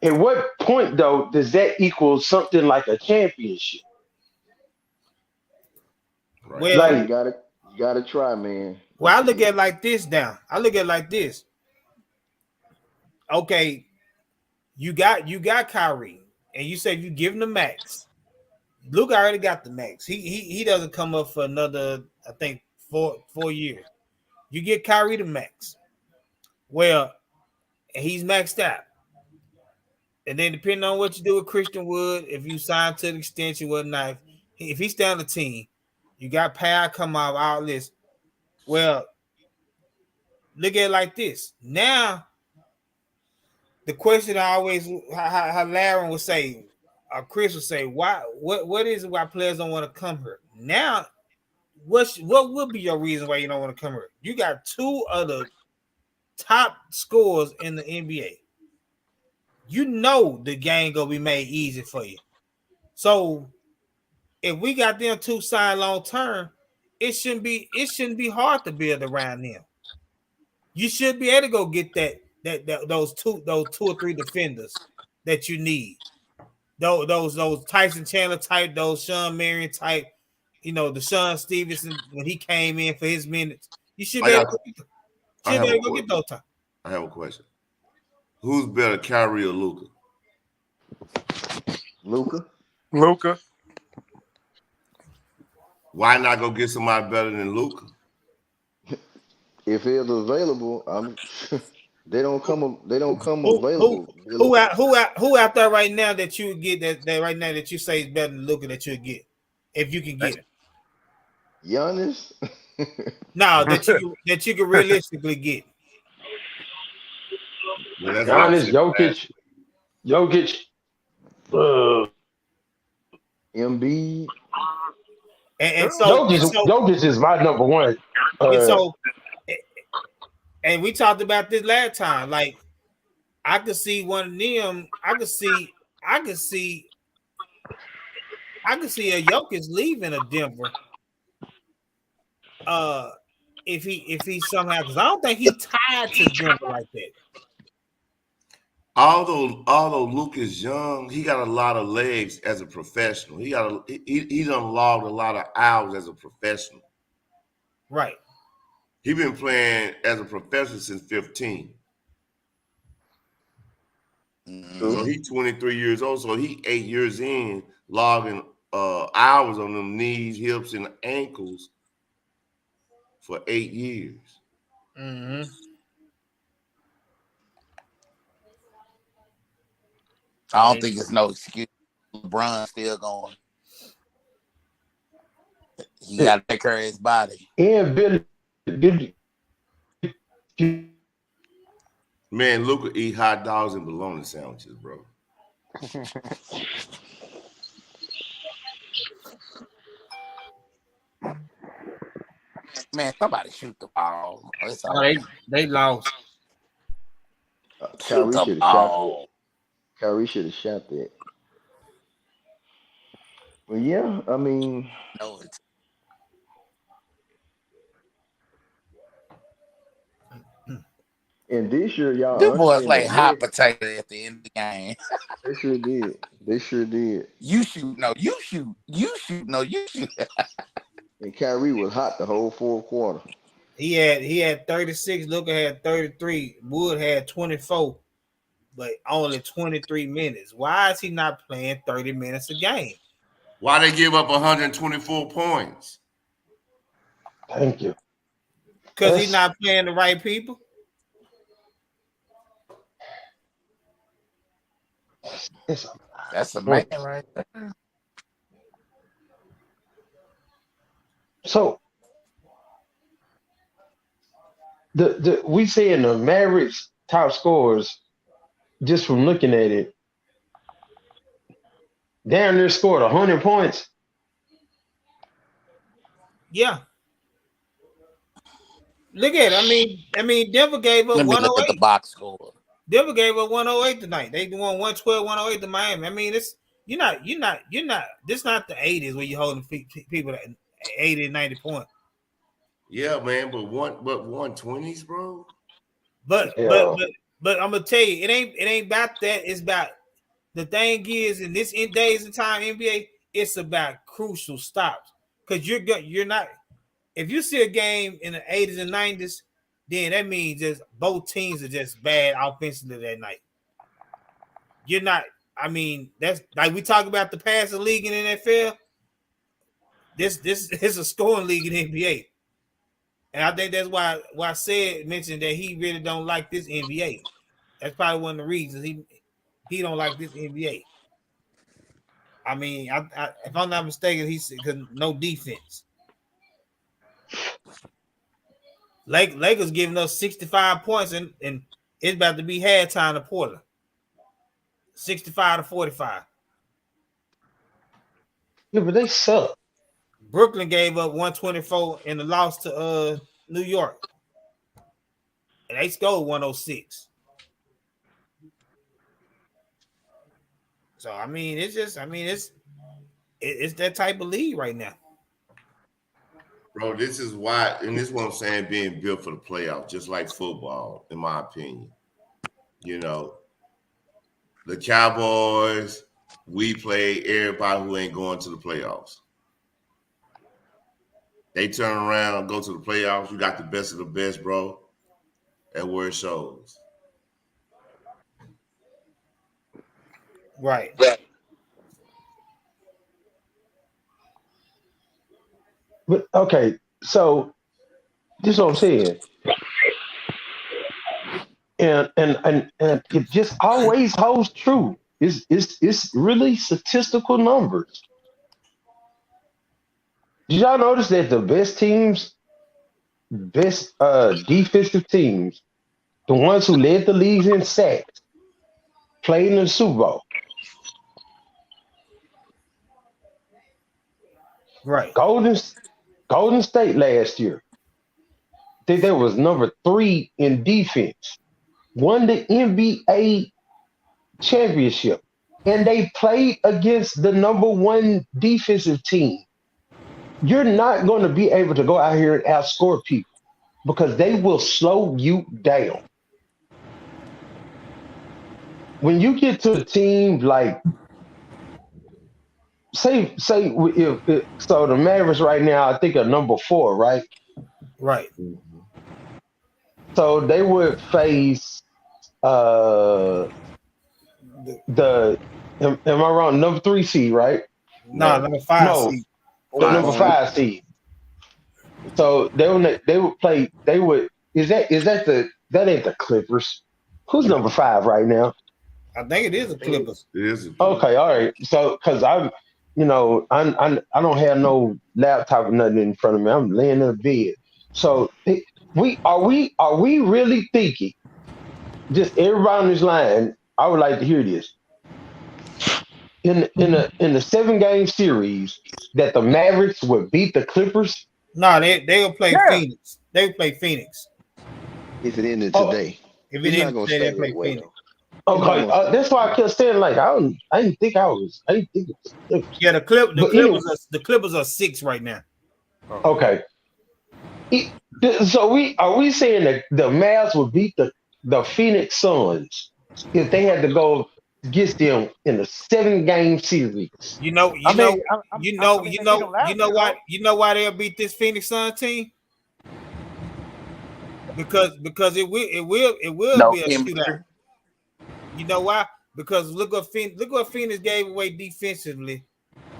S9: what point though does that equal something like a championship?
S4: Right.
S2: Well,
S9: Like,
S8: you gotta try, man.
S2: I look at it like this now. I look at it like this. Okay, you got Kyrie, and you said you give him the max. Luke already got the max. He doesn't come up for another, I think, 4 years. You get Kyrie the max. Well, he's maxed out. And then depending on what you do with Christian Wood, if you sign to the extension, whatnot, if he stay on the team, you got Powell come out all this. Well, look at it like this. Now, the question I always how Laren would say, or Chris would say, what is it why players don't want to come here? Now, what would be your reason why you don't want to come here? You got 2 of the top scorers in the NBA. You know the game gonna be made easy for you. So if we got them 2 signed long term, it shouldn't be hard to build around them. You should be able to go get those two or three defenders that you need. Those Tyson Chandler type, those Sean Marion type, the Sean Stevenson when he came in for his minutes. You should be able to go get those time.
S4: I have a question. Who's better, Kyrie or Luca?
S5: Luca.
S4: Why not go get somebody better than Luca?
S8: If it's available, they don't come available.
S2: Who out there right now that you would get that right now that you say is better than Luka that you would get if you can get it?
S8: Giannis?
S2: No, that you can realistically get.
S8: Well,
S9: Giannis, Jokic.
S8: Embiid.
S2: And
S9: Jokic is my number one.
S2: And we talked about this last time. Like, I could see one of them. I could see a Jokic leaving a Denver. If he somehow, because I don't think he tied to Denver like that.
S4: Although Luke is young, he got a lot of legs as a professional. He done logged a lot of hours as a professional.
S2: Right.
S4: He been playing as a professional since 15. So he's 23 years old. So he 8 years in, logging hours on them knees, hips, and ankles for 8 years.
S2: Mm-hmm.
S6: I don't think it's no excuse. LeBron still going. He got to take care of his body.
S9: And Billy.
S4: Man, Luka eat hot dogs and bologna sandwiches, bro.
S6: Man, somebody shoot the ball.
S2: They lost.
S8: Kyrie should have shot that. Kyrie should have shot that. Well, yeah, I mean,
S6: no, it's
S8: and this year, y'all.
S6: Them boys like hot potato at the end of the game.
S8: They sure did. They sure did.
S6: You shoot, no, you shoot. You shoot, no, you shoot.
S8: And Kyrie was hot the whole fourth quarter.
S2: He had 36. Luka had 33. Wood had 24, but only 23 minutes. Why is he not playing 30 minutes a game?
S4: Why they give up 124 points?
S9: Thank you.
S2: Because he's not playing the right people.
S6: That's a man right there.
S9: So we saying the Mavericks top scorers, just from looking at it, down there scored 100 points.
S2: Yeah. Look at it. I mean, Denver gave up 108.
S6: Let me look at the box score.
S2: Denver gave up 108 tonight. They won 112, 108 to Miami. I mean, you're not. This not the 80s where you're holding people at 80, 90 points.
S4: Yeah, man, but 120s, bro.
S2: But I'm gonna tell you, it ain't about that. It's about the thing is in days and time NBA, it's about crucial stops. Because you're not. If you see a game in the 80s and 90s, then that means just both teams are just bad offensively that night. You're not. I mean, that's like we talk about the passing league in the NFL. This is a scoring league in the NBA, and I think that's why Sid mentioned that he really don't like this NBA. That's probably one of the reasons he don't like this NBA. I mean, if I'm not mistaken, he said because no defense. Lakers giving us 65 points, and it's about to be halftime to Portland. 65-45.
S9: Yeah, but they suck.
S2: Brooklyn gave up 124 in the loss to New York. And they scored 106. So I mean, it's that type of league right now.
S4: Bro, this is why, and this is what I'm saying, being built for the playoffs, just like football, in my opinion. You know, the Cowboys, we play everybody who ain't going to the playoffs. They turn around and go to the playoffs. You got the best of the best, bro. That's where it shows.
S2: Right.
S9: But okay, so this is what I'm saying. And it just always holds true. It's really statistical numbers. Did y'all notice that the best teams, best defensive teams, the ones who led the leagues in sacks, played in the Super Bowl?
S2: Right.
S9: Golden State last year, they was number 3 in defense. Won the NBA championship, and they played against the number 1 defensive team. You're not going to be able to go out here and outscore people because they will slow you down. When you get to a team like, say if so the Mavericks right now, I think are number 4, right?
S2: Right.
S9: So they would face the am I wrong? Number 3 seed, right?
S2: No, number 5 seed.
S9: The number 5 seed. So they would play. They would. That ain't the Clippers? Who's number 5 right now?
S2: I think it is the Clippers.
S4: It is.
S9: Okay, all right. So because I don't have no laptop or nothing in front of me. I'm laying in the bed. So we really thinking? Just everybody on this line, I would like to hear this. In the 7-game series, that the Mavericks would beat the Clippers.
S2: No, they will play Phoenix. They will play Phoenix.
S8: If it ended today.
S2: If it ended today, they play Phoenix.
S9: Okay, that's why I kept saying like I didn't think it was.
S2: Yeah, the Clippers are 6 right now.
S9: Okay. So are we saying that the Mavs would beat the Phoenix Suns if they had to go against them in a 7-game series?
S2: You know why they'll beat this Phoenix Suns team? Because it will be a shootout. You know why? Because look what Phoenix gave away defensively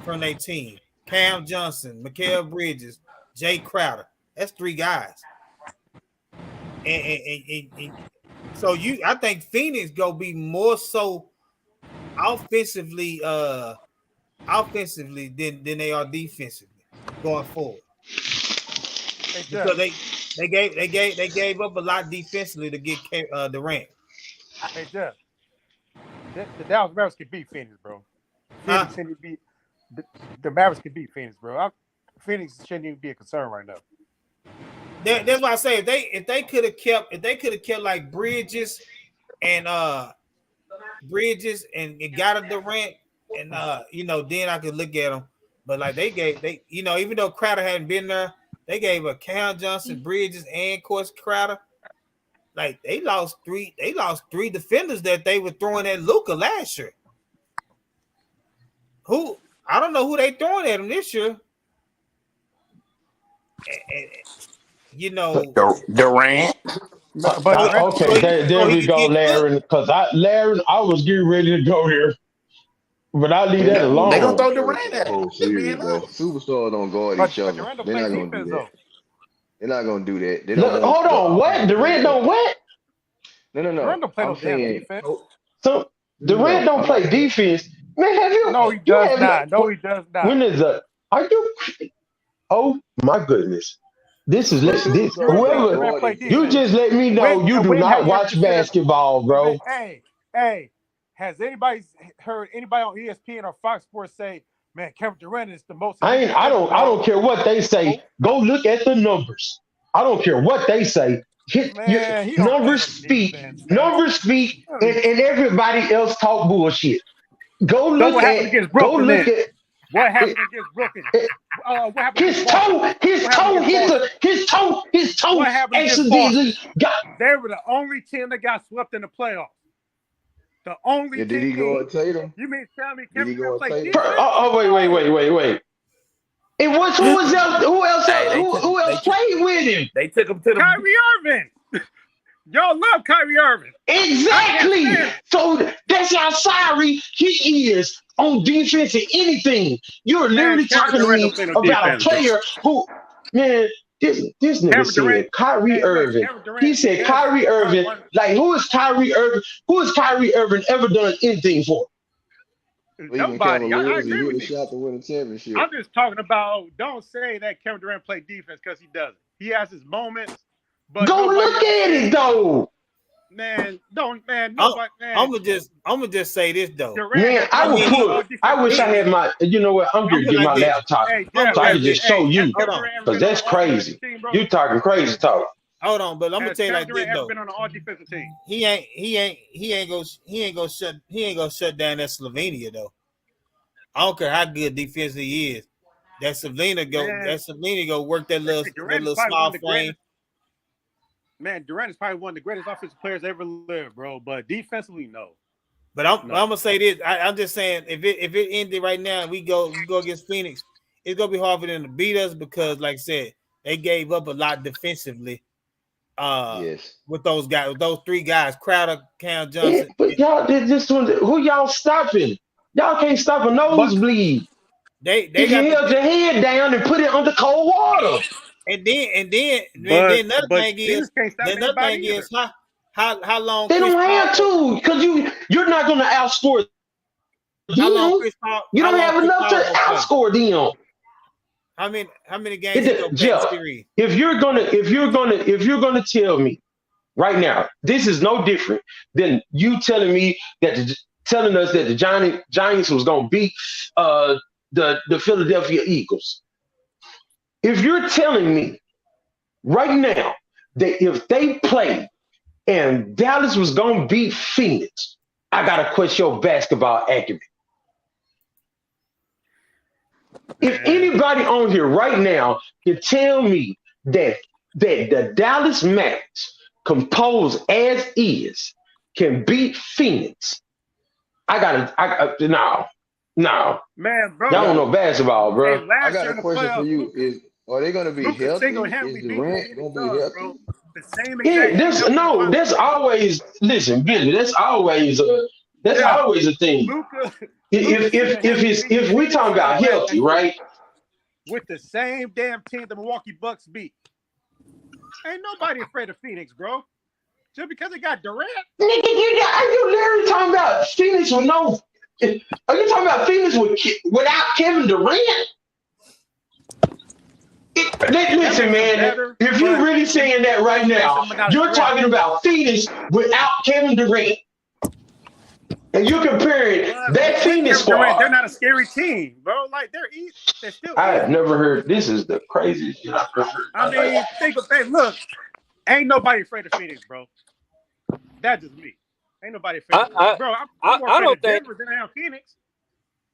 S2: from their team. Cam Johnson, Mikal Bridges, Jay Crowder. That's 3 guys. And so I think Phoenix gonna be more so offensively than they are defensively going forward. Because they gave up a lot defensively to get Durant.
S5: Hey Jeff, the Dallas Mavericks can beat Phoenix, bro. Phoenix the Mavericks can beat Phoenix, bro. Phoenix shouldn't even be a concern right now.
S2: That's why I say if they could have kept like Bridges and got a Durant and then I could look at them. But like even though Crowder hadn't been there, they gave a Cam Johnson, Bridges, and of course Crowder. Like they lost three defenders that they were throwing at Luka last year. Who I don't know who they throwing at him this year.
S6: Durant.
S9: Okay, there we go, Larry. Because I was getting ready to go here, but I leave that alone.
S6: They gonna throw Durant at him.
S8: Superstars don't guard each other. They're not gonna do that. They're not gonna do that. They don't.
S9: Hold on, what? Durant don't what?
S8: No.
S5: Durant don't play no damn defense.
S9: So Durant don't play defense. Man, have you?
S5: No, he does not. No, he does not.
S9: When is that? Are you? Oh my goodness! This is whoever. You just let me know you do not watch basketball, bro.
S5: Hey, has anybody heard anybody on ESPN or Fox Sports say, "Man, Kevin Durant is the most"?
S9: I don't care what they say. Go look at the numbers. I don't care what they say. Numbers speak, and everybody else talk bullshit. Go look at.
S5: What happened against Brooklyn?
S9: His toe accidentally got.
S5: They were the only team that got swept in the playoffs. The only team.
S8: Did he go and Tatum?
S5: You mean tell me Kevin Durant played
S9: defense? Wait. It was who else played with him?
S6: They took him to the
S5: Kyrie Irving. Y'all love Kyrie Irving.
S9: Exactly. So that's how sorry he is on defense and anything. You're literally talking to me about a player who, man, this nigga said Kyrie Irving. He said Kyrie Irving. Like, who is Kyrie Irving? Who has Kyrie Irving ever done anything for?
S5: Nobody. I agree with you.
S8: Shot to win a championship.
S5: I'm just talking about. Don't say that Kevin Durant played defense because he doesn't. He has his moments. But
S9: go look at it though.
S5: Man, don't man. Nobody, man.
S2: I'm gonna just say this though.
S9: Man, I wish I had my. You know what? I'm going to get my laptop so I can just show you because that's crazy. You talking crazy talk.
S2: Hold on, but I'm gonna tell you like this though.
S5: Been on an all defensive team.
S2: He ain't gonna shut down that Slovenia though. I don't care how good defense he is. That Slovenia go work that little small frame.
S5: Man, Durant is probably one of the greatest offensive players ever lived, bro. But defensively, no.
S2: But I'm gonna say this. I'm just saying, if it ended right now and we go against Phoenix, it's gonna be hard for them to beat us because, like I said, they gave up a lot defensively.
S8: Yes.
S2: With those guys, with those three guys, Crowder, Cam Johnson.
S9: Yeah, but y'all did this one. Who y'all stopping? Y'all can't stop a nosebleed.
S2: They
S9: you held your head down and put it under cold water.
S2: And then another thing is how long
S9: they don't have to because you're not going to outscore them. You don't have enough to outscore them.
S2: How many games?
S9: Jeff, if you're gonna tell me right now, this is no different than you telling me telling us that the Giants was gonna beat the Philadelphia Eagles. If you're telling me right now that if they played and Dallas was gonna beat Phoenix, I gotta question your basketball acumen. If anybody on here right now can tell me that the Dallas Mavericks, composed as is, can beat Phoenix, no.
S5: Man, bro.
S9: Y'all don't know basketball, bro.
S8: Hey, I got a question for you. Are they going to be healthy? Is Durant going to be healthy?
S5: The same exact
S9: that's always, listen, Billy, that's always a thing.
S5: Luka,
S9: if we talking about healthy, right?
S5: With the same damn team the Milwaukee Bucks beat. Ain't nobody afraid of Phoenix, bro. Just because they got Durant.
S9: Nigga, you literally talking about Phoenix with no. Are you talking about Phoenix without Kevin Durant? Listen, man. If you're really saying that right now, you're talking about Phoenix without Kevin Durant. And you're comparing that Phoenix squad.
S5: They're not a scary team, bro. Like they're still.
S9: I have never heard. This is the craziest shit I've ever heard.
S5: I mean, think of that. Look, ain't nobody afraid of Phoenix, bro. That's just me. Ain't nobody afraid. Bro, I'm more afraid of Denver than I am Phoenix.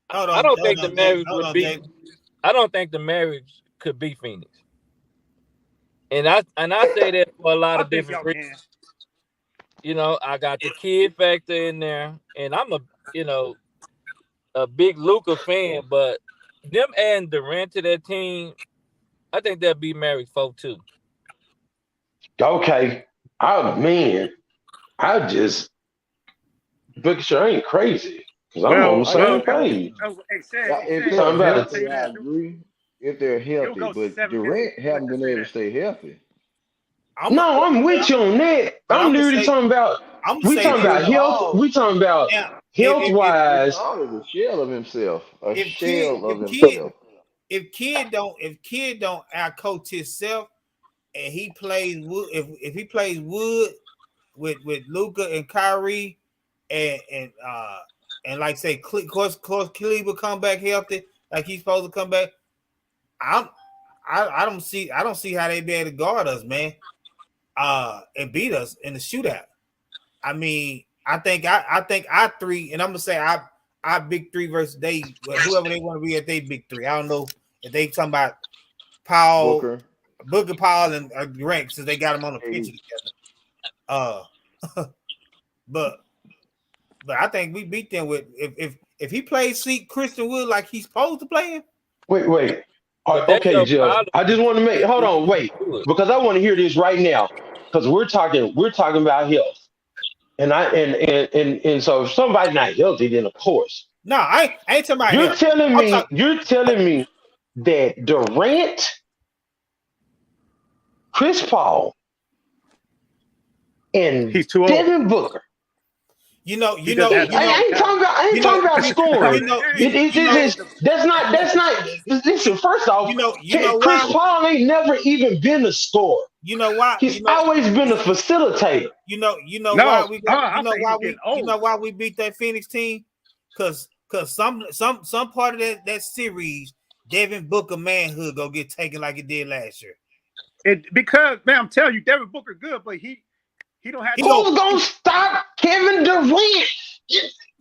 S3: I don't think the Mavericks would be. I don't think the Mavericks could beat Phoenix. And I say that for a lot of different reasons. You know, I got the kid factor in there, and I'm a big Luka fan, but them adding Durant to that team, I think they'll be married 4-2.
S9: Okay. I just Big Sure ain't crazy. Because I'm on the same page.
S8: I agree if they're healthy, but Durant haven't been able to stay healthy.
S9: I'm with you on that. I'm literally talking about health. We talking about health wise.
S8: A shell of himself.
S2: If Kid don't outcoach himself and he plays Wood, if he plays Wood with Luka and Kyrie and like say of course Cleveland will come back healthy like he's supposed to come back. I don't see how they be able to guard us, man. And beat us in the shootout. I mean, I think I three, and I'm gonna say I big three versus they whoever they want to be at they big three. I don't know if they talking about Paul, Booker Paul, and Durant since they got them on the pitch together. But I think we beat them with if he plays Christian Wood like he's supposed to play him.
S9: Wait. Okay, Jeff. I just want to wait, because I want to hear this right now. Because we're talking about health. And so if somebody's not healthy, then of course.
S2: No, I ain't talking about
S9: You're telling me that Durant, Chris Paul, and Devin Booker.
S2: I
S9: I ain't talking about scoring. That's not. Listen, first off, Chris Paul ain't never even been a scorer.
S2: You know why?
S9: He's always been a facilitator.
S2: You know why we beat that Phoenix team? Cause some part of that series, Devin Booker manhood go get taken like it did last year.
S5: Because man, I'm telling you, Devin Booker good, but he don't have.
S9: Who's gonna stop Kevin Durant?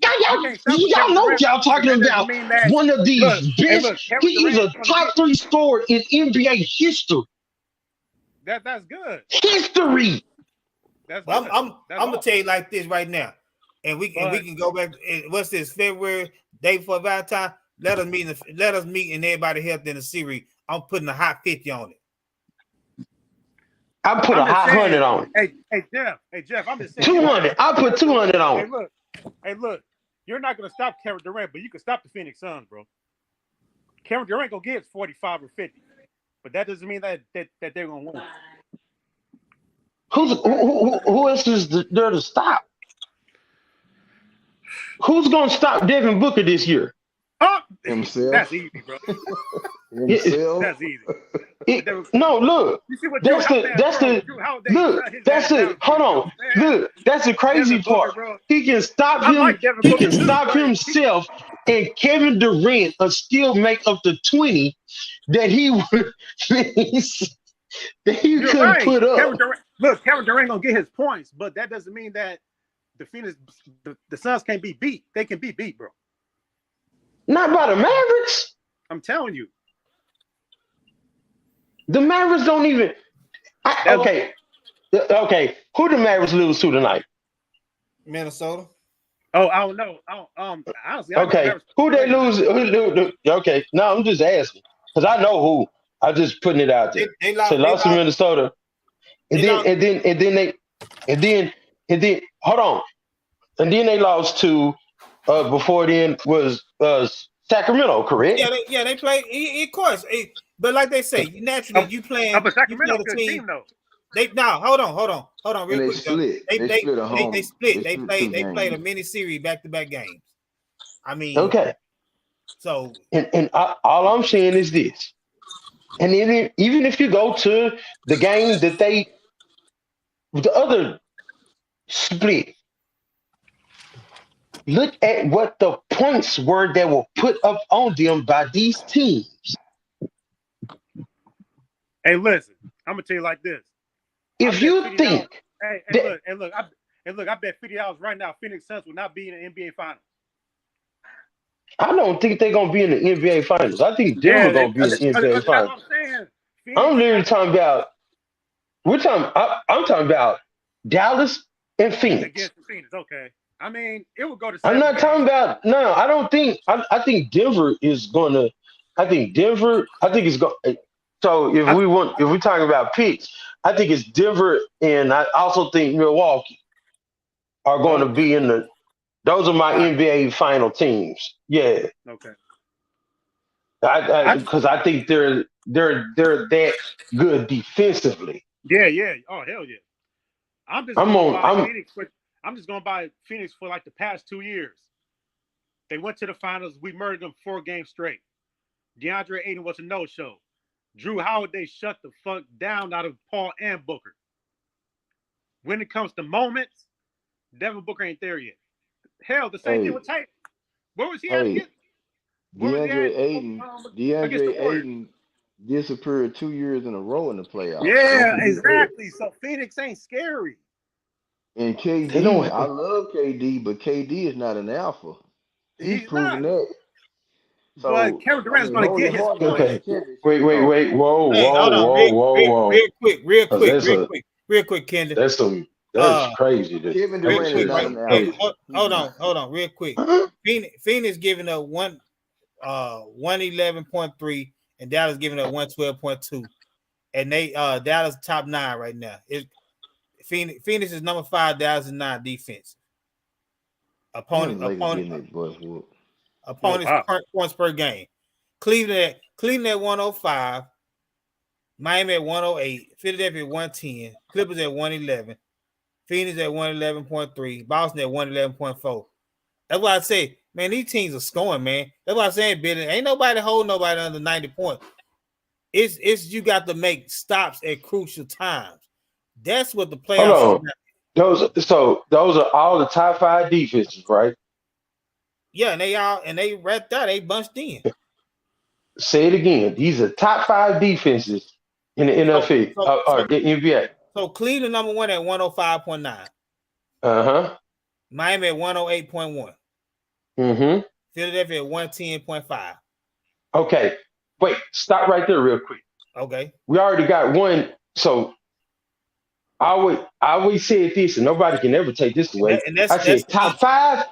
S9: Y'all know what y'all talking about. One of these best. He's a top 3 scorer in NBA history.
S5: That's good.
S9: History.
S2: Well, I'm gonna tell you like this right now, and we can go back. What's this? February, day before Valentine. Let us meet and everybody healthy in the series. I'm putting a hot 50 on it.
S9: I put a hot 100 on
S5: it. Hey Jeff, I'm just saying
S9: 200. I put 200 on it.
S5: Hey look, you're not gonna stop Kevin Durant, but you can stop the Phoenix Suns, bro. Kevin Durant gonna get 45 or 50, but that doesn't mean that they're gonna win.
S9: Who else is there to stop? Who's gonna stop Devin Booker this year?
S8: Himself.
S5: That's easy, bro.
S8: Himself.
S5: That's easy.
S9: No, look. That's the hold on. Look, that's the crazy part. He can stop him. He can stop himself, and Kevin Durant will still make up the 20 that he would that he couldn't put up.
S5: Kevin Durant gonna get his points, but that doesn't mean that the Suns can't be beat. They can be beat, bro.
S9: Not by the Mavericks.
S5: I'm telling you.
S9: The Mavericks don't even. Okay. Who the Mavericks lose to tonight?
S2: Minnesota.
S5: Oh, I don't know. Honestly,
S9: okay. Who they lose? Okay. No, I'm just asking because I know who. I'm just putting it out there. They lost to Minnesota, and then hold on, and then they lost to. Before then was Sacramento, correct?
S2: Yeah, they played. Of course, but like they say, naturally you playing.
S5: But Sacramento good team though.
S2: Hold on, real quick.
S8: They split.
S2: They played a mini series back-to-back games. I mean,
S9: okay.
S2: So
S9: and all I'm saying is this, and even if you go to the game that the other split. Look at what the points were that were put up on them by these teams.
S5: Hey, listen, I'm gonna tell you like this.
S9: If you think,
S5: look, I bet $50 right now. Phoenix Suns will not be in the NBA Finals.
S9: I don't think they're gonna be in the NBA Finals. I think Denver gonna be in the NBA Finals. I'm literally talking about. I'm talking about Dallas and Phoenix.
S5: Against Phoenix, okay. I mean, it would go to.
S9: I'm not talking about. No, I don't think. I think Denver is going to. I think it's going. So if we're talking about picks, I think it's Denver, and I also think Milwaukee are going to be in the. Those are my NBA final teams. Yeah.
S5: Okay.
S9: Because I think they're that good defensively.
S5: Yeah. Oh hell yeah. I'm just going to buy Phoenix for like the past 2 years. They went to the finals. We murdered them 4 games straight. DeAndre Ayton was a no-show. Drew Holiday shut the fuck down out of Paul and Booker. When it comes to moments, Devin Booker ain't there yet. Hell, the same thing with Tatum. Where was he at again?
S8: DeAndre Ayton disappeared 2 years in a row in the playoffs.
S5: Yeah, exactly. So Phoenix ain't scary.
S8: And KD, I love KD, but KD is not an alpha. He's proven that.
S5: So, but Kevin Durant's going to get his points.
S9: Okay. Wait. Whoa.
S2: Real quick, Kendall.
S9: That's crazy.
S8: Kevin Durant is not an alpha.
S2: Hold on, real quick. Phoenix giving up 111.3, and Dallas giving up 112.2, and they Dallas top 9 right now. Phoenix is number 5, Dallas is 9 defense. Opponent points per game. Cleveland at 105, Miami at 108, Philadelphia at 110, Clippers at 111, Phoenix at 111.3, Boston at 111.4. That's why I say man, these teams are scoring, man. That's what I'm saying, Billy. Ain't nobody holding nobody under 90 points. It's you got to make stops at crucial times. That's what the playoffs.
S9: Hold on. Those are all the top 5 defenses, right?
S2: Yeah, and they right there, they bunched in.
S9: Say it again. These are top 5 defenses in the NFL or the NBA.
S2: So Cleveland number 1 at 105.9. Miami at 108.1. Philadelphia at 110.5.
S9: Okay. Wait, stop right there real quick.
S2: Okay.
S9: We already got one. So I always said this, and nobody can ever take this away. I said top five,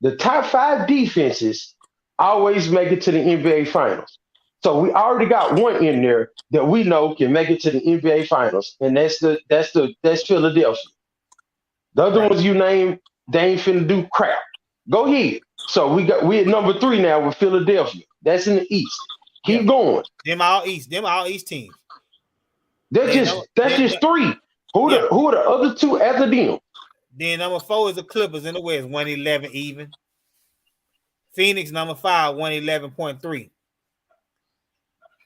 S9: the top 5 defenses always make it to the NBA Finals. So we already got one in there that we know can make it to the NBA Finals, and that's Philadelphia. The other ones you named, they ain't finna do crap. Go ahead. So we at number 3 now with Philadelphia. That's in the East. Keep going.
S2: Them all East teams.
S9: That's just 3. Who are the other 2 after them?
S2: Then number 4 is the Clippers in the West, 111 even. Phoenix number 5, 111.3.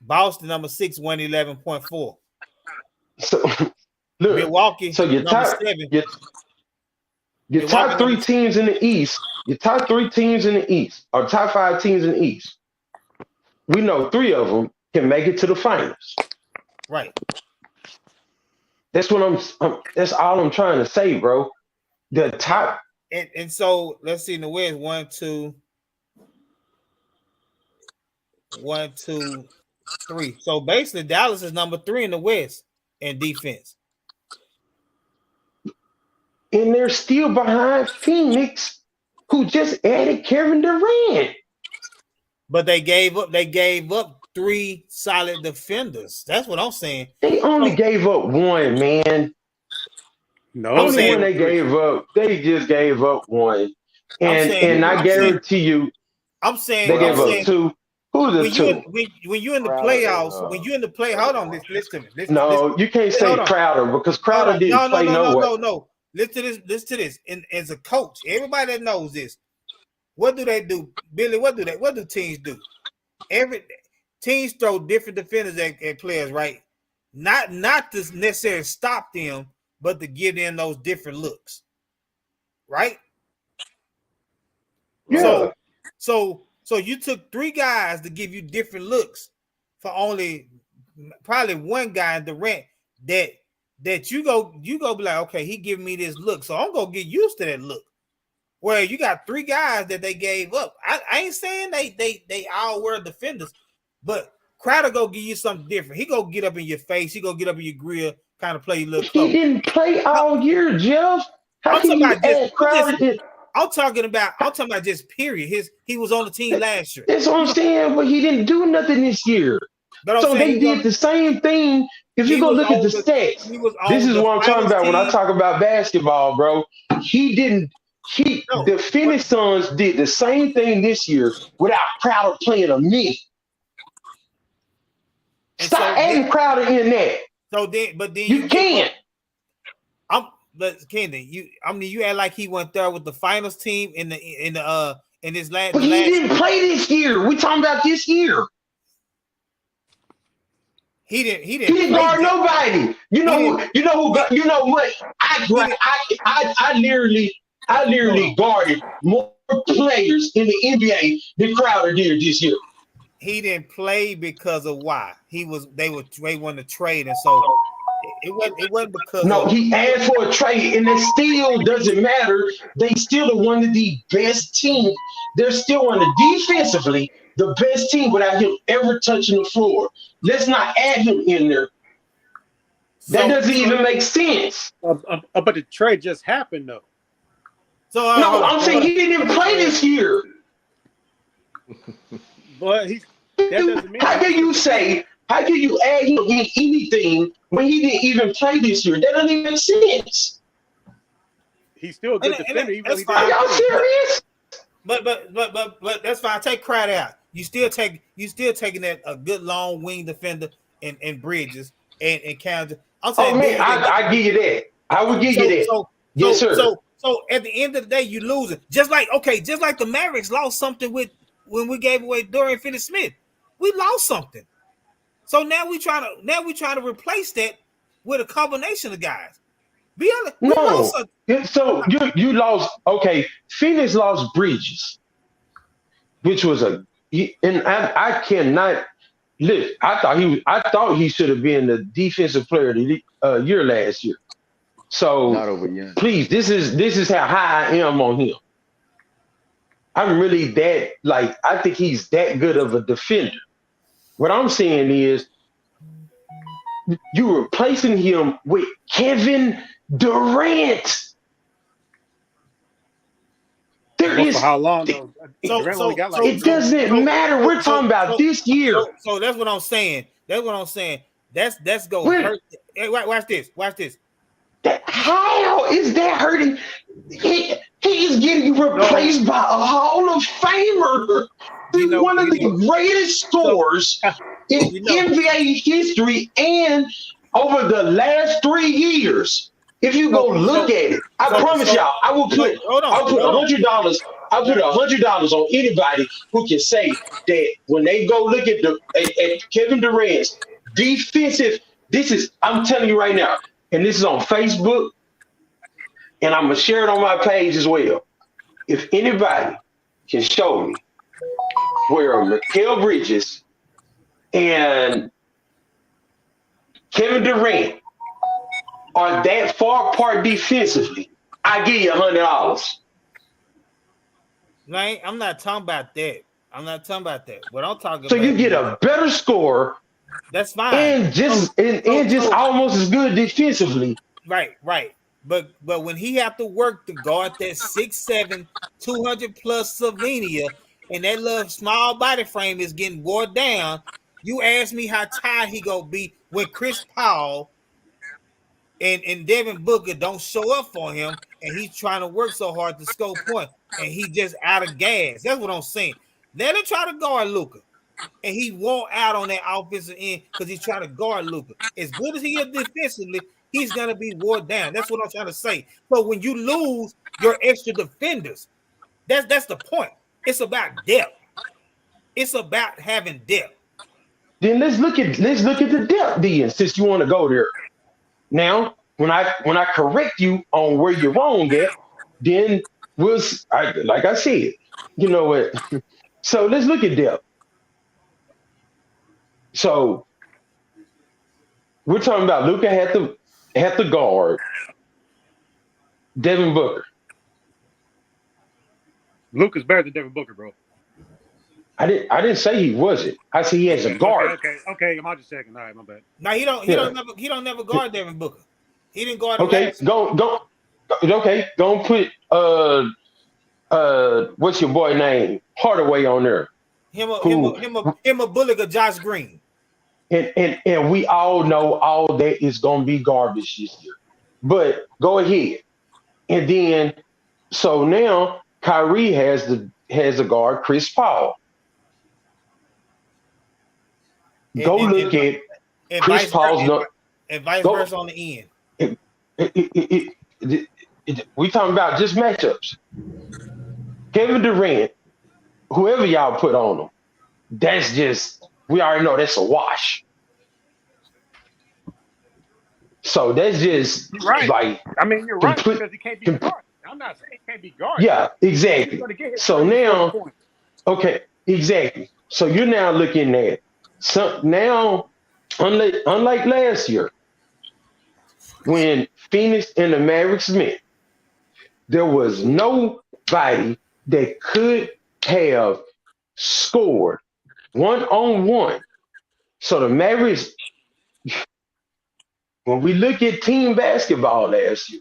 S2: Boston number 6, 111.4.
S9: So look,
S2: Milwaukee.
S9: So your top
S2: 7.
S9: Your top 3 teams in the East. Your top 3 teams in the East, or top 5 teams in the East. We know 3 of them can make it to the finals.
S2: Right.
S9: That's what that's all I'm trying to say, bro. The top
S2: and so let's see in the West 1, 2, 3. So basically Dallas is number 3 in the West in defense.
S9: And they're still behind Phoenix, who just added Kevin Durant.
S2: But they gave up 3 solid defenders. That's what I'm saying.
S9: They only gave up 1, man.
S5: No,
S9: only one they gave up. They just gave up 1. And I guarantee you,
S2: I'm saying
S9: they gave up 2. Who's the 2?
S2: When you're in the playoffs, hold on, listen to me.
S9: You can't say Crowder because Crowder didn't play nowhere.
S2: No. Listen to this. And as a coach, everybody that knows this, what do they do, Billy? What do teams do? Teams throw different defenders at players, right? Not to necessarily stop them, but to give them those different looks, right?
S9: Yeah.
S2: So you took 3 guys to give you different looks for only probably 1 guy in Durant that you go be like, okay, he giving me this look, so I'm gonna get used to that look. Where you got 3 guys that they gave up. I ain't saying they all were defenders, but Crowder go give you something different. He go get up in your face. He go get up in your grill, kind of play you look.
S9: He didn't play all year, Jeff.
S2: I'm talking about just period. He was on the team last year.
S9: That's what I'm saying, but he didn't do nothing this year. So they did the same thing. If you go look at the stats, this is what I'm talking about when I talk about basketball, bro. The Phoenix Suns did the same thing this year without Crowder playing a minute. Stop adding Crowder in there.
S2: But you
S9: can't.
S2: But Kendon, you act like he went there with the finals team in his last.
S9: But he didn't play this year. We talking about this year.
S2: He didn't
S9: guard nobody. You know what? I literally guarded more players in the NBA than Crowder did this year.
S2: He didn't play because of why they wanted to trade, and so it wasn't because
S9: he asked for a trade, and it still doesn't matter. They still are one of the best teams. They're still on the defensively the best team without him ever touching the floor. Let's not add him in there. That doesn't even make sense.
S5: But the trade just happened, though.
S2: So
S9: I'm saying he didn't play this year.
S5: But that doesn't mean.
S9: How can you add him in anything when he didn't even play this year? That doesn't even make sense.
S5: He's still a good defender.
S9: Are y'all serious?
S2: But that's fine. Take Crowder out. You still taking that a good long wing defender and Bridges and counter. I'm saying,
S9: I give you that. I would give you that. Yes, sir.
S2: So at the end of the day, you lose it. Just like the Mavericks lost something when we gave away Dorian Finney-Smith. We lost something. So now we trying to replace that with a combination of guys. Be honest, we lost something.
S9: So you lost. Okay, Phoenix lost Bridges, which was and I cannot. Look, I thought he should have been the defensive player of the year last year. So please, this is how high I am on him. I'm really that I think he's that good of a defender. What I'm saying is you're replacing him with Kevin Durant.
S5: For how long though?
S9: It doesn't matter. We're talking about this year.
S2: So that's what I'm saying. That's going to hurt. Hey, watch this.
S9: How is that hurting? He is getting replaced by a Hall of Famer. One of the greatest scorers in NBA history and over the last 3 years. If you go look at it, I promise y'all, I'll put $100. I'll put $100 on anybody who can say that when they go look at Kevin Durant's defensive. I'm telling you right now, and this is on Facebook, and I'm gonna share it on my page as well. If anybody can show me where Mikal Bridges and Kevin Durant are that far apart defensively, I give you $100.
S2: Right? I'm not talking about that. What I'm talking about.
S9: So you get a better score.
S2: That's fine.
S9: And just almost as good defensively.
S2: Right. But when he have to work to guard that 6'7", 200+ Slovenia, and that little small body frame is getting wore down, you ask me how tired he gonna be when Chris Paul and Devin Booker don't show up for him, and he's trying to work so hard to score points, and he just out of gas. That's what I'm saying. Let him try to guard Luka, and he won't out on that offensive end because he's trying to guard Luka. As good as he is defensively, he's gonna be wore down. That's what I'm trying to say. So when you lose your extra defenders, that's the point. It's about depth. It's about having depth.
S9: Then let's look at the depth then, since you want to go there. Now, when I correct you on where you're wrong at, then like I said, you know what? So let's look at depth. So we're talking about Luka had to guard Devin Booker.
S5: Luka's better than Devin Booker, bro.
S9: I didn't say he wasn't. I said he has a guard.
S5: Okay. I'm just checking. All right, my bad.
S2: No, he don't never guard Devin Booker. He didn't guard.
S9: Okay, go. Okay, go and put what's your boy name? Hardaway on there.
S2: Him a Bullock or Josh Green.
S9: And we all know all that is gonna be garbage this year. But go ahead. And then so now Kyrie has a guard, Chris Paul. Look at Chris Paul's
S2: and vice versa on the end.
S9: We talking about just matchups. Kevin Durant, whoever y'all put on him, that's just, we already know that's a wash. So that's just
S5: right. You're right because he can't be guarded. I'm not saying he can't be guarded.
S9: Yeah, exactly. So now, okay, exactly. So you're now looking at now, unlike last year, when Phoenix and the Mavericks met, there was nobody that could have scored one-on-one. So the Mavericks, when we look at team basketball last year,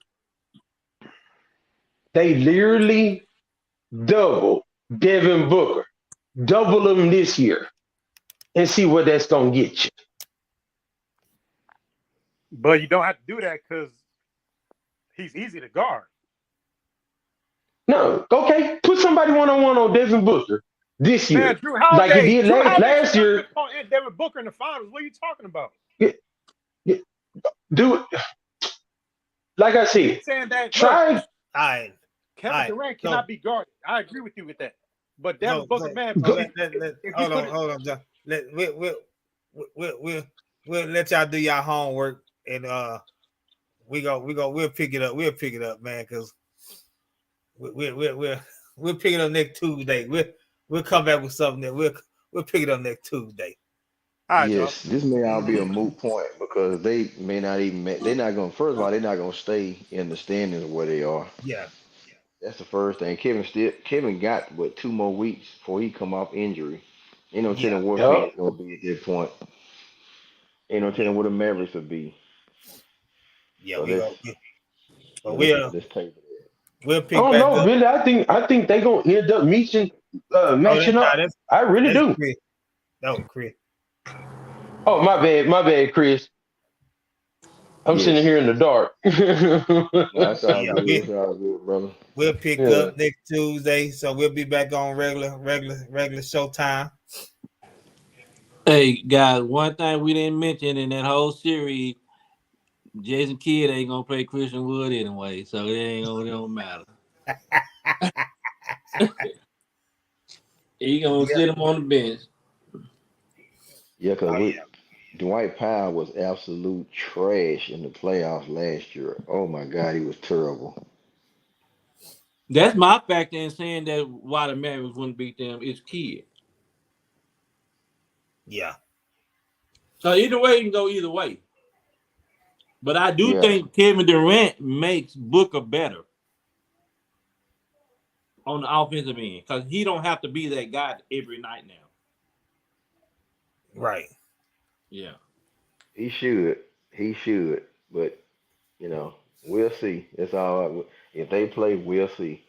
S9: they literally doubled Devin Booker, double him this year, and see what that's going to get you.
S5: But you don't have to do that because he's easy to guard.
S9: No, okay. Put somebody one-on-one on Devin Booker this year.
S5: Man, Drew Holiday,
S9: like he did last year.
S5: Devin Booker in the finals. What are you talking about?
S9: Do it. Like I said,
S5: saying that,
S9: try.
S2: right.
S5: Kevin Durant cannot be guarded. I agree with you with that. But Devin Booker, man,
S2: hold on, John. We'll let y'all do y'all homework, and we'll pick it up. We'll pick it up, man, because we'll pick it up next Tuesday. We'll come back with something that we'll pick it up next Tuesday.
S5: All right,
S8: Yes, this may all be a moot point because they may not even. They're not going. First of all, they're not going to stay in the standings where they are.
S2: Yeah.
S8: That's the first thing. Kevin got 2 more weeks before he come off injury. Ain't no telling where he's gonna be at this point. Ain't no telling where the Mavericks will be.
S2: Yeah,
S8: so
S2: let's
S8: take it.
S2: We'll pick
S9: I don't
S2: back
S9: know,
S2: up.
S9: Billy. I think they gonna end up matching up. I really do.
S2: Chris. That was Chris.
S9: Oh, my bad, Chris. I'm sitting here in the dark.
S8: That's all good. It's all good, brother.
S2: We'll pick up next Tuesday, so we'll be back on regular show time.
S3: Hey guys, one thing we didn't mention in that whole series, Jason Kidd ain't gonna play Christian Wood anyway, so it don't matter. He gonna sit him on the bench.
S8: Yeah, because Dwight Powell was absolute trash in the playoffs last year. Oh my God, he was terrible.
S3: That's my factor in saying that why the Mavericks wouldn't beat them is Kidd.
S2: Yeah.
S3: So either way, it can go either way. But I do think Kevin Durant makes Booker better on the offensive end because he don't have to be that guy every night now.
S2: Right.
S3: Yeah.
S8: He should. But, we'll see. It's all right. If they play, we'll see.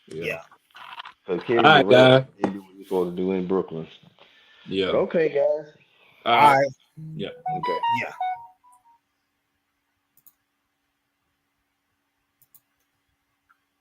S3: Yeah.
S8: Because Kevin Durant didn't do what he was supposed to do in Brooklyn.
S3: Yeah.
S8: But okay, guys.
S2: All right.
S3: Yeah.
S8: Okay.
S2: Yeah.